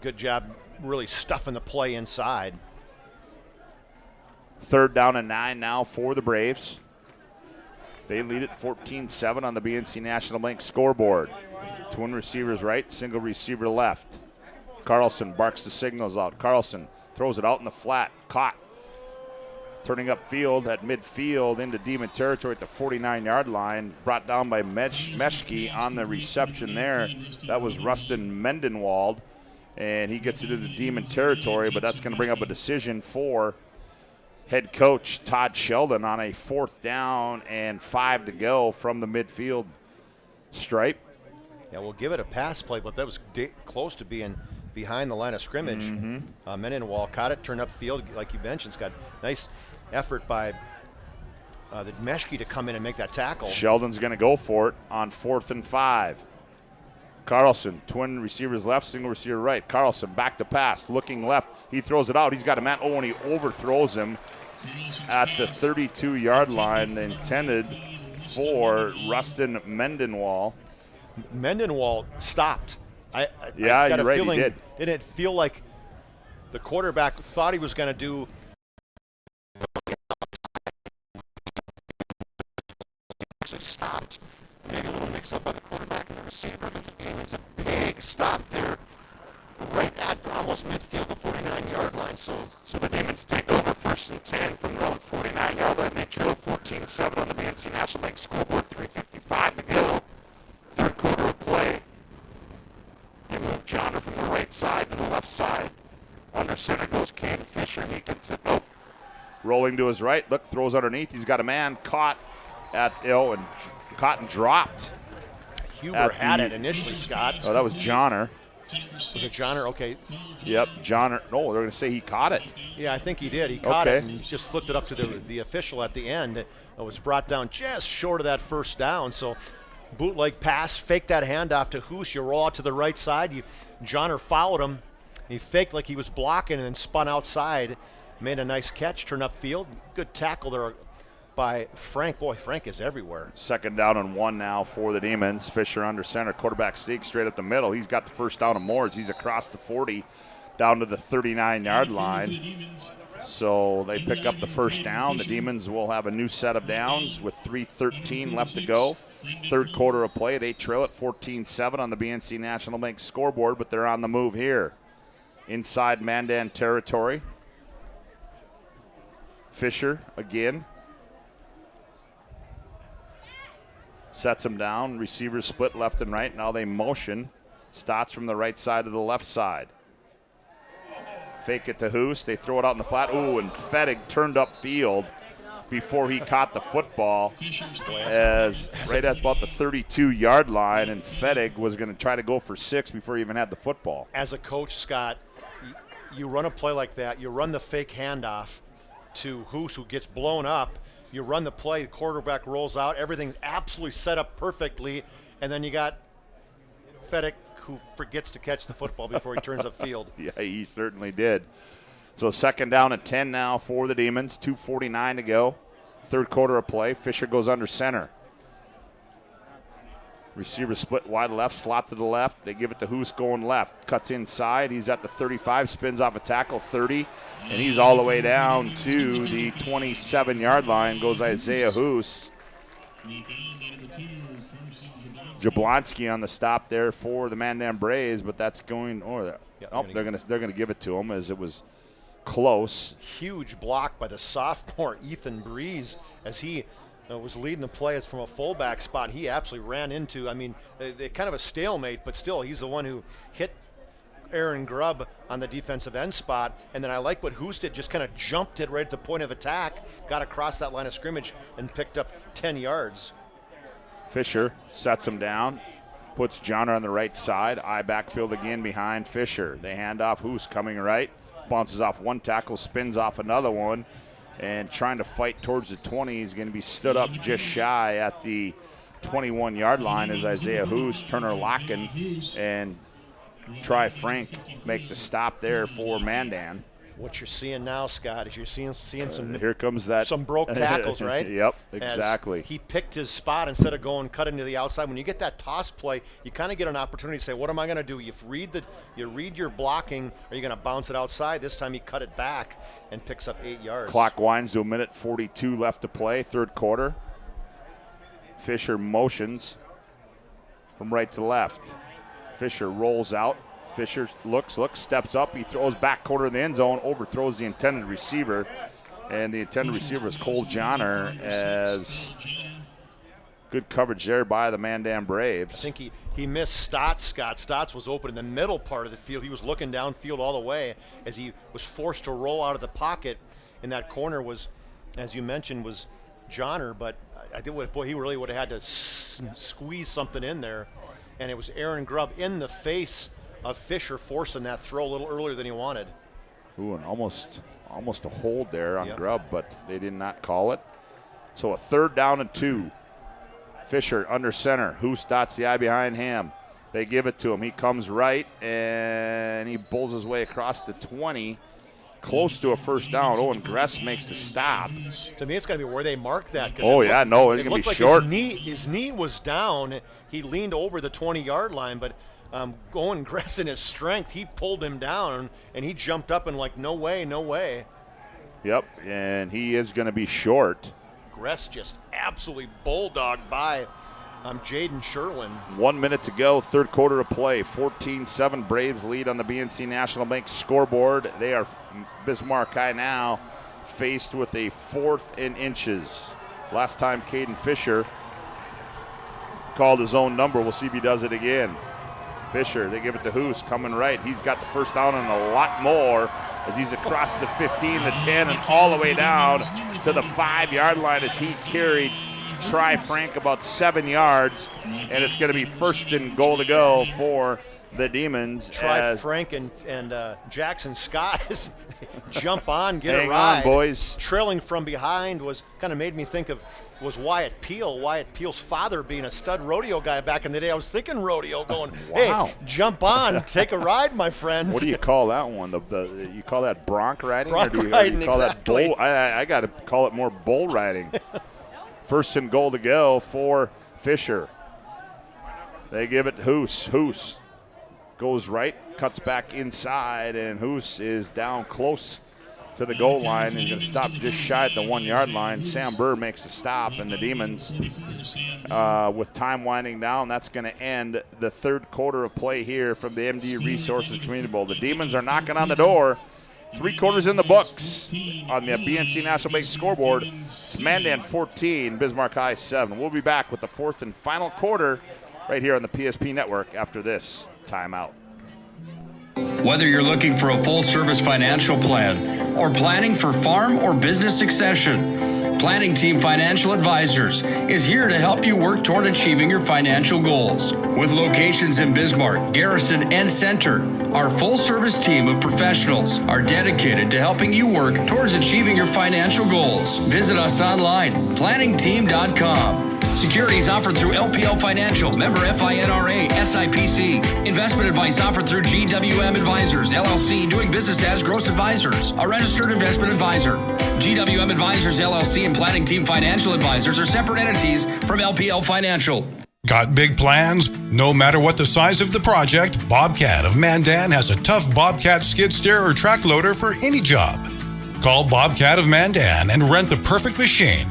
good job really stuffing the play inside. 3rd down and 9 now for the Braves. They lead it 14-7 on the BNC National Bank scoreboard. Twin receivers right, single receiver left. Carlson barks the signals out. Carlson throws it out in the flat, caught. Turning upfield at midfield into Demon territory at the 49-yard line. Brought down by Meshke on the reception there. That was Rustin Mendenwald, and he gets it into Demon territory, but that's going to bring up a decision for head coach Todd Sheldon on a 4th down and 5 to go from the midfield stripe. Yeah, we'll give it a pass play, but that was close to being behind the line of scrimmage. Mendenwald caught it, turned upfield, like you mentioned, Scott. Nice effort by the Meshke to come in and make that tackle. Sheldon's going to go for it on 4th and 5. Carlson, twin receivers left, single receiver right. Carlson back to pass, looking left. He throws it out. He's got a man. And he overthrows him at the 32-yard line, intended for Rustin Mendenwall. Mendenwall stopped. I got a you're right, feeling, he did. Didn't it feel like the quarterback thought he was going to do actually stopped. Maybe a little mix-up by the quarterback and the receiver. It was a big stop there, right at almost midfield, the 49-yard line. So the Demons take over 1st and 10 from their own 49-yard line. They trail 14-7 on the BNC National Bank scoreboard. 3:55 to go. 3rd quarter of play. They move Johnner from the right side to the left side. Under center goes King Fisher. He gets it. Nope. Rolling to his right. Look, throws underneath. He's got a man caught and dropped. Huber had it initially, Scott. Oh, that was Johnner. Was it Johnner? Okay. Yep, Johnner. No, they're going to say he caught it. Yeah, I think he did. He caught it and just flipped it up to the official at the end. It was brought down just short of that first down. So bootleg pass, fake that handoff to Hoos. You roll out to the right side. Johnner followed him. He faked like he was blocking and then spun outside. Made a nice catch, turned upfield. Good tackle there by Frank. Boy, Frank is everywhere. 2nd down and 1 now for the Demons. Fisher under center, quarterback sneak straight up the middle. He's got the first down and more as he's across the 40 down to the 39-yard line. So they pick up the first down. The Demons will have a new set of downs with 3:13 left to go. Third quarter of play. They trail at 14-7 on the BNC National Bank scoreboard, but they're on the move here. Inside Mandan territory. Fisher again. Sets him down. Receivers split left and right. Now they motion. Stotts from the right side to the left side. Fake it to Hoos. They throw it out in the flat. Ooh, and Fettig turned up field before he caught the football as right at about the 32-yard line, and Fettig was going to try to go for 6 before he even had the football. As a coach, Scott, you run a play like that. You run the fake handoff to Hoos, who gets blown up. You run the play, the quarterback rolls out, everything's absolutely set up perfectly, and then you got Fettig who forgets to catch the football before he turns upfield. Yeah, he certainly did. So 2nd down and 10 now for the Demons, 2:49 to go. Third quarter of play. Fisher goes under center. Receiver split wide left, slot to the left. They give it to Hoos going left. Cuts inside. He's at the 35, spins off a tackle, 30, and he's all the way down to the 27-yard line. Goes Isaiah Hoos. Jablonski on the stop there for the Mandan Braves, but that's going. They're going to give it to him as it was close. Huge block by the sophomore Ethan Breeze as he was leading the play from a fullback spot. He absolutely ran into, kind of a stalemate, but still he's the one who hit Aaron Grubb on the defensive end spot. And then I like what Hoos did, just kind of jumped it right at the point of attack, got across that line of scrimmage and picked up 10 yards. Fisher sets him down, puts Johnner on the right side. I backfield again behind Fisher. They hand off Hoos coming right, bounces off one tackle, spins off another one, and trying to fight towards the 20. He's going to be stood up just shy at the 21-yard line as Isaiah Hoos, Turner Locken, and Try Frank make the stop there for Mandan. What you're seeing now, Scott, is you're seeing some here comes that some broke tackles, right? Yep, exactly. As he picked his spot instead of going cut into the outside. When you get that toss play, you kind of get an opportunity to say, "What am I going to do?" You read your blocking. Are you going to bounce it outside? This time he cut it back and picks up 8 yards. Clock winds to 1:42 left to play, third quarter. Fisher motions from right to left. Fisher rolls out. Fisher looks, steps up. He throws back quarter of the end zone, overthrows the intended receiver. And the intended receiver is Cole Johnner, as good coverage there by the Mandan Braves. I think he missed Stotts, Scott. Stotts was open in the middle part of the field. He was looking downfield all the way as he was forced to roll out of the pocket. In that corner was, as you mentioned, was Johnner. But I think, he really would have had to squeeze something in there. And it was Aaron Grubb in the face of Fisher, forcing that throw a little earlier than he wanted. Ooh, and almost a hold there on Grubb, but they did not call it. So a 3rd down and 2. Fisher under center. Hoos dots the eye behind him. They give it to him. He comes right, and he bowls his way across the 20, close to a first down. Owen Gress makes the stop. To me, it's going to be where they mark that. It's going to be short. His knee was down. He leaned over the 20-yard line, but Owen Gress in his strength, he pulled him down, and he jumped up and no way. Yep, and he is going to be short. Gress just absolutely bulldogged by Jaden Sherwin. 1 minute to go, third quarter of play. 14-7 Braves lead on the BNC National Bank scoreboard. They are Bismarck High now faced with a 4th and inches. Last time Caden Fisher called his own number. We'll see if he does it again. Fisher, they give it to Hoos, coming right. He's got the first down and a lot more as he's across the 15, the 10, and all the way down to the 5-yard line as he carried Try Frank about 7 yards, and it's going to be 1st and goal to go for the Demons. Try Frank and Jackson Scott jump on, get Hang a ride. on, boys. Trailing from behind kind of made me think of Wyatt Peel. Wyatt Peel's father being a stud rodeo guy back in the day. I was thinking rodeo, going, Wow. hey, jump on, take a ride, my friend. What do you call that one? You call that bronc riding? Bronc or do you riding, call exactly. that bull? I got to call it more bull riding. First and goal to go for Fisher. They give it Hoos. Hoos goes right, cuts back inside, and Hoos is down close to the goal line. He's going to stop just shy at the 1 yard line. Sam Burr makes a stop, and the Demons, with time winding down, that's going to end the third quarter of play here from the MD Resources Community Bowl. The Demons are knocking on the door. 3 quarters in the books on the BNC National Bank scoreboard. It's Mandan 14, Bismarck High 7. We'll be back with the fourth and final quarter right here on the PSP Network after this timeout. Whether you're looking for a full-service financial plan or planning for farm or business succession, Planning Team Financial Advisors is here to help you work toward achieving your financial goals. With locations in Bismarck, Garrison, and Center, our full-service team of professionals are dedicated to helping you work towards achieving your financial goals. Visit us online, planningteam.com. Securities offered through LPL Financial, member FINRA, SIPC. Investment advice offered through GWM Advisors, LLC, doing business as Gross Advisors, a registered investment advisor. GWM Advisors, LLC, and Planning Team Financial Advisors are separate entities from LPL Financial. Got big plans? No matter what the size of the project, Bobcat of Mandan has a tough Bobcat skid steer or track loader for any job. Call Bobcat of Mandan and rent the perfect machine.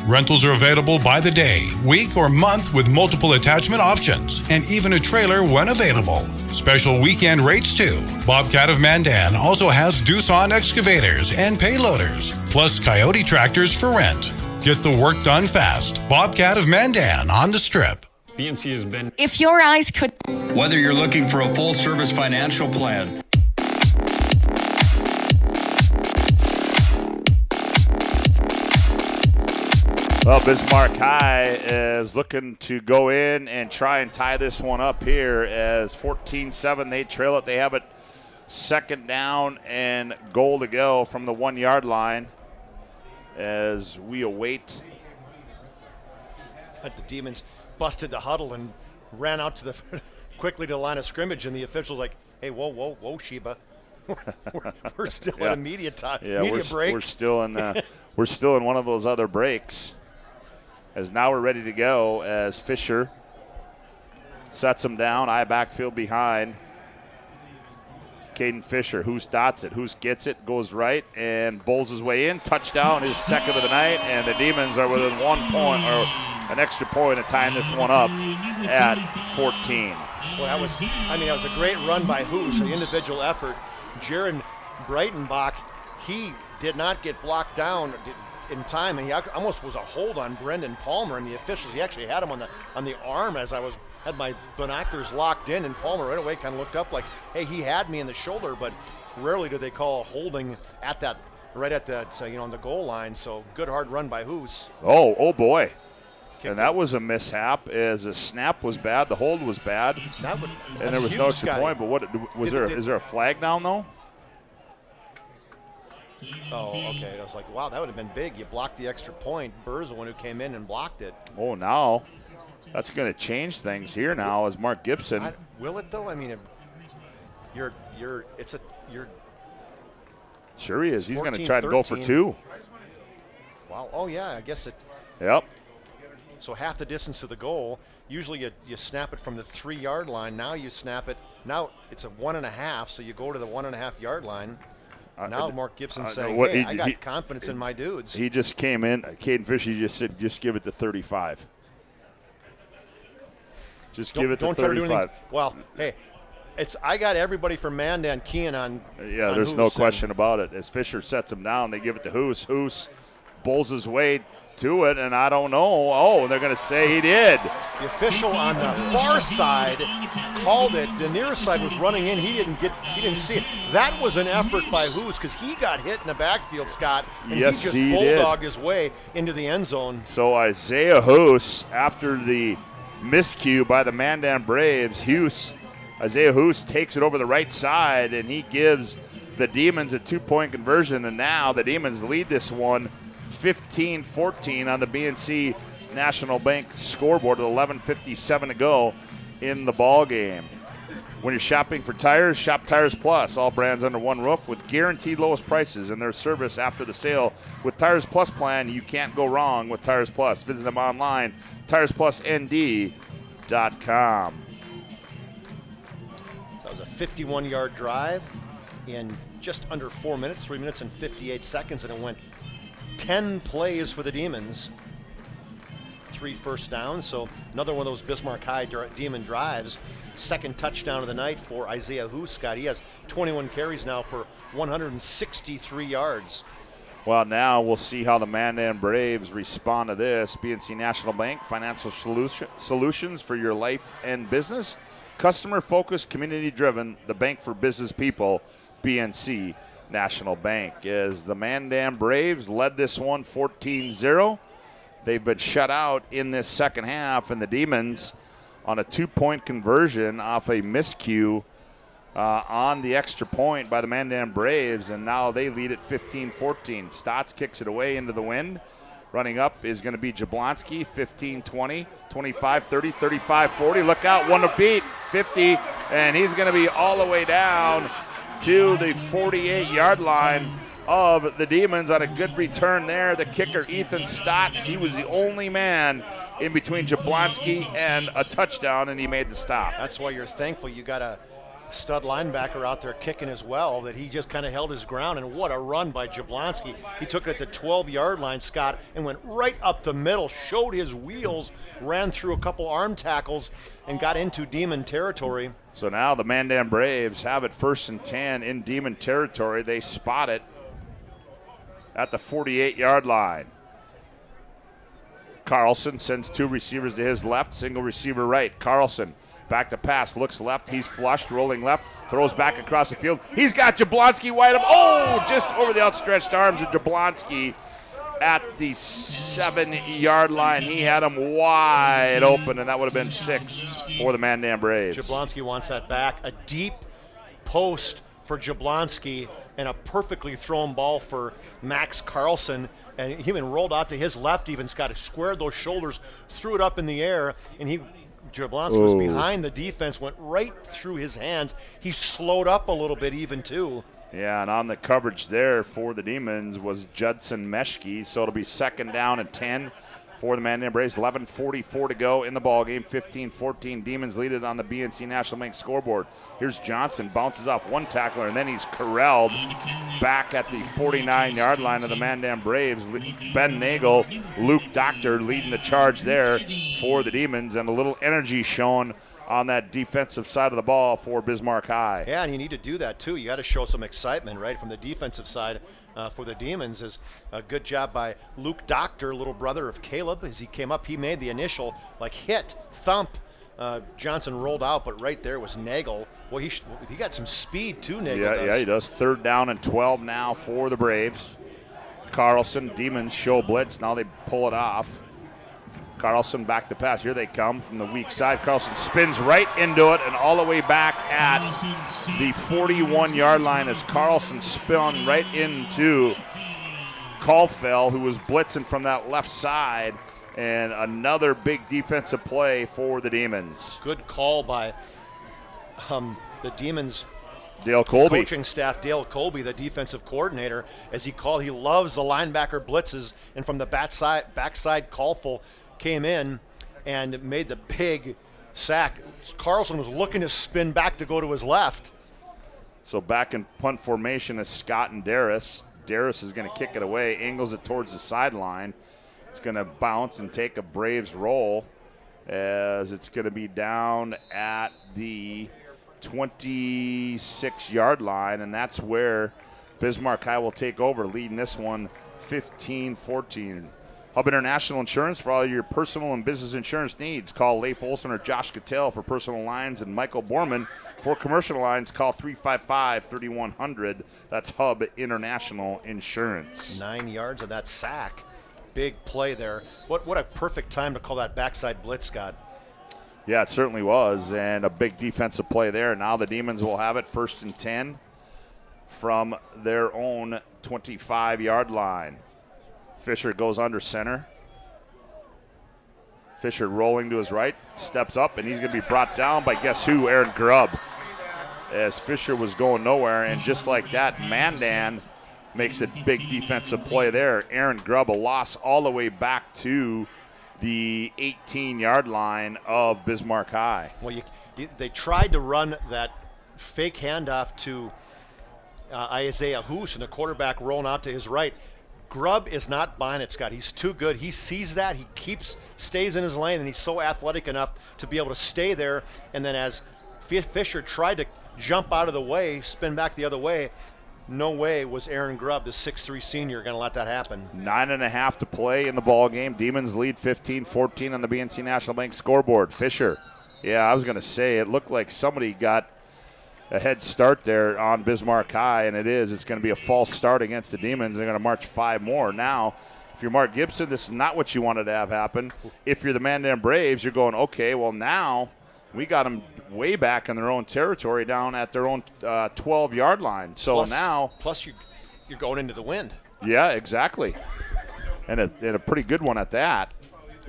Rentals are available by the day, week, or month with multiple attachment options, and even a trailer when available. Special weekend rates too. Bobcat of Mandan also has Doosan excavators and payloaders, plus Coyote tractors for rent. Get the work done fast. Bobcat of Mandan on the Strip. BNC has been. If your eyes could. Whether you're looking for a full-service financial plan, Well, Bismarck High is looking to go in and try and tie this one up here as 14-7. They trail it. They have it second down and goal to go from the 1 yard line as we await. The Demons busted the huddle and ran out to the quickly to the line of scrimmage, and the officials like, hey, whoa, Sheba. we're still in a media time. Yeah, media break. We're still in one of those other breaks. As now we're ready to go as Fisher sets him down, eye backfield behind. Caden Fisher, Hoos dots it, Hoos gets it, goes right, and bowls his way in. Touchdown, his second of the night, and the Demons are within 1 point, or an extra point of tying this one up at 14. Well, that was a great run by Hoos, an individual effort. Jaron Breitenbach, he did not get blocked down in time, and he almost was a hold on Brendan Palmer, and the officials, he actually had him on the arm as I had my binoculars locked in, and Palmer right away kind of looked up like, hey, he had me in the shoulder, but rarely do they call a holding at that, right at that, on the goal line. So good hard run by Hoos. Oh boy. And that was a mishap as the snap was bad, the hold was bad, and there was no extra point, but is there a flag down though? Oh, okay. I was like, wow, that would have been big. You blocked the extra point. Burr's the one who came in and blocked it. Oh, now that's going to change things here now as Mark Gibson. Will it though? I mean, you're. Sure he is. He's going to try to go for 2. Wow. Oh yeah. I guess it. Yep. So half the distance to the goal. Usually you snap it from the 3 yard line. Now you snap it. Now it's a 1.5. So you go to the 1.5 yard line. Now Mark Gibson's saying, hey, I got confidence in my dudes. He just came in. Caden Fisher just said, just give it to 35. Give it to 35. Try to do anything. Well, hey, I got everybody from Mandan keying on. Yeah, on there's Hoos, no question about it. As Fisher sets him down, they give it to Hoos. Hoos bowls his way to it, and I don't know. Oh, they're going to say he did. The official on the far side called it. The nearest side was running in. He didn't see it. That was an effort by Hoos because he got hit in the backfield, Scott, and yes, he just bulldogged his way into the end zone. So Isaiah Hoos, after the miscue by the Mandan Braves, Hoos Isaiah Hoos takes it over the right side, and he gives the Demons a 2-point conversion, and now the Demons lead this one 15-14 on the BNC National Bank scoreboard with 11:57 to go in the ball game. When you're shopping for tires, shop Tires Plus. All brands under one roof with guaranteed lowest prices and their service after the sale. With Tires Plus plan, you can't go wrong with Tires Plus. Visit them online, TiresPlusND.com. So that was a 51-yard drive in just under 4 minutes, 3 minutes and 58 seconds, and it went 10 plays for the Demons. 3 first downs, so another one of those Bismarck High Demon drives. Second touchdown of the night for Isaiah Hoos, Scott. He has 21 carries now for 163 yards. Well, now we'll see how the Mandan Braves respond to this. BNC National Bank, financial solutions for your life and business. Customer-focused, community-driven, the bank for business people, BNC National Bank. As the Mandan Braves led this one 14-0. They've been shut out in this second half, and the Demons on a 2-point conversion off a miscue on the extra point by the Mandan Braves, and now they lead at 15-14. Stotts kicks it away into the wind. Running up is going to be Jablonski, 15-20, 25-30, 35-40. Look out, one to beat, 50, and he's going to be all the way down to the 48-yard line of the Demons on a good return there. The kicker, Ethan Stotts, he was the only man in between Jablonski and a touchdown, and he made the stop. That's why you're thankful you got a stud linebacker out there kicking as well, that he just kind of held his ground, and what a run by Jablonski. He took it at the 12-yard line, Scott, and went right up the middle, showed his wheels, ran through a couple arm tackles, and got into Demon territory. So now the Mandan Braves have it 1st and 10 in Demon territory. They spot it at the 48-yard line. Carlson sends 2 receivers to his left, single receiver right. Carlson back to pass, looks left, he's flushed, rolling left, throws back across the field. He's got Jablonski wide up. Oh, just over the outstretched arms of Jablonski at the 7-yard line. He had him wide open, and that would have been 6 for the Mandan Braves. Jablonski wants that back. A deep post for Jablonski and a perfectly thrown ball for Max Carlson. And he even rolled out to his left, even Scott, squared those shoulders, threw it up in the air, and Jablonski was behind the defense, went right through his hands. He slowed up a little bit even too. Yeah, and on the coverage there for the Demons was Judson Meshke, so it'll be 2nd down and 10 for the Mandan Braves. 11:44 to go in the ballgame. 15-14. Demons lead it on the BNC National Bank scoreboard. Here's Johnson, bounces off one tackler, and then he's corralled back at the 49-yard line of the Mandan Braves. Ben Nagel, Luke Doctor leading the charge there for the Demons, and a little energy shown on that defensive side of the ball for Bismarck High. Yeah, and you need to do that too. You got to show some excitement, right, from the defensive side. For the Demons is a good job by Luke Doctor, little brother of Caleb. As he came up, he made the initial hit, thump. Johnson rolled out, but right there was Nagel. Well, he got some speed too, Nagel does. Yeah, he does. 3rd down and 12 now for the Braves. Carlson, Demons show blitz. Now they pull it off. Carlson back to pass. Here they come from the weak side. Carlson spins right into it and all the way back at the 41-yard line as Carlson spun right into Caulfield, who was blitzing from that left side. And another big defensive play for the Demons. Good call by the Demons Dale Colby. Coaching staff, Dale Colby, the defensive coordinator, as he loves the linebacker blitzes, and from the backside Caulfield came in and made the big sack. Carlson was looking to spin back to go to his left. So back in punt formation is Scott and Darris. Darris is going to kick it away, angles it towards the sideline. It's going to bounce and take a Braves roll as it's going to be down at the 26-yard line, and that's where Bismarck High will take over, leading this one 15-14. Hub International Insurance for all your personal and business insurance needs. Call Leif Olson or Josh Cattell for personal lines, and Michael Borman for commercial lines. Call 355-3100. That's Hub International Insurance. 9 yards of that sack. Big play there. What a perfect time to call that backside blitz, Scott. Yeah, it certainly was, and a big defensive play there. Now the Demons will have it 1st and 10 from their own 25-yard line. Fisher goes under center. Fisher rolling to his right, steps up, and he's going to be brought down by guess who? Aaron Grubb. As Fisher was going nowhere, and just like that, Mandan makes a big defensive play there. Aaron Grubb, a loss all the way back to the 18-yard line of Bismarck High. Well, they tried to run that fake handoff to Isaiah Hoos, and the quarterback rolling out to his right. Grubb is not buying it, Scott. He's too good. He sees that. He stays in his lane, and he's so athletic enough to be able to stay there. And then as Fisher tried to jump out of the way, spin back the other way, no way was Aaron Grubb, the 6'3 senior, going to let that happen. 9.5 to play in the ball game. Demons lead 15-14 on the BNC National Bank scoreboard. Fisher, yeah, I was going to say, it looked like somebody got a head start there on Bismarck High, and it is. It's going to be a false start against the Demons. They're going to march 5 more. Now, if you're Mark Gibson, this is not what you wanted to have happen. If you're the Mandan Braves, you're going, okay, well now we got them way back in their own territory down at their own 12-yard line. So plus you're going into the wind. Yeah, exactly. And a pretty good one at that.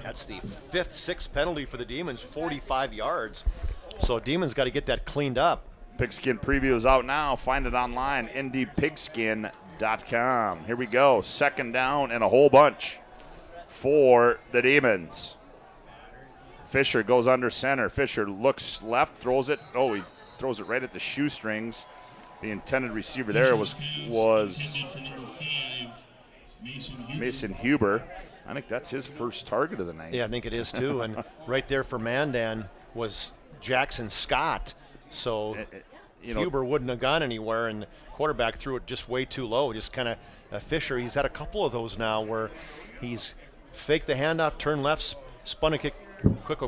That's the 5th, 6th penalty for the Demons, 45 yards. So Demons got to get that cleaned up. Pigskin preview is out now. Find it online, ndpigskin.com. Here we go. 2nd down and a whole bunch for the Demons. Fisher goes under center. Fisher looks left, throws it. Oh, he throws it right at the shoestrings. The intended receiver there was Mason Huber. I think that's his first target of the night. Yeah, I think it is too. And right there for Mandan was Jackson Scott. So Huber wouldn't have gone anywhere, and the quarterback threw it just way too low. Just kind of Fisher, he's had a couple of those now where he's faked the handoff, turned left, spun a kick, quick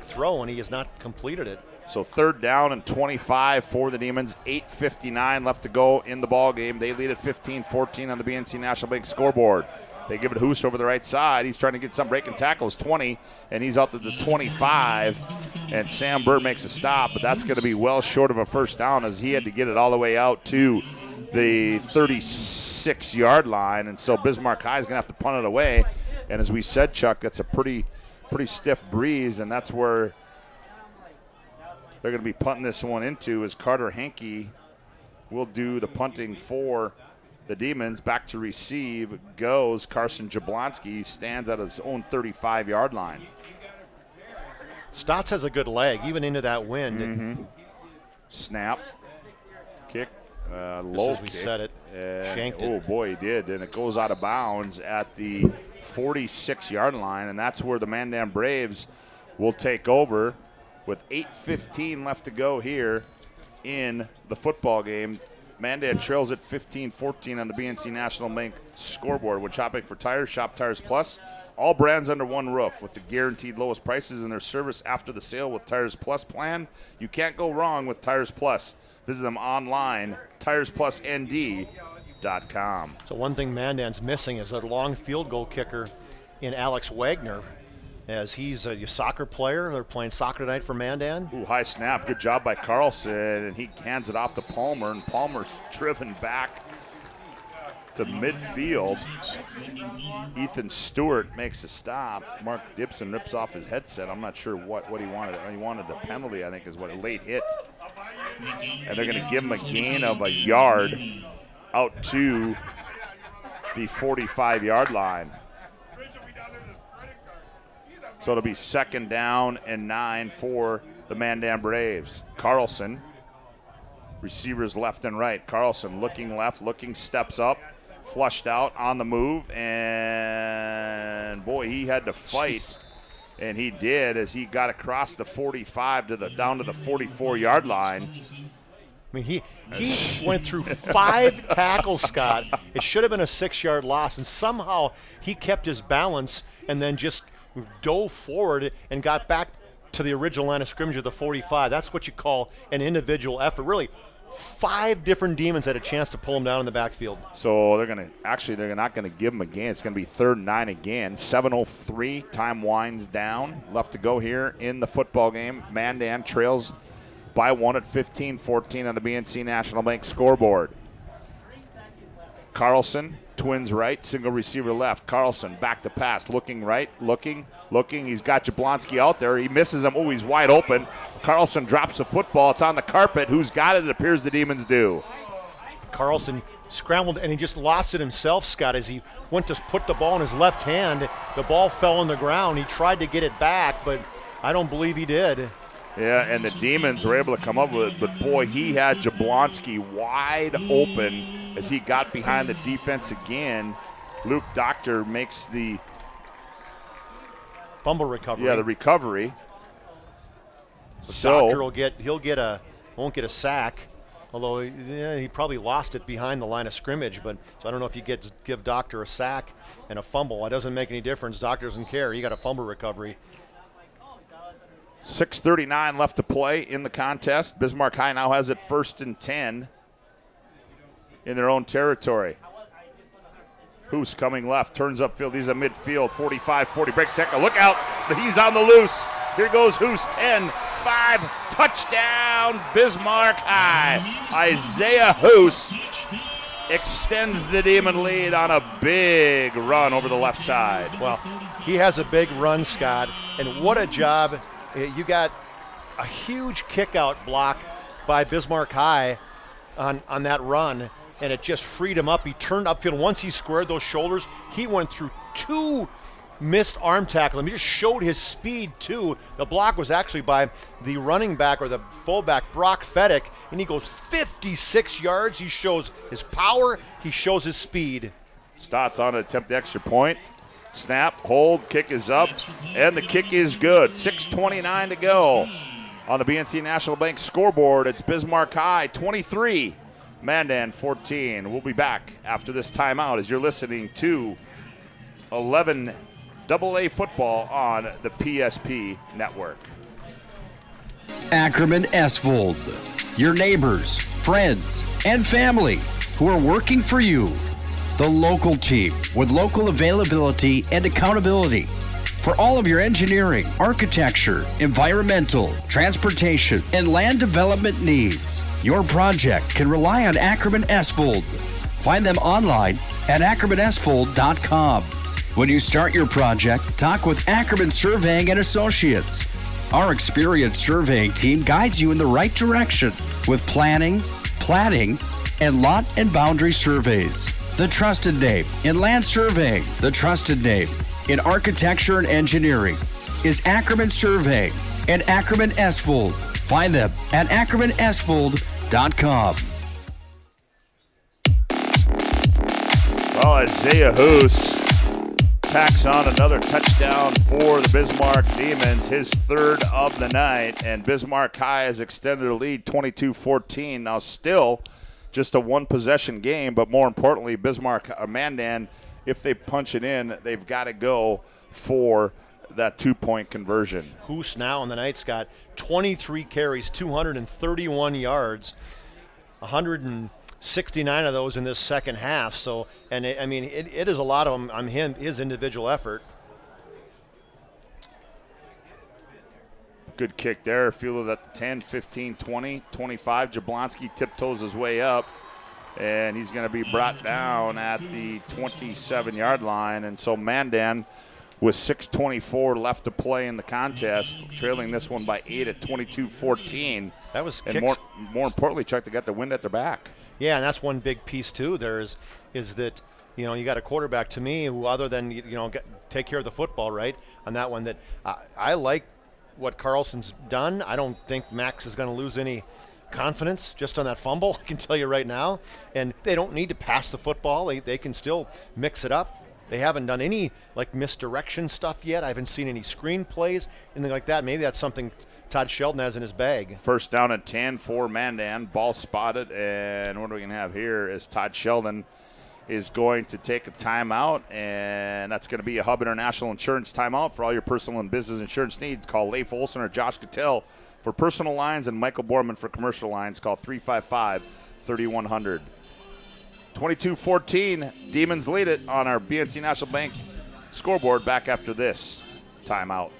throw, and he has not completed it. So 3rd down and 25 for the Demons. 8:59 left to go in the ball game. They lead at 15-14 on the BNC National Bank scoreboard. They give it Hoos over the right side. He's trying to get some breaking tackles, 20, and he's out to the 25. And Sam Burr makes a stop, but that's going to be well short of a first down as he had to get it all the way out to the 36-yard line. And so Bismarck High is going to have to punt it away. And as we said, Chuck, that's a pretty stiff breeze, and that's where they're going to be punting this one into as Carter Hankey will do the punting for the Demons. Back to receive goes Carson Jablonski. Stands at his own 35-yard line. Stotts has a good leg, even into that wind. Mm-hmm. Snap. Kick. Low as we kick. said it. Shanked it. Oh, boy, he did. And it goes out of bounds at the 46-yard line, and that's where the Mandan Braves will take over with 8:15 left to go here in the football game. Mandan trails at 15-14 on the BNC National Bank scoreboard. When shopping for tires, shop Tires Plus. All brands under one roof with the guaranteed lowest prices in their service after the sale with Tires Plus plan. You can't go wrong with Tires Plus. Visit them online, TiresPlusND.com. So one thing Mandan's missing is a long field goal kicker in Alex Wagner, as he's a soccer player. They're playing soccer tonight for Mandan. Ooh, high snap. Good job by Carlson, and he hands it off to Palmer, and Palmer's driven back to midfield. Ethan Stewart makes a stop. Mark Gibson rips off his headset. I'm not sure what he wanted. He wanted a penalty, I think, is what a late hit. And they're going to give him a gain of a yard out to the 45-yard line. So it'll be 2nd down and 9 for the Mandan Braves. Carlson, receivers left and right. Carlson looking left, steps up, flushed out on the move, and boy, he had to fight. Jeez. And he did, as he got across the 45 down to the 44-yard line. I mean, he went through 5 tackles, Scott. It should have been a 6-yard loss, and somehow he kept his balance and then just dove forward and got back to the original line of scrimmage of the 45. That's what you call an individual effort. Really, 5 different Demons had a chance to pull him down in the backfield. So they're not going to give him again. It's going to be 3rd and 9 again. 7:03, time winds down. Left to go here in the football game. Mandan trails by 1 at 15-14 on the BNC National Bank scoreboard. Carlson, twins right, single receiver left. Carlson back to pass, looking right, looking. He's got Jablonski out there. He misses him. Oh, he's wide open. Carlson drops the football. It's on the carpet. Who's got it? It appears the Demons do. Carlson scrambled, and he just lost it himself, Scott, as he went to put the ball in his left hand. The ball fell on the ground. He tried to get it back, but I don't believe he did. Yeah, and the Demons were able to come up with it, but boy, he had Jablonski wide open as he got behind the defense again. Luke Doctor makes the fumble recovery. Yeah, the recovery. So Doctor won't get a sack, although he probably lost it behind the line of scrimmage. But so I don't know if you give Doctor a sack and a fumble. It doesn't make any difference. Doctor doesn't care. He got a fumble recovery. 6:39 left to play in the contest. Bismarck High now has it 1st and 10 in their own territory. Hoos coming left, turns upfield. He's at midfield, 45-40, breaks tackle. Look out, he's on the loose. Here goes Hoos, 10, 5, touchdown, Bismarck High. Isaiah Hoos extends the Demon lead on a big run over the left side. Well, he has a big run, Scott, and what a job. You got a huge kick-out block by Bismarck High on that run, and it just freed him up. He turned upfield. Once he squared those shoulders, he went through 2 missed arm tackles. He just showed his speed, too. The block was actually by the running back or the fullback, Brock Fedek, and he goes 56 yards. He shows his power. He shows his speed. Stotts on to attempt the extra point. Snap, hold, kick is up, and the kick is good. 6:29 to go on the BNC National Bank scoreboard. It's Bismarck High 23, Mandan 14. We'll be back after this timeout as you're listening to 11AA football on the PSP network. Ackerman Esvold, your neighbors, friends, and family who are working for you. The local team with local availability and accountability for all of your engineering, architecture, environmental, transportation, and land development needs. Your project can rely on Ackerman Esvold. Find them online at ackermanesvold.com. When you start your project, talk with Ackerman Surveying and Associates. Our experienced surveying team guides you in the right direction with planning, platting, and lot and boundary surveys. The trusted name in land surveying, the trusted name in architecture and engineering is Ackerman Surveying and Ackerman Esvold. Find them at ackermanesvold.com. Well, Isaiah Hoos tacks on another touchdown for the Bismarck Demons, his 3rd of the night, and Bismarck High has extended a lead 22-14. Now still just a 1-possession game, but more importantly, Mandan, if they punch it in, they've got to go for that 2-point conversion. Hoos now on the night, Scott, 23 carries, 231 yards, 169 of those in this second half. So, and it is a lot of them on his individual effort. Good kick there. Fielded at the 10, 15, 20, 25. Jablonski tiptoes his way up, and he's going to be brought down at the 27-yard line. And so Mandan, with 6:24 left to play in the contest, trailing this one by 8 at 22-14. That was and more importantly, Chuck, they got the wind at their back. Yeah, and that's one big piece too. Is that you got a quarterback to me who, other than take care of the football, right? On that one, that I like what Carlson's done. I don't think Max is going to lose any confidence just on that fumble, I can tell you right now. And they don't need to pass the football. They can still mix it up. They haven't done any misdirection stuff yet. I haven't seen any screen plays, anything like that. Maybe that's something Todd Sheldon has in his bag. 1st down and 10 for Mandan. Ball spotted, and what are we going to have here is Todd Sheldon is going to take a timeout, and that's going to be a Hub International Insurance timeout for all your personal and business insurance needs. Call Leif Olson or Josh Cattell, for personal lines and Michael Borman for commercial lines. Call 355-3100. 22-14, Demons lead it on our BNC National Bank scoreboard. Back after this timeout.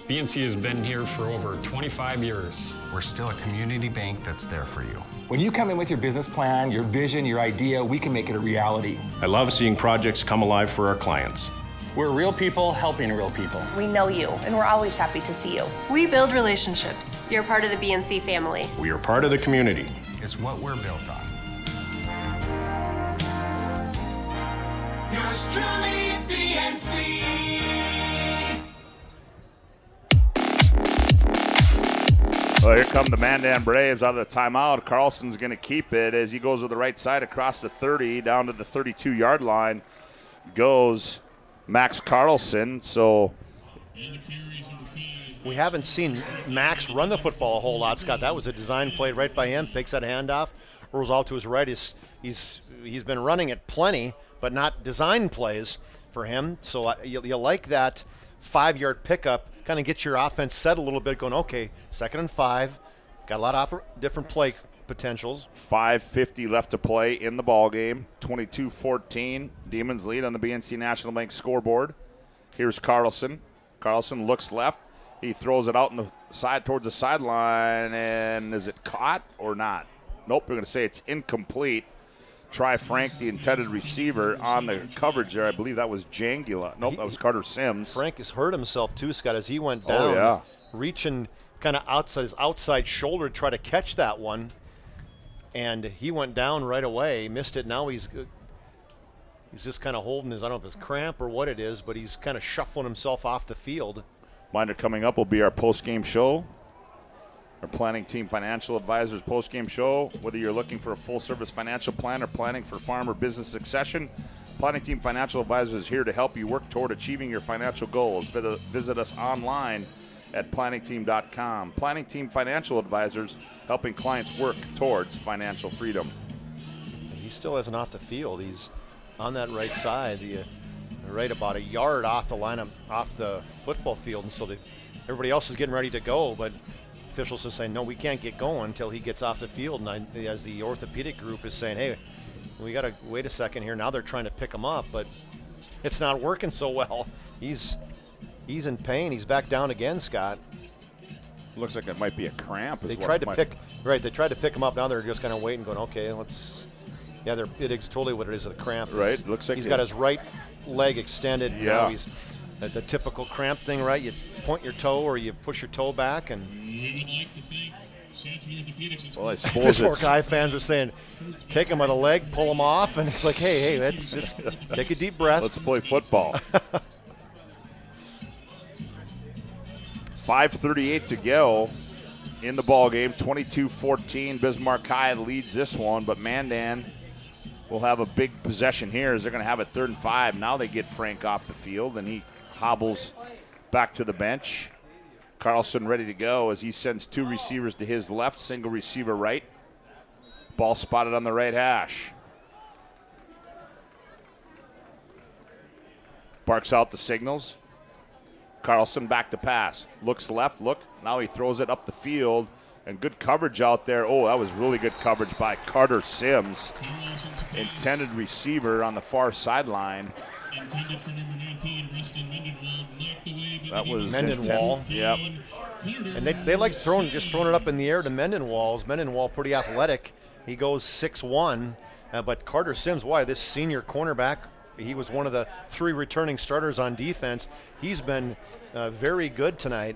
BNC has been here for over 25 years. We're still a community bank that's there for you. When you come in with your business plan, your vision, your idea, we can make it a reality. I love seeing projects come alive for our clients. We're real people helping real people. We know you, and we're always happy to see you. We build relationships. You're part of the BNC family. We are part of the community. It's what we're built on. Yours truly, BNC. Well, here come the Mandan Braves out of the timeout. Carlson's going to keep it as he goes to the right side across the 30 down to the 32-yard line. Goes Max Carlson. So we haven't seen Max run the football a whole lot, Scott. That was a design play right by him. Fakes that handoff, rolls out to his right. He's been running it plenty, but not design plays for him. So you like that 5-yard pickup. Kind of get your offense set a little bit, going, okay, 2nd and 5. Got a lot of different play potentials. 5:50 left to play in the ball game. 22-14. Demons lead on the BNC National Bank scoreboard. Here's Carlson. Carlson looks left. He throws it out in the side towards the sideline, and is it caught or not? Nope, we're going to say it's incomplete. Try Frank, the intended receiver, on the coverage there. I believe that was Jangula. Nope, that was Carter Sims. Frank has hurt himself too, Scott, as he went down, reaching kind of outside his outside shoulder to try to catch that one, and he went down right away. Missed it. Now he's just kind of holding his, I don't know if it's cramp or what it is, but he's kind of shuffling himself off the field. Reminder, coming up will be our post-game show. Our Planning Team Financial Advisors post-game show. Whether you're looking for a full-service financial plan or planning for farm or business succession, Planning Team Financial Advisors is here to help you work toward achieving your financial goals. Visit us online at planningteam.com. Planning Team Financial Advisors, helping clients work towards financial freedom. He still isn't off the field. He's on that right side, right about a yard off the lineup, off the football field, and so everybody else is getting ready to go, but officials are saying, no, we can't get going until he gets off the field. And as the orthopedic group is saying, hey, we got to wait a second here. Now they're trying to pick him up, but it's not working so well. He's in pain. He's back down again, Scott. Looks like it might be a cramp. They tried to pick him up. Now they're just kind of waiting, going, okay, let's. Yeah, it's totally what it is. The cramp. Right. Looks like he's got his right leg extended. Yeah. Now he's the typical cramp thing, right? You point your toe or you push your toe back, and well, I suppose Buckeye fans are saying, take him by the leg, pull him off, and it's like, hey, let's just take a deep breath. Let's play football. 5:38 to go in the ball game. 22-14. Bismarck High leads this one, but Mandan will have a big possession here as they're going to have it 3rd and 5. Now they get Frank off the field, and he hobbles back to the bench. Carlson ready to go as he sends 2 receivers to his left, single receiver right. Ball spotted on the right hash. Barks out the signals. Carlson back to pass. Looks left, now he throws it up the field, and good coverage out there. Oh, that was really good coverage by Carter Sims. Intended receiver on the far sideline. That was Mendenwall. Yep. And they like throwing it up in the air to Mendenwall. Mendenwall pretty athletic. He goes 6'1", but Carter Sims, this senior cornerback, he was one of the 3 returning starters on defense. He's been very good tonight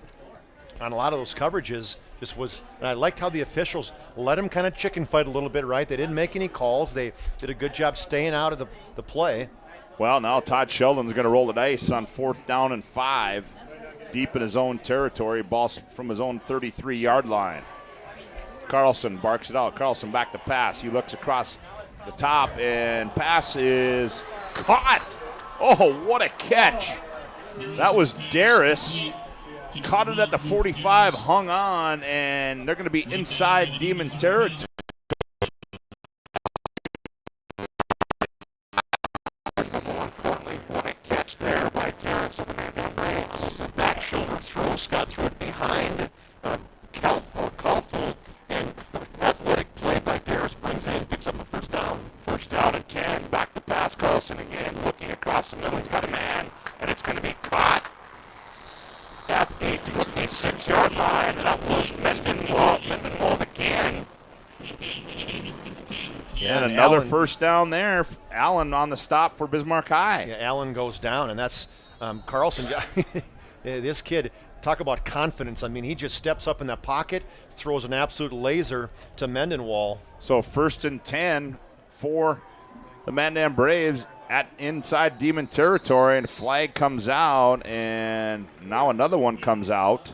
on a lot of those coverages. And I liked how the officials let him kind of chicken fight a little bit, right? They didn't make any calls. They did a good job staying out of the play. Well, now Todd Sheldon's going to roll the dice on 4th down and 5, deep in his own territory, ball from his own 33-yard line. Carlson barks it out. Carlson back to pass. He looks across the top, and pass is caught. Oh, what a catch. That was Darius. Caught it at the 45, hung on, and they're going to be inside Demon territory. What a catch there by Darius of the Mandan Braves. Back shoulder throw, Scott threw it behind another Allen, first down there. Allen on the stop for Bismarck High. Yeah, Allen goes down, and that's Carlson. This kid, talk about confidence. I mean, he just steps up in that pocket, throws an absolute laser to Mendenwall. So 1st and 10 for the Mandan Braves at inside Demon territory, and flag comes out, and now another one comes out.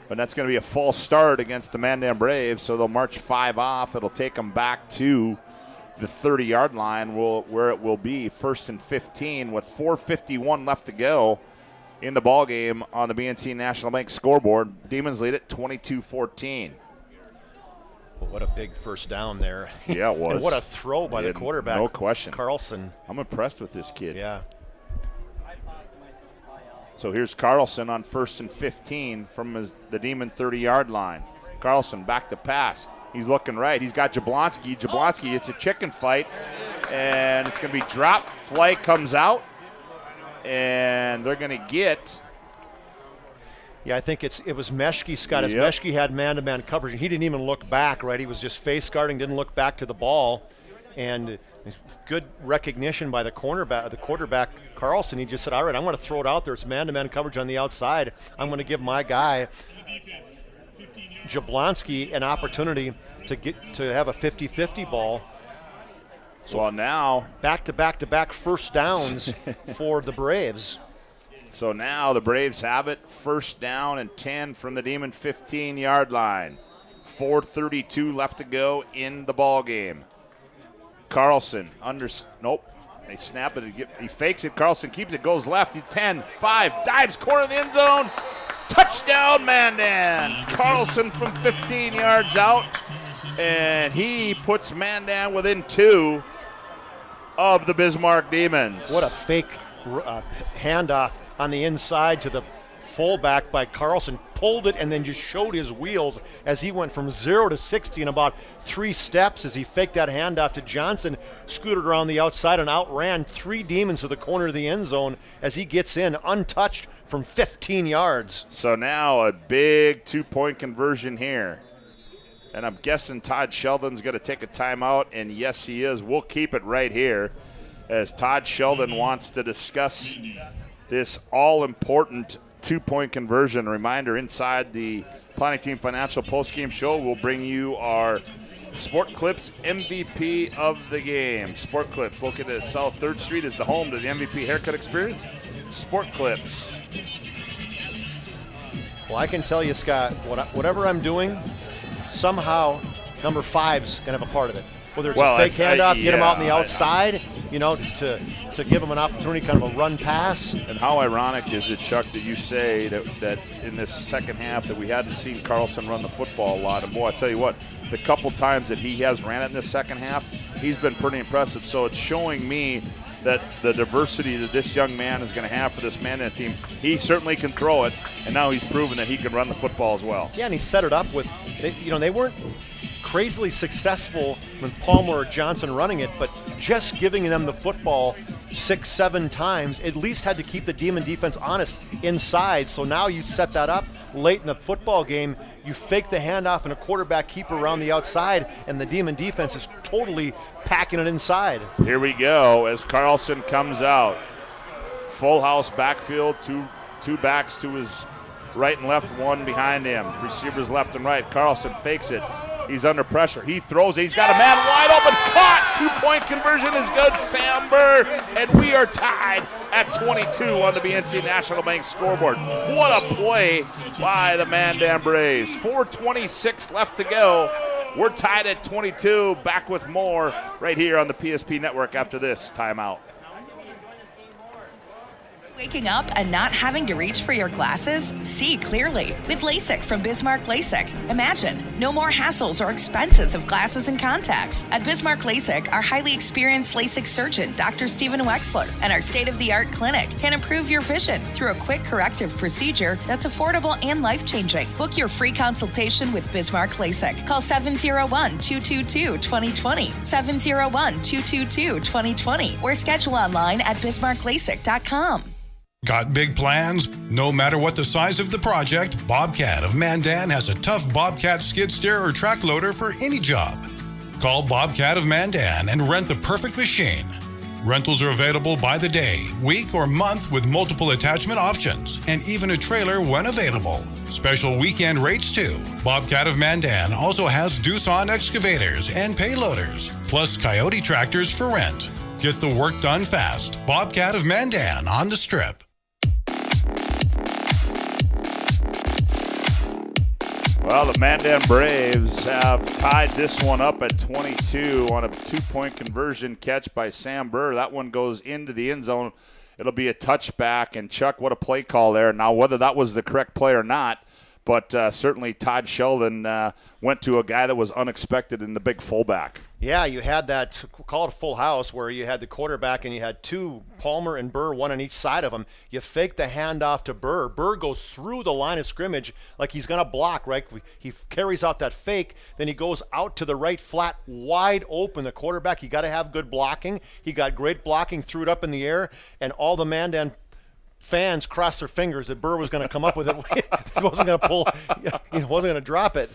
But that's going to be a false start against the Mandan Braves, so they'll march 5 off. It'll take them back to the 30-yard line where it will be 1st and 15 with 4:51 left to go in the ball game on the BNC National Bank scoreboard. Demons lead it 22-14. Well, what a big first down there. Yeah, it was. And what a throw by the quarterback. No question. Carlson. I'm impressed with this kid. Yeah. So here's Carlson on 1st and 15 from the Demon 30-yard line. Carlson back to pass. He's looking right. He's got Jablonski. Jablonski, it's a chicken fight, and it's going to be dropped. Flag comes out, and they're going to get. Yeah, I think it was Meshke, Scott. As Yep. Meshke had man-to-man coverage, he didn't even look back, right? He was just face guarding, didn't look back to the ball, and good recognition by the quarterback Carlson. He just said, all right, I'm going to throw it out there. It's man-to-man coverage on the outside. I'm going to give my guy Jablonski an opportunity to have a 50-50 ball. So well, now back-to-back first downs for the Braves. So now the Braves have it, 1st down and 10 from the Demon 15-yard line. 4:32 left to go in the ball game. Carlson nope. They snap it. He fakes it. Carlson keeps it. Goes left. He's 10, 5, dives corner of the end zone. Touchdown, Mandan. Carlson from 15 yards out, and he puts Mandan within 2 of the Bismarck Demons. What a fake handoff on the inside to the fullback by Carlson. Pulled it and then just showed his wheels as he went from 0 to 60 in about 3 steps as he faked that handoff to Johnson, scooted around the outside and outran 3 Demons to the corner of the end zone as he gets in untouched from 15 yards. So now a big 2-point conversion here. And I'm guessing Todd Sheldon's going to take a timeout, and yes, he is. We'll keep it right here as Todd Sheldon wants to discuss this all-important 2-point conversion. A reminder, inside the Planning Team Financial postgame show, we'll bring you our Sport Clips MVP of the game. Sport Clips, located at South 3rd Street, is the home to the MVP haircut experience. Sport Clips. Well, I can tell you, Scott, whatever I'm doing, somehow number 5's going to have a part of it. Whether it's a fake handoff, get him out on the outside, to give him an opportunity, kind of a run pass. And how ironic is it, Chuck, that you say that in this second half that we hadn't seen Carlson run the football a lot. And boy, I tell you what, the couple times that he has ran it in this second half, he's been pretty impressive. So it's showing me that the diversity that this young man is going to have for this Mandan team, he certainly can throw it, and now he's proven that he can run the football as well. Yeah, and he set it up with, they weren't crazily successful when Palmer or Johnson running it, but just giving them the football 6-7 times at least had to keep the Demon defense honest inside. So now you set that up late in the football game, you fake the handoff and a quarterback keeper around the outside, and the Demon defense is totally packing it inside. Here we go as Carlson comes out. Full house backfield, two backs to his right and left, one behind him. Receivers left and right. Carlson fakes it. He's under pressure. He throws it. He's got a man wide open. Caught. 2-point conversion is good. Sam Burr. And we are tied at 22 on the BNC National Bank scoreboard. What a play by the Mandan Braves. 4:26 left to go. We're tied at 22. Back with more right here on the PSP Network after this timeout. Waking up and not having to reach for your glasses? See clearly with LASIK from Bismarck LASIK. Imagine no more hassles or expenses of glasses and contacts. At Bismarck LASIK, our highly experienced LASIK surgeon, Dr. Stephen Wexler, and our state-of-the-art clinic can improve your vision through a quick corrective procedure that's affordable and life-changing. Book your free consultation with Bismarck LASIK. Call 701-222-2020, 701-222-2020, or schedule online at bismarcklasik.com. Got big plans? No matter what the size of the project, Bobcat of Mandan has a tough Bobcat skid steer or track loader for any job. Call Bobcat of Mandan and rent the perfect machine. Rentals are available by the day, week, or month with multiple attachment options, and even a trailer when available. Special weekend rates too. Bobcat of Mandan also has Doosan excavators and payloaders, plus Coyote tractors for rent. Get the work done fast. Bobcat of Mandan on the Strip. Well, the Mandan Braves have tied this one up at 22 on a 2-point conversion catch by Sam Burr. That one goes into the end zone. It'll be a touchback. And, Chuck, what a play call there. Now, whether that was the correct play or not, but certainly Todd Sheldon went to a guy that was unexpected in the big fullback. Yeah, you had that, call it a full house, where you had the quarterback and you had two, Palmer and Burr, one on each side of him. You fake the handoff to Burr. Burr goes through the line of scrimmage like he's going to block, right? He carries out that fake, then he goes out to the right flat, wide open. The quarterback, you got to have good blocking. He got great blocking, threw it up in the air, and all the Mandan fans crossed their fingers that Burr was going to come up with it. He wasn't going to pull, he wasn't going to drop it.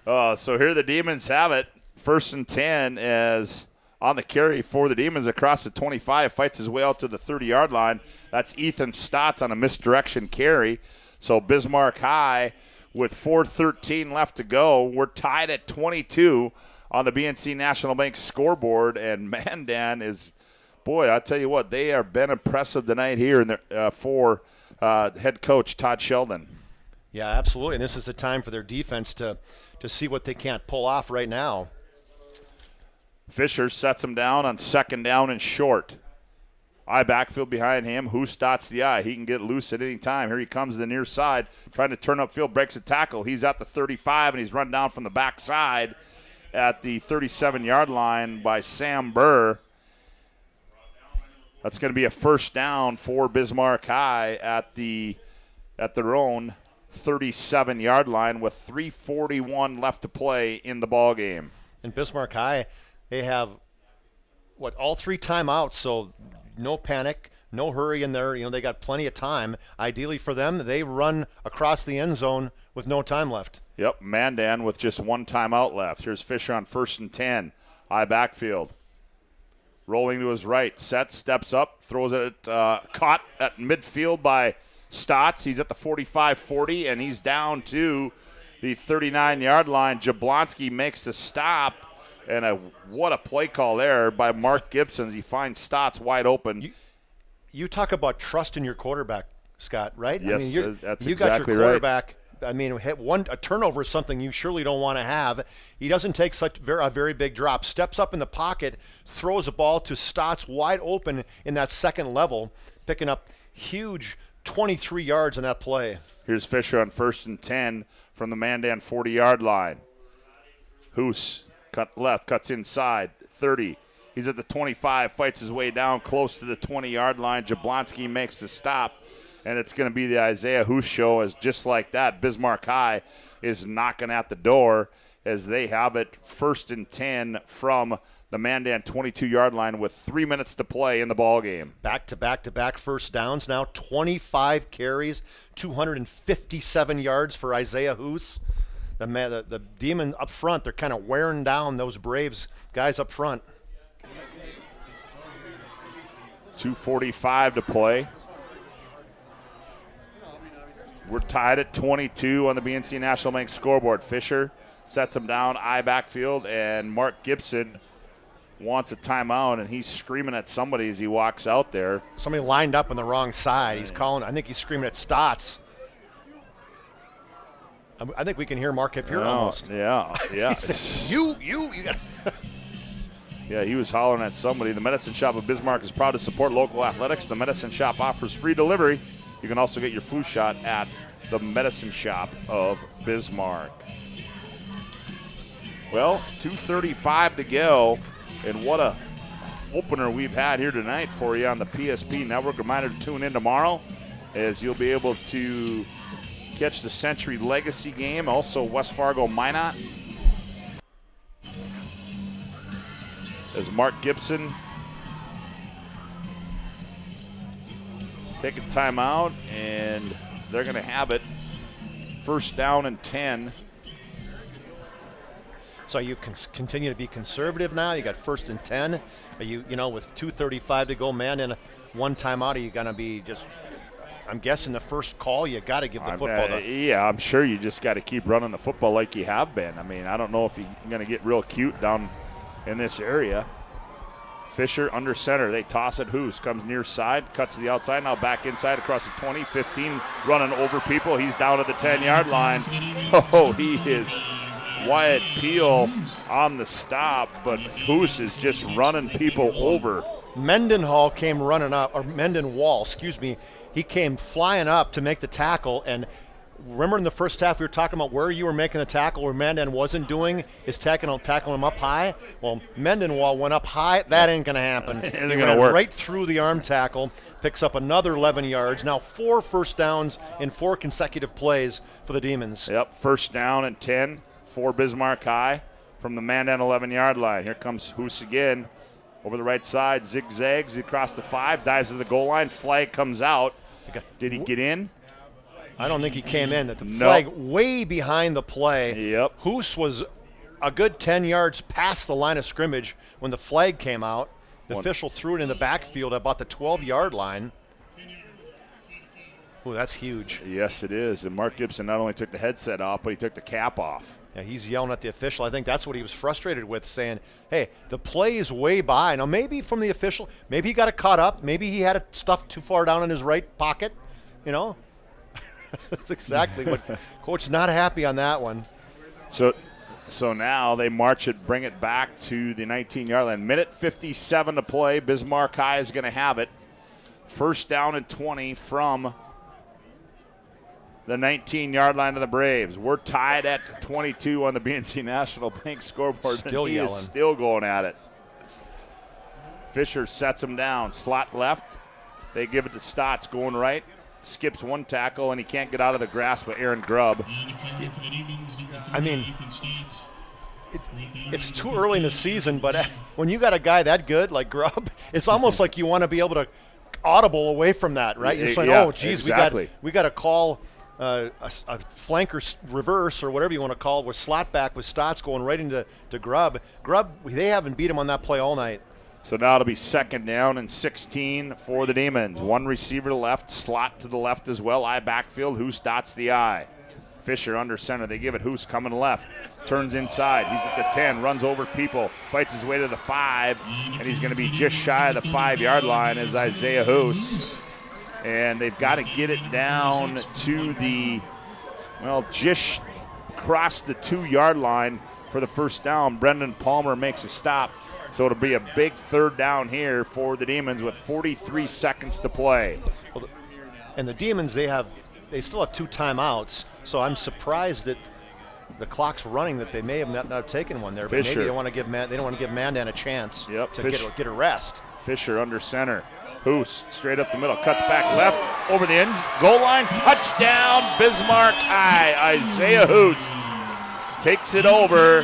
So here the Demons have it. 1st and 10 as on the carry for the Demons across the 25, fights his way out to the 30-yard line. That's Ethan Stotts on a misdirection carry. So Bismarck High with 4:13 left to go. We're tied at 22 on the BNC National Bank scoreboard, and Mandan is, boy, I tell you what, they have been impressive tonight here in for head coach Todd Sheldon. Yeah, absolutely. And this is the time for their defense to see what they can't pull off right now. Fisher sets him down on 2nd down and short. I backfield behind him. Who stots the eye? He can get loose at any time. Here he comes to the near side, trying to turn upfield, breaks a tackle. He's at the 35, and he's run down from the backside at the 37-yard line by Sam Burr. That's going to be a 1st down for Bismarck High at their own 37-yard line with 3:41 left to play in the ball game. And Bismarck High, they have all 3 timeouts, so no panic, no hurry in there. They got plenty of time. Ideally for them, they run across the end zone with no time left. Yep, Mandan with just 1 timeout left. Here's Fisher on 1st and 10. High backfield. Rolling to his right. Steps up, throws it caught at midfield by Stotts. He's at the 45-40, and he's down to the 39-yard line. Jablonski makes the stop, and what a play call there by Mark Gibson. He finds Stotts wide open. You talk about trust in your quarterback, Scott, right? Yes, that's you exactly got your quarterback. Right. I mean, a turnover is something you surely don't want to have. He doesn't take a very big drop. Steps up in the pocket, throws a ball to Stotts wide open in that second level, picking up huge 23 yards on that play. Here's Fisher on 1st and 10 from the Mandan 40-yard line. Hoos cut left, cuts inside, 30. He's at the 25, fights his way down close to the 20-yard line. Jablonski makes the stop, and it's going to be the Isaiah Hoos show. As just like that, Bismarck High is knocking at the door as they have it 1st and 10 from the Mandan 22-yard line with 3 minutes to play in the ball game. Back-to-back first downs now, 25 carries, 257 yards for Isaiah Hoos. The Demon up front, they're kind of wearing down those Braves guys up front. 2:45 to play. We're tied at 22 on the BNC National Bank scoreboard. Fisher sets him down, eye backfield, and Mark Gibson wants a timeout, and he's screaming at somebody as he walks out there. Somebody lined up on the wrong side. He's calling, I think he's screaming at Stotts. I think we can hear Mark up here almost. Yeah. you got. Yeah, he was hollering at somebody. The Medicine Shop of Bismarck is proud to support local athletics. The Medicine Shop offers free delivery. You can also get your flu shot at the Medicine Shop of Bismarck. Well, 2:35 to go, and what a opener we've had here tonight for you on the PSP Network. Reminder to tune in tomorrow as you'll be able to catch the Century Legacy game, also West Fargo Minot. As Mark Gibson take a timeout, and they're going to have it. First down and 10. So you can continue to be conservative now. You got 1st and 10. Are you know, with 2:35 to go, man, and one timeout, are you going to be just? I'm guessing the first call, you got to give the football. Yeah, I'm sure you just got to keep running the football like you have been. I mean, I don't know if you're going to get real cute down in this area. Fisher under center. They toss it. Hoos comes near side, cuts to the outside. Now back inside across the 20, 15, running over people. He's down at the 10-yard line. Oh, he is Wyatt Peel on the stop, but Hoos is just running people over. Mendenhall came running up, or Mendenwall, excuse me. He came flying up to make the tackle, and remember in the first half we were talking about where you were making the tackle, where Mandan wasn't doing is tackling him up high. Well, Mendenwall went up high. That ain't going to happen. He went right through the arm tackle, picks up another 11 yards. Now 4 first downs in 4 consecutive plays for the Demons. Yep, first down and 10 for Bismarck High from the Mandan 11-yard line. Here comes Hoos again. Over the right side, zigzags across the 5, dives to the goal line. Flag comes out. Did he get in? I don't think he came in. The flag way behind the play. Yep. Hoos was a good 10 yards past the line of scrimmage when the flag came out. The official threw it in the backfield at about the 12-yard line. Ooh, that's huge. Yes, it is. And Mark Gibson not only took the headset off, but he took the cap off. Yeah, he's yelling at the official. I think that's what he was frustrated with, saying, hey, the play is way by. Now, maybe from the official, maybe he got it caught up. Maybe he had it stuffed too far down in his right pocket. You know, that's exactly what Coach's not happy on that one. So now they march it, bring it back to the 19-yard line. Minute 57 to play. Bismarck High is going to have it. First down and 20 from the 19-yard line of the Braves. We're tied at 22 on the BNC National Bank scoreboard. Still He yelling. is still going at it. Fisher sets him down. Slot left. They give it to Stotts going right. Skips one tackle, and he can't get out of the grasp of Aaron Grubb. I mean, it's too early in the season, but when you got a guy that good like Grubb, it's almost like you want to be able to audible away from that, right? You're saying, oh, geez, exactly. we got to call a flanker reverse or whatever you want to call it, with slot back with Stotts going right into Grubb. Grubb, they haven't beat him on that play all night. So now it'll be second down and 16 for the Demons. One receiver to left, slot to the left as well. Eye backfield. Hoos dots the eye. Fisher under center. They give it Hoos coming left. Turns inside. He's at the 10. Runs over people. Fights his way to the 5. And he's going to be just shy of the 5-yard line as Isaiah Hoos. And they've got to get it down to the, just across the 2-yard line for the first down. Brendan Palmer makes a stop. So it'll be a big third down here for the Demons with 43 seconds to play. Well, and the Demons, they still have 2 timeouts. So I'm surprised that the clock's running, that they may have not taken one there. But maybe they don't want to give Mandan a chance to get a rest. Fisher under center. Hoos straight up the middle, cuts back left, over the end, goal line, touchdown, Bismarck High. Isaiah Hoos takes it over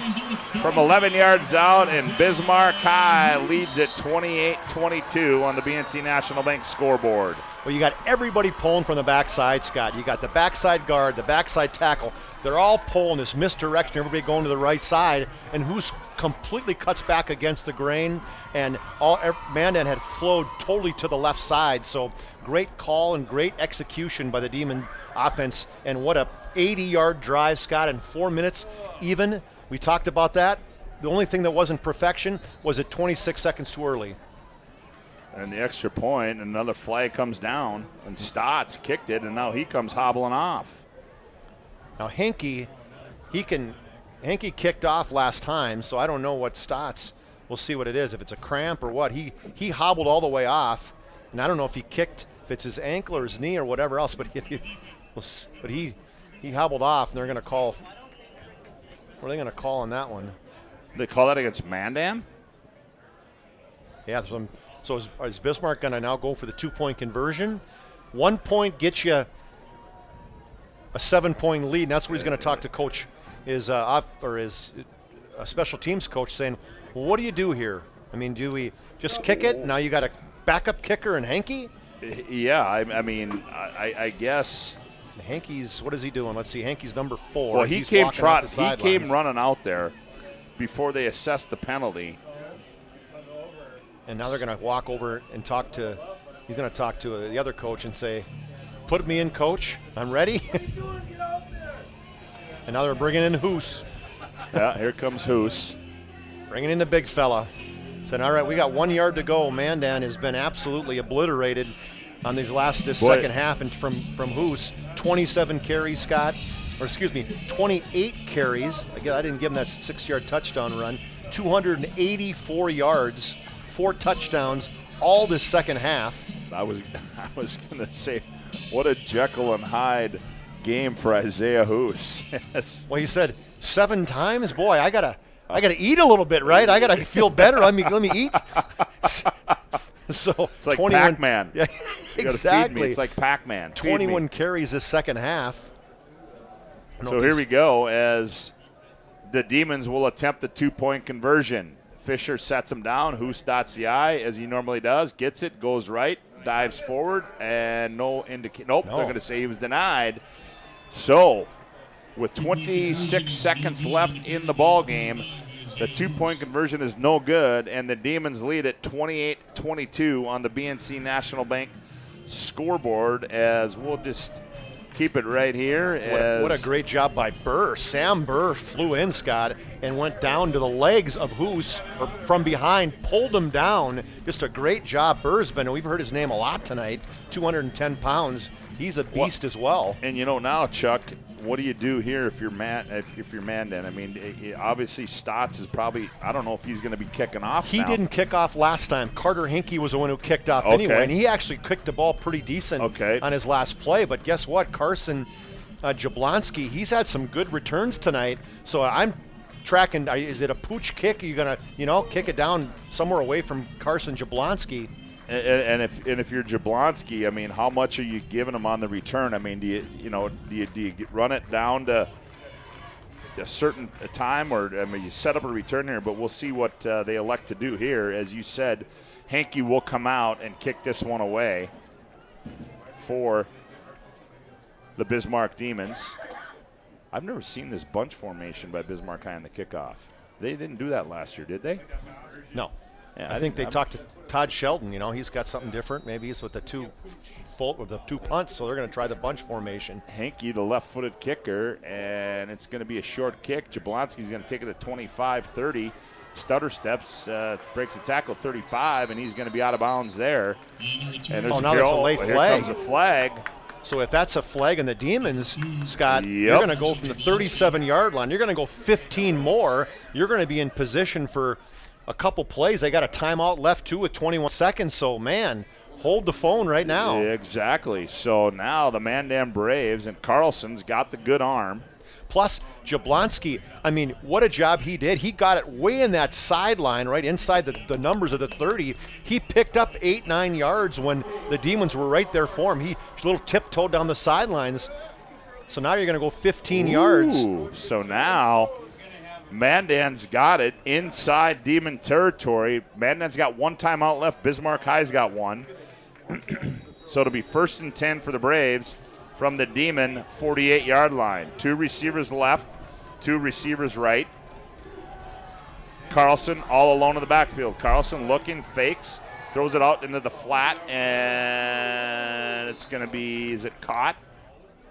from 11 yards out, and Bismarck High leads at 28-22 on the BNC National Bank scoreboard. Well, you got everybody pulling from the backside, Scott. You got the backside guard, the backside tackle. They're all pulling this misdirection, everybody going to the right side, and Hoos completely cuts back against the grain, and Mandan had flowed totally to the left side. So great call and great execution by the Demon offense, and what a 80-yard drive, Scott, in 4 minutes even. We talked about that. The only thing that wasn't perfection was at 26 seconds too early. And the extra point, another flag comes down, and Stotts kicked it, and now he comes hobbling off. Now Henke kicked off last time, so I don't know what Stotts. We'll see what it is, if it's a cramp or what. He hobbled all the way off, and I don't know if he kicked, if it's his ankle or his knee or whatever else, but he hobbled off, and they're going to call. What are they going to call on that one? They call that against Mandan? Yeah. So is Bismarck going to now go for the 2-point conversion? 1 point gets you a 7-point lead, and that's what he's going to talk to coach, his special teams coach, saying, well, what do you do here? I mean, do we just kick it? Now you got a backup kicker in Henke? Yeah, I guess. Hankey's, what is he doing? Let's see. Hankey's number 4. Well, he came running out there before they assessed the penalty. And now they're going to walk over and talk to. He's going to talk to the other coach and say, "Put me in, coach. I'm ready." And now they're bringing in Hoos. Yeah, here comes Hoos. Bringing in the big fella. Said, all right, we got 1 yard to go. Mandan has been absolutely obliterated on this second half. And from Hoos, 27 carries, Scott. Or excuse me, 28 carries. Again, I didn't give him that 6-yard touchdown run. 284 yards, 4 touchdowns, all this second half. I was going to say, what a Jekyll and Hyde game for Isaiah Hoos. Yes. Well, he said 7 times. Boy, I gotta eat a little bit, right? I gotta feel better. Let me eat. So it's like Pac-Man. Yeah, exactly. Feed me. It's like Pac-Man. 21 carries this second half. So here we go as the Demons will attempt the 2-point conversion. Fisher sets him down. Hoos dots the I as he normally does. Gets it, goes right, dives forward, and Nope, they're going to say he was denied. So with 26 seconds left in the ball game, the 2-point conversion is no good, and the Demons lead at 28-22 on the BNC National Bank scoreboard. As we'll just keep it right here. What a great job by Burr. Sam Burr flew in, Scott, and went down to the legs of Hoos from behind, pulled him down. Just a great job. Burr's we've heard his name a lot tonight, 210 pounds. He's a beast as well. And now, Chuck, what do you do here if you're Mandan? I mean, obviously Stotts is probably, I don't know if he's going to be kicking off. He didn't kick off last time. Carter Hinkey was the one who kicked off anyway, and he actually kicked the ball pretty decent on his last play. But guess what? Carson Jablonski, he's had some good returns tonight. So I'm tracking, is it a pooch kick? Are you going to, kick it down somewhere away from Carson Jablonski? And if you're Jablonski, I mean, how much are you giving him on the return? I mean, do you run it down to a certain time, or you set up a return here? But we'll see what they elect to do here. As you said, Hankey will come out and kick this one away for the Bismarck Demons. I've never seen this bunch formation by Bismarck High on the kickoff. They didn't do that last year, did they? No. Yeah, I think they talked to Todd Shelton. He's got something different. Maybe it's with the two punts, so they're going to try the bunch formation. Hankey, the left-footed kicker, and it's going to be a short kick. Jablonski's going to take it at 25-30. Stutter steps, breaks the tackle 35, and he's going to be out of bounds there. And there's now that's a late here flag. Comes a flag. So if that's a flag in the Demons, Scott, you're going to go from the 37-yard line. You're going to go 15 more. You're going to be in position for a couple plays. They got a timeout left, too, with 21 seconds. So, man, hold the phone right now. Exactly. So now the Mandan Braves, and Carlson's got the good arm. Plus, Jablonski, I mean, what a job he did. He got it way in that sideline, right inside the numbers of the 30. He picked up 8-9 yards when the Demons were right there for him. He little tiptoed down the sidelines. So now you're going to go 15 yards. So now Mandan's got it inside Demon territory. Mandan's got one timeout left. Bismarck High's got one. So it'll be 1st and 10 for the Braves from the Demon 48-yard line. 2 receivers left, 2 receivers right. Carlson all alone in the backfield. Carlson looking, fakes, throws it out into the flat, and it's going to be, is it caught?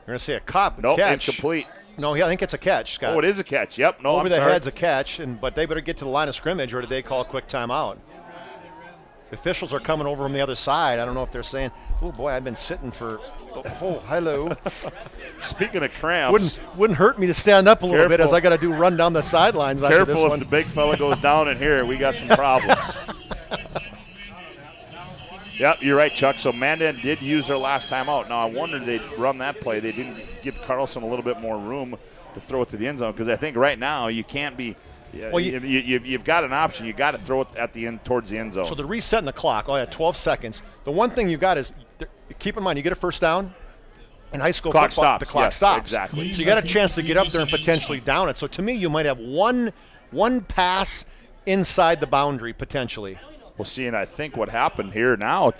You're going to say a catch. Incomplete. No, I think it's a catch, Scott. Oh, it is a catch. Yep. No, Over I'm the sorry. head's a catch, but they better get to the line of scrimmage, or did they call a quick timeout? The officials are coming over from the other side. I don't know if they're saying, oh, boy, I've been sitting for, oh, hello. Speaking of cramps. Wouldn't hurt me to stand up a little bit as I got to run down the sidelines after this one. Careful if the big fella goes down in here. We got some problems. Yep, you're right, Chuck. So Mandan did use their last timeout. Now, I wondered they'd run that play. They didn't give Carlson a little bit more room to throw it to the end zone, because I think right now you can't be – you've got an option. You've got to throw it at the end, towards the end zone. So they're resetting the clock. 12 seconds. The one thing you've got is keep in mind, you get a first down. In high school football, the clock stops. Exactly. So you got a chance to get up there and potentially down it. So to me, you might have one pass inside the boundary potentially. We'll see, and I think what happened here now,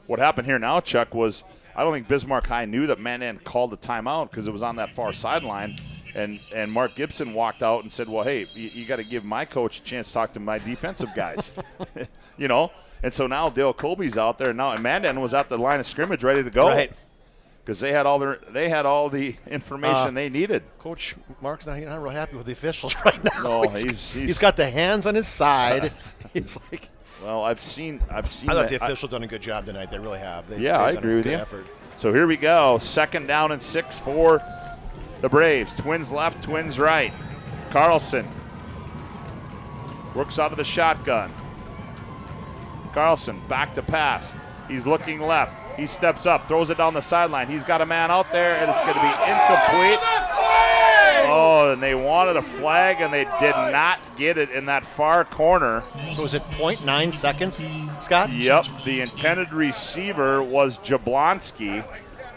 what happened here now, Chuck, was I don't think Bismarck High knew that Mandan called the timeout because it was on that far sideline. And Mark Gibson walked out and said, well, hey, you got to give my coach a chance to talk to my defensive guys. You know? And so now Dale Colby's out there now, and Mandan was at the line of scrimmage ready to go. Right. Because they had all the information they needed. Coach Mark's not real happy with the officials right now. No, he's got the hands on his side. He's like, well, I've seen. I thought the officials done a good job tonight. They really have. I agree with you. Effort. So here we go. 2nd down and 6 for the Braves. Twins left, Twins right. Carlson works out of the shotgun. Carlson back to pass. He's looking left. He steps up, throws it down the sideline. He's got a man out there, and it's going to be incomplete. Oh, and they wanted a flag, and they did not get it in that far corner. So is it 0.9 seconds, Scott? Yep. The intended receiver was Jablonski.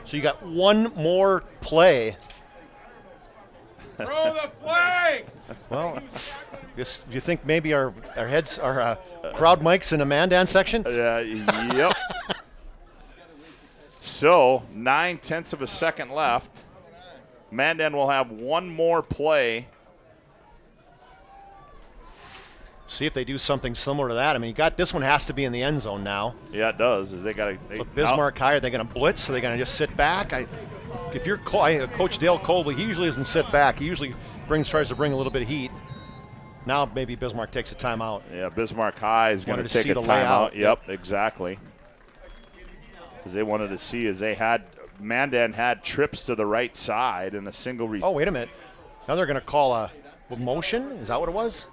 So you got one more play. Throw the flag! Well, you think maybe our heads, our crowd mics in the Mandan section? Yep. So 9/10 of a second left. Mandan will have one more play. See if they do something similar to that. I mean, you got this one has to be in the end zone now. Yeah, it does. Is they got Bismarck High, are they going to blitz? Are they going to just sit back? If you're Coach Dale Colby, he usually doesn't sit back. He usually tries to bring a little bit of heat. Now maybe Bismarck takes a timeout. Yeah, Bismarck High is going to take a timeout. Yep, exactly. Because they wanted to see Mandan had trips to the right side and a single. Oh, wait a minute. Now they're going to call a motion? Is that what it was?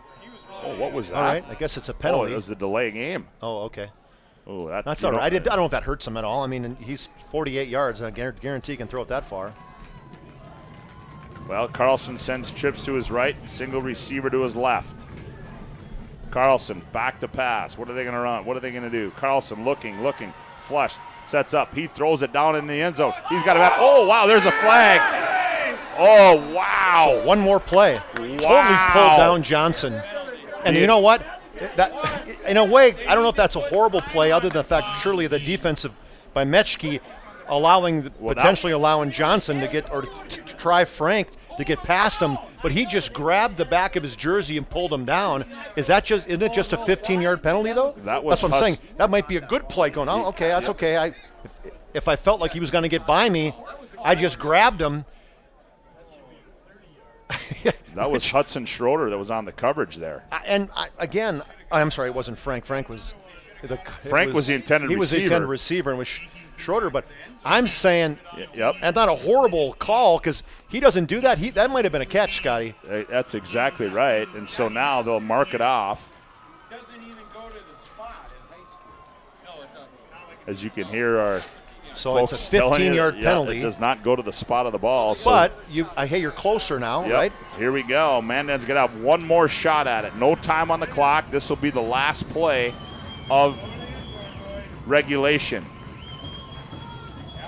Oh, what was that? All right, I guess it's a penalty. Oh, it was the delay game. Oh, okay. Oh, that's all right. I don't know if that hurts him at all. I mean, he's 48 yards. I guarantee he can throw it that far. Well, Carlson sends trips to his right, single receiver to his left. Carlson back to pass. What are they going to run? What are they going to do? Carlson looking, flushed, sets up. He throws it down in the end zone. He's got it. Oh, wow, there's a flag. Oh, wow. So one more play. Wow. Totally pulled down Johnson. And you know what? That, in a way, I don't know if that's a horrible play other than the fact surely the defensive by Metschke potentially allowing Johnson to get, or to try Frank to get past him, but he just grabbed the back of his jersey and pulled him down. Isn't it just a 15-yard penalty, though? That's what I'm saying. That might be a good play going, oh, okay, that's okay. If I felt like he was going to get by me, I just grabbed him. That was Hudson Schroeder that was on the coverage there. I'm sorry, it wasn't Frank. Frank was the intended receiver. He was the intended receiver and was Schroeder, but I'm saying and not a horrible call because he doesn't do that. That might have been a catch, Scotty. That's exactly right. And so now they'll mark it off. Doesn't even go to the spot in high school. No, it doesn't. As you can hear our folks it's a 15-yard penalty. It does not go to the spot of the ball. But you're closer now, right? Here we go. Mandan's going to have one more shot at it. No time on the clock. This will be the last play of regulation.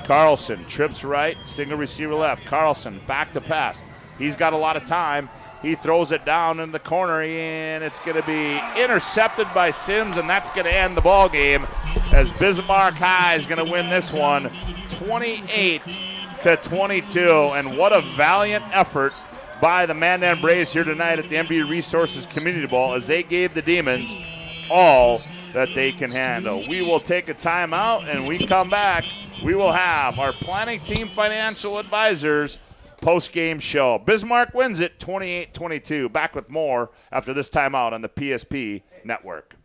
Carlson trips right, single receiver left. Carlson back to pass. He's got a lot of time. He throws it down in the corner, and it's going to be intercepted by Sims, and that's going to end the ball game as Bismarck High is going to win this one 28-22. And what a valiant effort by the Mandan Braves here tonight at the MB Resources Community Bowl as they gave the Demons all that they can handle. We will take a timeout, and we come back. We will have our planning team financial advisors post-game show. Bismarck wins it 28-22. Back with more after this timeout on the PSP Network.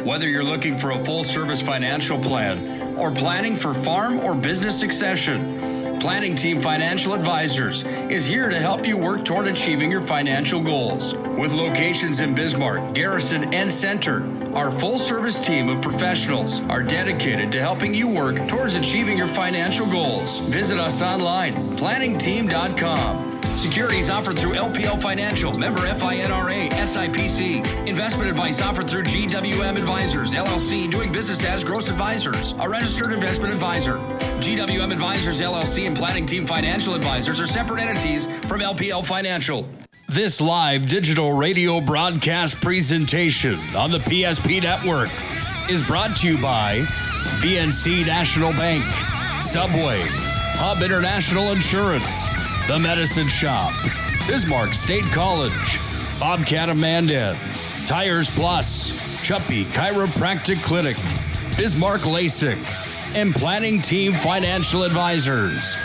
Whether you're looking for a full-service financial plan or planning for farm or business succession, Planning Team Financial Advisors is here to help you work toward achieving your financial goals. With locations in Bismarck, Garrison, and Center, our full-service team of professionals are dedicated to helping you work towards achieving your financial goals. Visit us online, planningteam.com. Securities offered through LPL Financial, member FINRA, SIPC. Investment advice offered through GWM Advisors, LLC, doing business as Gross Advisors, a registered investment advisor. GWM Advisors, LLC, and Planning Team Financial Advisors are separate entities from LPL Financial. This live digital radio broadcast presentation on the PSP Network is brought to you by BNC National Bank, Subway, Hub International Insurance, The Medicine Shop, Bismarck State College, Bobcat of Mandan, Tires Plus, Chuppy Chiropractic Clinic, Bismarck LASIK, and Planning Team Financial Advisors.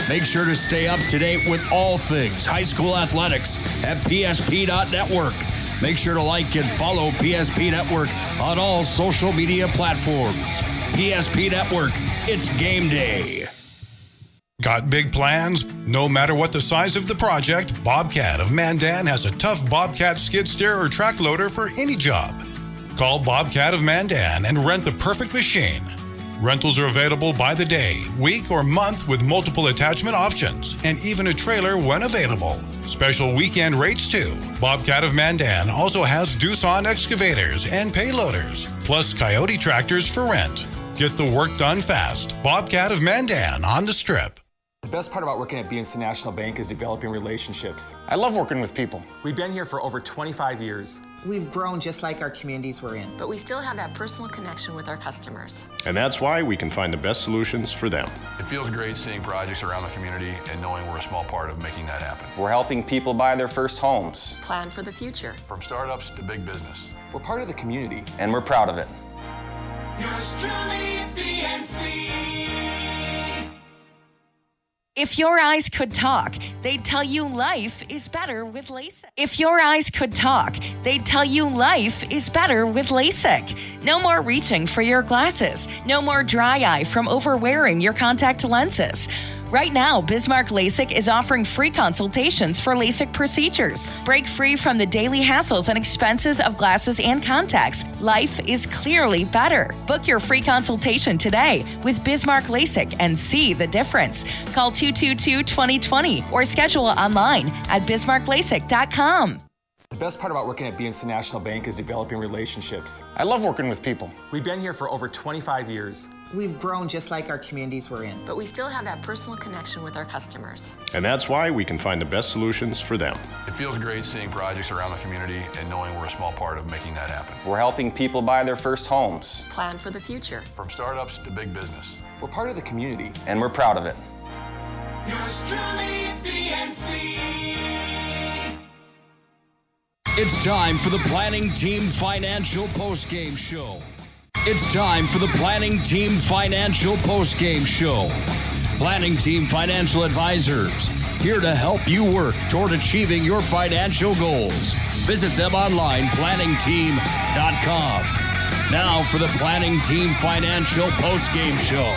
Make sure to stay up to date with all things high school athletics at psp.network. Make sure to like and follow PSP Network on all social media platforms. PSP Network, it's game day. Got big plans? No matter what the size of the project, Bobcat of Mandan has a tough Bobcat skid steer or track loader for any job. Call Bobcat of Mandan and rent the perfect machine. Rentals are available by the day, week, or month with multiple attachment options and even a trailer when available. Special weekend rates too. Bobcat of Mandan also has Doosan excavators and payloaders, plus Coyote tractors for rent. Get the work done fast. Bobcat of Mandan on the Strip. The best part about working at BNC National Bank is developing relationships. I love working with people. We've been here for over 25 years. We've grown just like our communities we're in. But we still have that personal connection with our customers. And that's why we can find the best solutions for them. It feels great seeing projects around the community and knowing we're a small part of making that happen. We're helping people buy their first homes. Plan for the future. From startups to big business. We're part of the community. And we're proud of it. Yours truly, BNC. If your eyes could talk, they'd tell you life is better with LASIK. If your eyes could talk, they'd tell you life is better with LASIK. No more reaching for your glasses. No more dry eye from overwearing your contact lenses. Right now, Bismarck LASIK is offering free consultations for LASIK procedures. Break free from the daily hassles and expenses of glasses and contacts. Life is clearly better. Book your free consultation today with Bismarck LASIK and see the difference. Call 222-2020 or schedule online at bismarcklasik.com. The best part about working at BNC National Bank is developing relationships. I love working with people. We've been here for over 25 years. We've grown just like our communities we're in. But we still have that personal connection with our customers. And that's why we can find the best solutions for them. It feels great seeing projects around the community and knowing we're a small part of making that happen. We're helping people buy their first homes. Plan for the future. From startups to big business. We're part of the community. And we're proud of it. Yours truly, BNC. It's time for the Planning Team Financial Postgame Show. It's time for the Planning Team Financial Postgame Show. Planning Team Financial Advisors, here to help you work toward achieving your financial goals. Visit them online, planningteam.com. Now for the Planning Team Financial Postgame Show.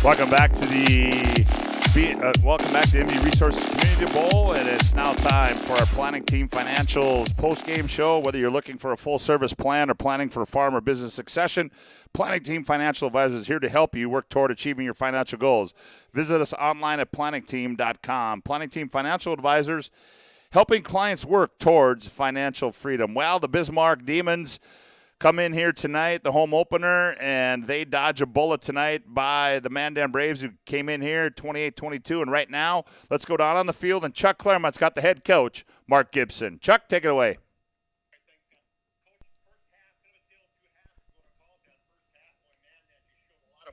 Welcome back to the MD Resources Community Bowl, and it's now time for our Planning Team Financials post-game show. Whether you're looking for a full-service plan or planning for farm or business succession, Planning Team Financial Advisors is here to help you work toward achieving your financial goals. Visit us online at planningteam.com. Planning Team Financial Advisors, helping clients work towards financial freedom. Well, the Bismarck Demons come in here tonight, the home opener, and they dodge a bullet tonight by the Mandan Braves, who came in here 28-22. And right now, let's go down on the field, and Chuck Claremont's got the head coach, Mark Gibson. Chuck, take it away.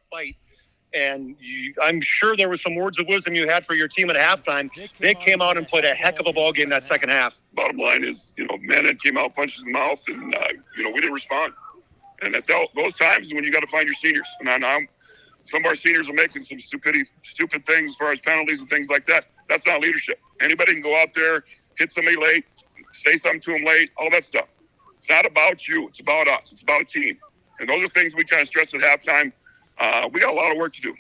Fight, and I'm sure there were some words of wisdom you had for your team at halftime. They came out and played a heck of a ball game that second half. Bottom line is, Mandan came out, punched in the mouth, and we didn't respond. And at those times is when you got to find your seniors. And now some of our seniors are making some stupid things as far as penalties and things like that. That's not leadership. Anybody can go out there, hit somebody late, say something to them late, all that stuff. It's not about you. It's about us. It's about a team. And those are things we kind of stress at halftime. We got a lot of work to do.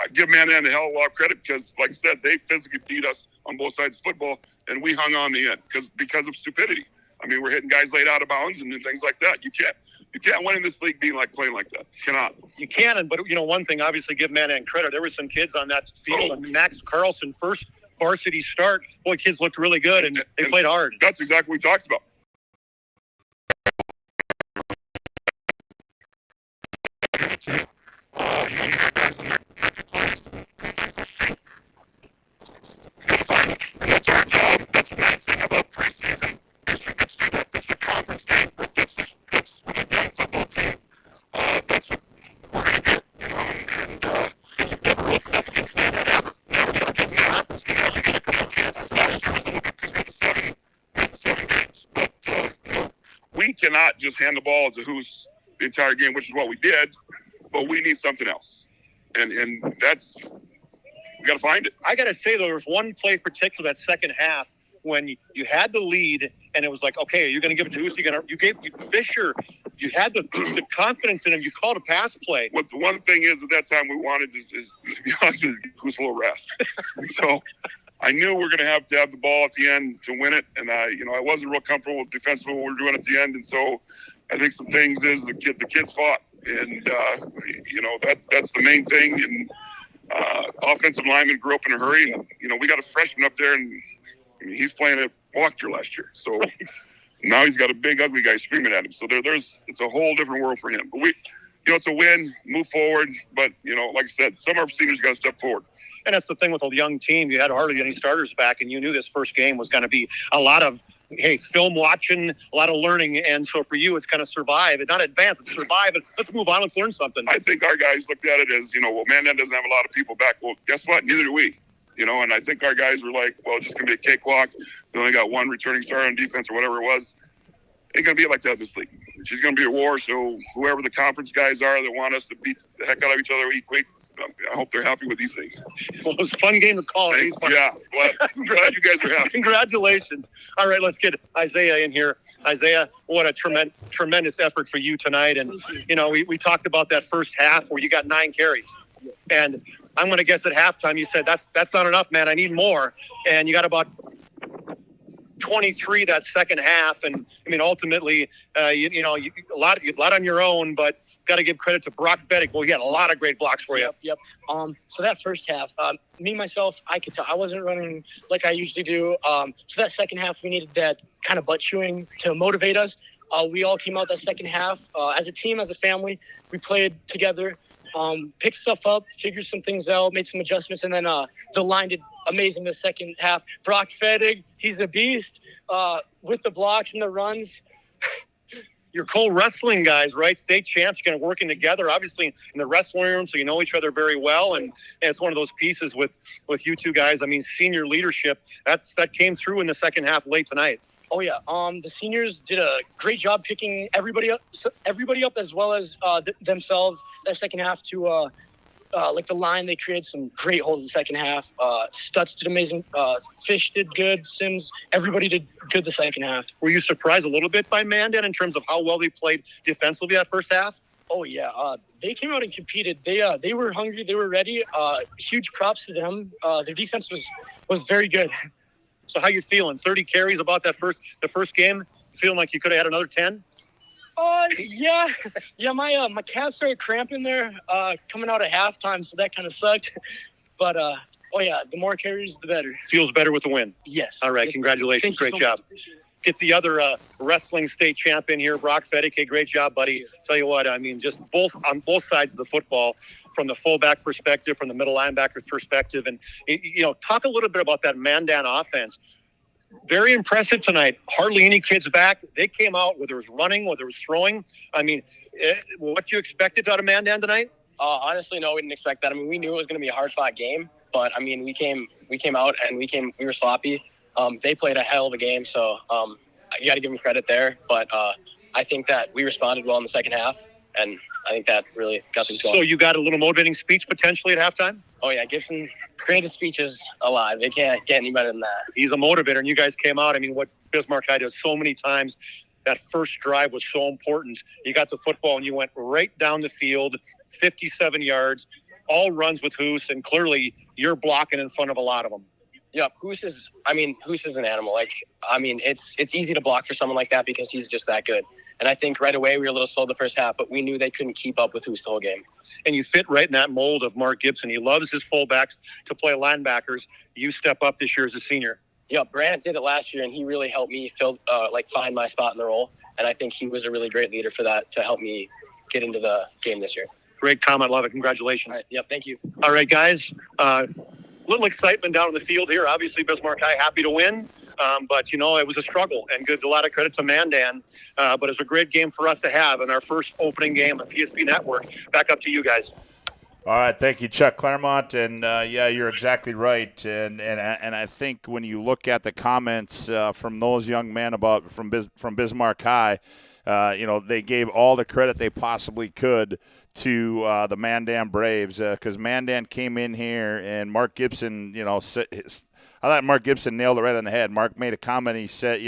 I give Mandan a hell of a lot of credit because, like I said, they physically beat us on both sides of football, and we hung on the end because of stupidity. I mean, we're hitting guys laid out of bounds and things like that. You can't win in this league playing like that. You cannot. You can, but one thing, obviously, give Mandan credit. There were some kids on that field. And Max Carlson, first varsity start. Boy, kids looked really good, and they played hard. That's exactly what we talked about. not just hand the ball to Hoos the entire game, which is what we did, but we need something else. And that's, we got to find it. I got to say, there was one play in particular that second half when you had the lead and it was like, okay, you're going to give it to Hoos. You gave Fisher, you had the confidence in him. You called a pass play. What the one thing is at that time we wanted is to be honest with you, Hoos a little rest. So I knew we were going to have the ball at the end to win it. And I wasn't real comfortable with defensively what we were doing at the end. And so I think some things is the kids fought. And, that's the main thing. And offensive lineman grew up in a hurry. And, we got a freshman up there, and he's playing at Wachter last year. So now he's got a big, ugly guy screaming at him. So it's a whole different world for him. But it's a win, move forward. But, like I said, some of our seniors got to step forward. And that's the thing with a young team. You had hardly any starters back, and you knew this first game was going to be a lot of, film watching, a lot of learning. And so for you, it's kind of survive. It's not advance, but survive. And let's move on. Let's learn something. I think our guys looked at it as, Mandan doesn't have a lot of people back. Well, guess what? Neither do we. And I think our guys were like, well, it's just going to be a cakewalk. We only got one returning starter on defense or whatever it was. Ain't going to be like that this league. It's just going to be a war. So whoever the conference guys are that want us to beat the heck out of each other week, I hope they're happy with these things. Well, it was a fun game to call. Yeah, I'm glad you guys are happy. Congratulations. All right, let's get Isaiah in here. Isaiah, what a tremendous effort for you tonight. And, we talked about that first half where you got 9 carries. And I'm going to guess at halftime you said, that's not enough, man. I need more. And you got about 23 that second half. And ultimately, a lot on your own, but got to give credit to Brock Fettig. Well, he had a lot of great blocks for you. Yep. So that first half, myself, I could tell I wasn't running like I usually do. So that second half, we needed that kind of butt chewing to motivate us. We all came out that second half as a team, as a family. We played together. Picked stuff up, figured some things out, made some adjustments, and then the line did amazing the second half. Brock Fettig, he's a beast with the blocks and the runs. Your co-wrestling guys, right? State champs, you're going to working together, obviously in the wrestling room, so you know each other very well, and it's one of those pieces with you two guys. Senior leadership, that came through in the second half late tonight. Oh yeah, the seniors did a great job picking everybody up as well as themselves. That second half to the line, they created some great holes in the second half. Stutz did amazing. Fish did good. Sims, everybody did good the second half. Were you surprised a little bit by Mandan in terms of how well they played defensively that first half? Oh yeah, they came out and competed. They were hungry. They were ready. Huge props to them. Their defense was very good. So how you feeling? 30 carries about the first game? Feeling like you could have had another 10? Yeah. My calves started cramping there coming out at halftime, so that kind of sucked. But the more carries, the better. Feels better with the win. Yes. All right, congratulations, great job. Get the other wrestling state champion here, Brock Fettig. Hey, great job, buddy. Tell you what, just on both sides of the football, from the fullback perspective, from the middle linebacker perspective, and talk a little bit about that Mandan offense. Very impressive tonight. Hardly any kids back. They came out, whether it was running, whether it was throwing. What you expected out of Mandan tonight? Honestly, no, we didn't expect that. We knew it was going to be a hard-fought game, but we came out and we were sloppy. They played a hell of a game, so you got to give them credit there. But I think that we responded well in the second half, and I think that really got things going. So you got a little motivating speech potentially at halftime? Oh, yeah. Gibson, greatest speeches alive. They can't get any better than that. He's a motivator, and you guys came out. What Bismarck High does so many times, that first drive was so important. You got the football, and you went right down the field, 57 yards, all runs with Hoos, and clearly you're blocking in front of a lot of them. Yeah, Hoos is an animal. It's easy to block for someone like that because he's just that good. And I think right away we were a little slow the first half, but we knew they couldn't keep up with Hoos the whole game. And you fit right in that mold of Mark Gibson. He loves his fullbacks to play linebackers. You step up this year as a senior. Yeah, Brant did it last year, and he really helped me find my spot in the role. And I think he was a really great leader for that to help me get into the game this year. Great comment. Love it. Congratulations. All right, yep, thank you. All right, guys. Little excitement down in the field here. Obviously, Bismarck High happy to win. But it was a struggle, and a lot of credit to Mandan. But it's a great game for us to have in our first opening game on PSP Network. Back up to you guys. All right, thank you, Chuck Claremont. And you're exactly right. And I think when you look at the comments from those young men from Bismarck High, they gave all the credit they possibly could to the Mandan Braves because Mandan came in here and Mark Gibson, I thought Mark Gibson nailed it right on the head. Mark made a comment. He said,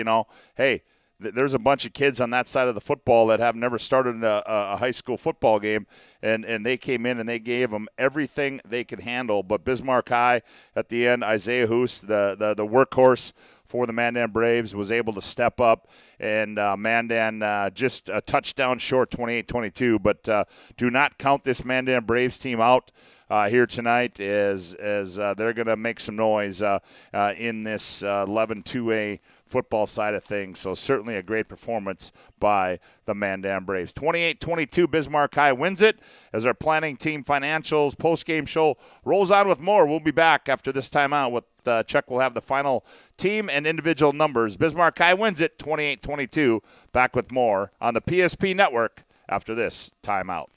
hey, there's a bunch of kids on that side of the football that have never started a high school football game, and they came in and they gave them everything they could handle. But Bismarck High at the end, Isaiah Hoos, the workhorse for the Mandan Braves, was able to step up, and Mandan just a touchdown short, 28-22. But do not count this Mandan Braves team out here tonight as they're going to make some noise in this 11-2A football side of things. So certainly a great performance by the Mandan Braves. 28-22, Bismarck High wins it as our planning team financials post-game show rolls on with more. We'll be back after this timeout with Chuck. Will have the final team and individual numbers. Bismarck High wins it 28-22. Back with more on the PSP Network after this timeout.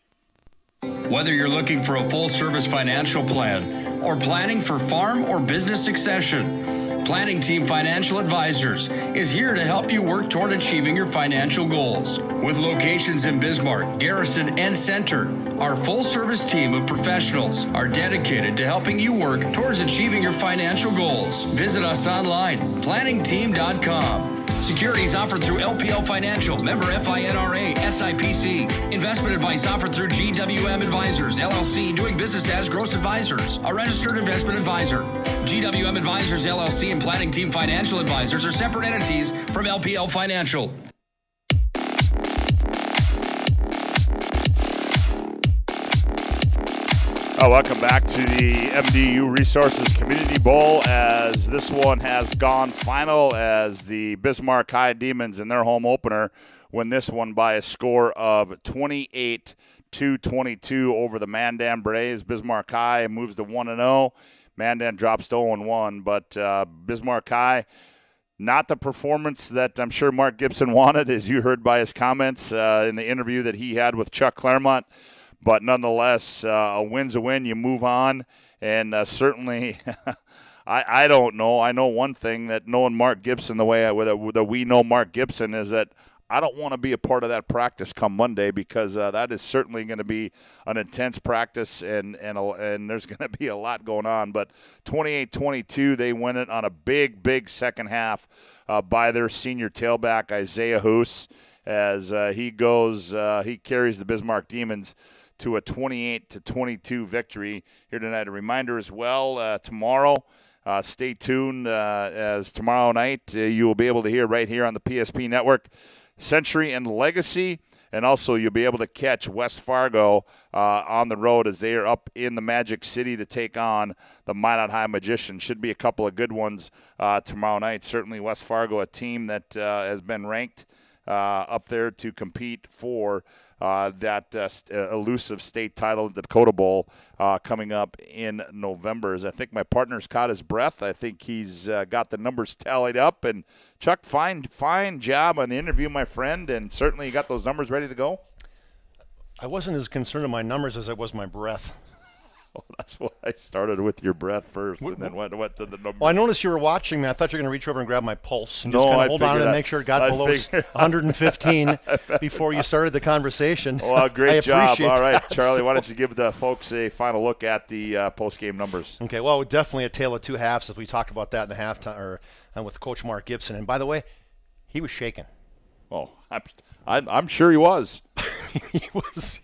Whether you're looking for a full-service financial plan or planning for farm or business succession, Planning Team Financial Advisors is here to help you work toward achieving your financial goals. With locations in Bismarck, Garrison, and Center, our full-service team of professionals are dedicated to helping you work towards achieving your financial goals. Visit us online, planningteam.com. Securities offered through LPL Financial, member FINRA, SIPC. Investment advice offered through GWM Advisors, LLC, doing business as Gross Advisors, a registered investment advisor. GWM Advisors, LLC, and Planning Team Financial Advisors are separate entities from LPL Financial. Welcome back to the MDU Resources Community Bowl, as this one has gone final as the Bismarck High Demons in their home opener win this one by a score of 28-22 over the Mandan Braves. Bismarck High moves to 1-0. Mandan drops to 0-1, but Bismarck High, not the performance that I'm sure Mark Gibson wanted, as you heard by his comments in the interview that he had with Chuck Claremont. But nonetheless, a win's a win. You move on, and certainly, I don't know. I know one thing, that knowing Mark Gibson the way that we know Mark Gibson, is that I don't want to be a part of that practice come Monday, because that is certainly going to be an intense practice, and there's going to be a lot going on. But 28-22, they win it on a big second half by their senior tailback, Isaiah Hoos, as he carries the Bismarck Demons to a 28-22 victory here tonight. A reminder as well, tomorrow, stay tuned, as tomorrow night you will be able to hear right here on the PSP Network, Century and Legacy, and also you'll be able to catch West Fargo on the road as they are up in the Magic City to take on the Minot High Magicians. Should be a couple of good ones tomorrow night. Certainly West Fargo, a team that has been ranked up there to compete for that elusive state title, the Dakota Bowl, coming up in November. As I think my partner's caught his breath. I think he's got the numbers tallied up. And Chuck, fine job on the interview, my friend, and certainly you got those numbers ready to go. I wasn't as concerned with my numbers as I was my breath. Well, that's why I started with your breath first, and then went to the numbers. Well, I noticed you were watching me. I thought you were going to reach over and grab my pulse. And no, just kind I of hold on and that. make sure it got below 115 before you started the conversation. Well, great job. All right, that. Charlie, why don't you give the folks a final look at the post-game numbers? Okay, well, definitely a tale of two halves as we talk about that in the halftime, or with Coach Mark Gibson. And by the way, he was shaking. Oh, I'm sure he was. He was.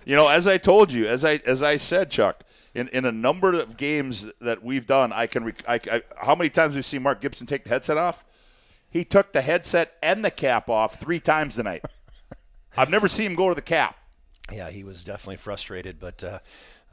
As I told you, as I said, Chuck, in a number of games that we've done, how many times we've seen Mark Gibson take the headset off? He took the headset and the cap off 3 times tonight. I've never seen him go to the cap. Yeah, he was definitely frustrated, but a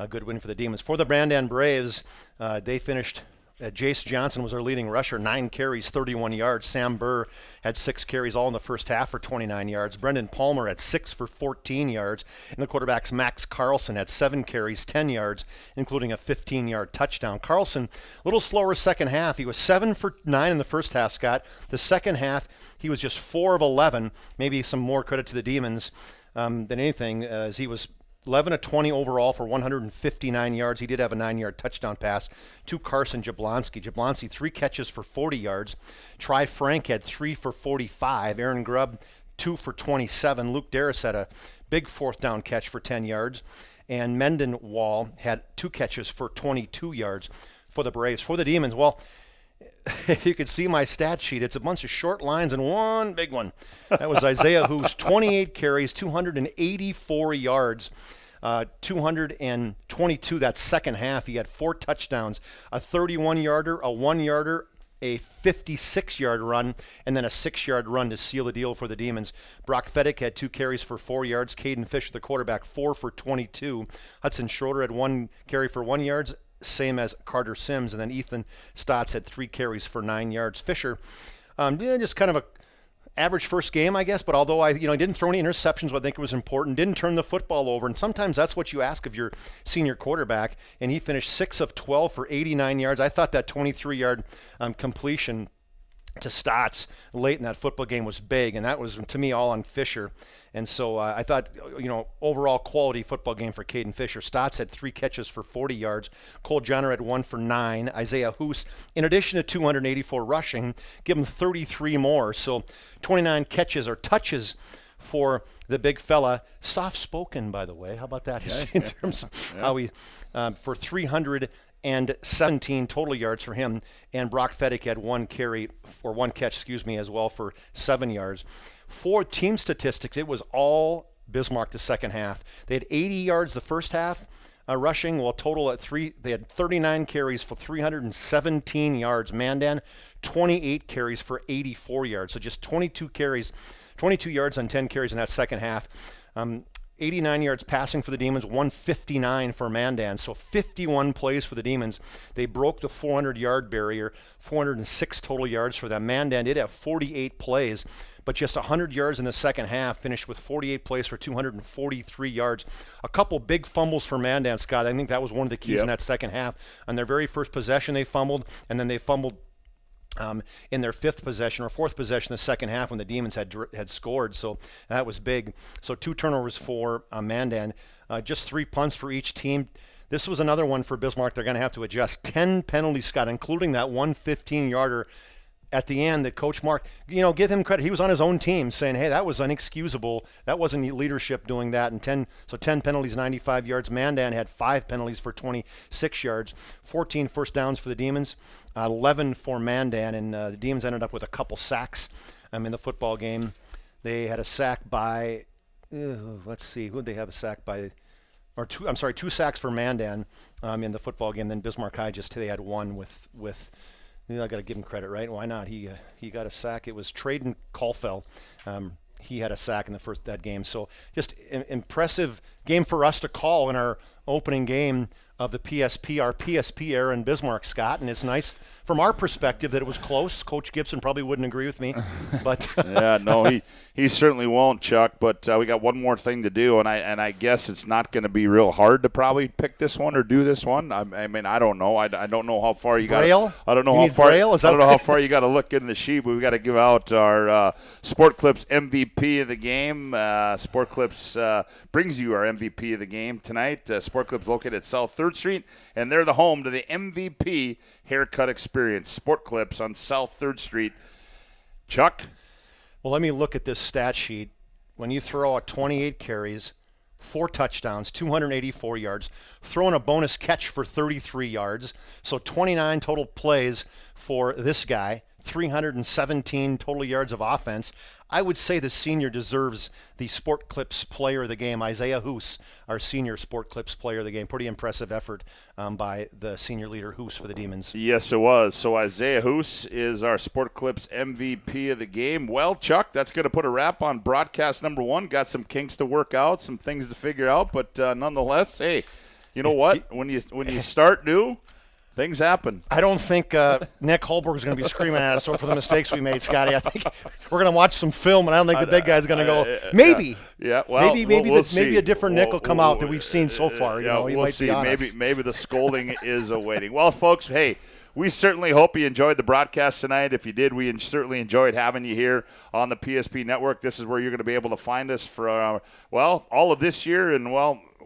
good win for the Demons. For the Mandan Braves, they finished. Jace Johnson was our leading rusher, 9 carries, 31 yards. Sam Burr had 6 carries all in the first half for 29 yards. Brendan Palmer had 6 for 14 yards. And the quarterbacks, Max Carlson, had 7 carries, 10 yards, including a 15-yard touchdown. Carlson, a little slower second half. He was 7 for 9 in the first half, Scott. The second half, he was just 4 of 11. Maybe some more credit to the Demons than anything, as he was 11 of 20 overall for 159 yards. He did have a 9-yard touchdown pass to Carson Jablonski. Jablonski, 3 catches for 40 yards. Tri Frank had 3 for 45. Aaron Grubb, 2 for 27. Luke Darris had a big fourth down catch for 10 yards. And Menden Wall had 2 catches for 22 yards for the Braves. For the Demons, well, if you could see my stat sheet, it's a bunch of short lines and one big one. That was Isaiah Hoos, 28 carries, 284 yards, 222 that second half. He had 4 touchdowns, a 31-yarder, a 1-yarder, a 56-yard run, and then a 6-yard run to seal the deal for the Demons. Brock Feddick had 2 carries for 4 yards. Caden Fisher, the quarterback, 4 for 22. Hudson Schroeder had 1 carry for 1 yard, same as Carter Sims. And then Ethan Stotts had 3 carries for 9 yards. Fisher, just kind of a average first game, I guess, but although he didn't throw any interceptions, but I think it was important, didn't turn the football over, and sometimes that's what you ask of your senior quarterback, and he finished 6 of 12 for 89 yards. I thought that 23-yard completion to Stotts late in that football game was big, and that was, to me, all on Fisher. And so I thought, overall quality football game for Caden Fisher. Stotts had 3 catches for 40 yards. Cole Jenner had 1 for 9. Isaiah Hoos, in addition to 284 rushing, give him 33 more. So 29 catches or touches for the big fella. Soft-spoken, by the way. How about that? In terms of how he, for 317 total yards for him, and Brock Feddick had 1 catch, as well, for 7 yards. For team statistics, it was all Bismarck the second half. They had 80 yards the first half rushing, while total they had 39 carries for 317 yards. Mandan, 28 carries for 84 yards. So just 22 yards on 10 carries in that second half. 89 yards passing for the Demons, 159 for Mandan. So 51 plays for the Demons. They broke the 400-yard barrier, 406 total yards for them. Mandan did have 48 plays, but just 100 yards in the second half, finished with 48 plays for 243 yards. A couple big fumbles for Mandan, Scott. I think that was one of the keys in that second half. On their very first possession, they fumbled, and then they fumbled in their fourth possession in the second half when the Demons had scored. So that was big. So 2 turnovers for Mandan. Just 3 punts for each team. This was another one for Bismarck. They're going to have to adjust. 10 penalties, Scott, including that 115-yarder at the end that Coach Mark, give him credit. He was on his own team saying, hey, that was inexcusable. That wasn't leadership doing that. And 10 penalties, 95 yards. Mandan had 5 penalties for 26 yards. 14 first downs for the Demons, 11 for Mandan. And the Demons ended up with a couple sacks in the football game. They had a sack by, let's see, who did they have a sack by? Or 2 sacks for Mandan in the football game. Then Bismarck High they had 1 with I got to give him credit, right? Why not? He got a sack. It was Traden Colfell. He had a sack in that game. So just an impressive game for us to call in our opening game of the PSP, our PSP era in Bismarck, Scott. And it's nice from our perspective that it was close. Coach Gibson probably wouldn't agree with me, but yeah, no, he certainly won't, Chuck. But we got one more thing to do, and I guess it's not going to be real hard to probably pick this one or do this one. I mean, I don't know. I don't know how far you got. I don't know how far. I don't know how far you got to look in the sheet. But we got to give out our Sport Clips MVP of the game. Sport Clips brings you our MVP of the game tonight. Sport Clips located at South 3rd Street, and they're the home to the MVP haircut experience. Sport Clips on South 3rd Street. Chuck? Well, let me look at this stat sheet. When you throw out 28 carries, 4 touchdowns, 284 yards, throwing a bonus catch for 33 yards, so 29 total plays for this guy, 317 total yards of offense. I would say the senior deserves the Sport Clips player of the game. Isaiah Hoos, our senior Sport Clips player of the game. Pretty impressive effort by the senior leader, Hoos, for the Demons. Yes, it was. So Isaiah Hoos is our Sport Clips MVP of the game. Well, Chuck, that's going to put a wrap on broadcast number 1. Got some kinks to work out, some things to figure out, but nonetheless, hey, you know what? When you start new, things happen. I don't think Nick Holberg is going to be screaming at us for the mistakes we made, Scotty. I think we're going to watch some film, and I don't think the big guy's going to go, maybe. Yeah, well, maybe a different Nick will come out that we've seen so far. We'll see. Maybe the scolding is awaiting. Well, folks, hey, we certainly hope you enjoyed the broadcast tonight. If you did, we certainly enjoyed having you here on the PSP Network. This is where you're going to be able to find us for, all of this year and,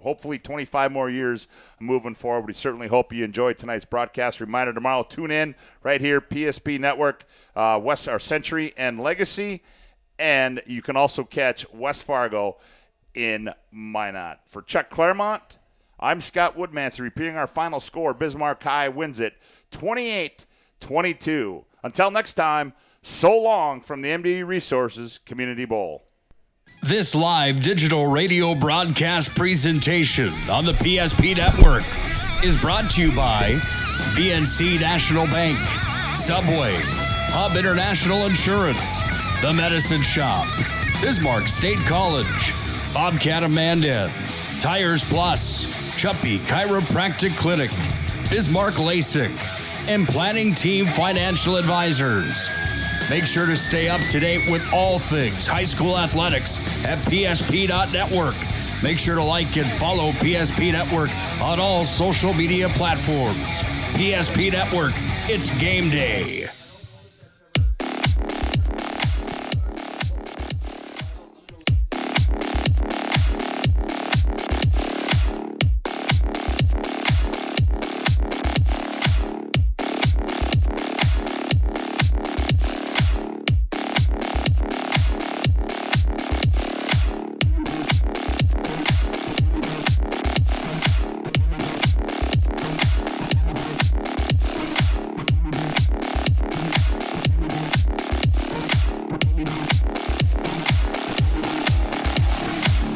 hopefully 25 more years moving forward. We certainly hope you enjoyed tonight's broadcast. Reminder tomorrow, tune in right here, PSP Network, West, our Century and Legacy. And you can also catch West Fargo in Minot. For Chuck Claremont, I'm Scott Woodmanson, repeating our final score. Bismarck High wins it 28-22. Until next time, so long from the MDE Resources Community Bowl. This live digital radio broadcast presentation on the PSP Network is brought to you by BNC National Bank, Subway, Hub International Insurance, The Medicine Shop, Bismarck State College, Bobcat of Mandan, Tires Plus, Chuppy Chiropractic Clinic, Bismarck LASIK, and Planning Team Financial Advisors. Make sure to stay up to date with all things high school athletics at PSP.network. Make sure to like and follow PSP Network on all social media platforms. PSP Network, it's game day.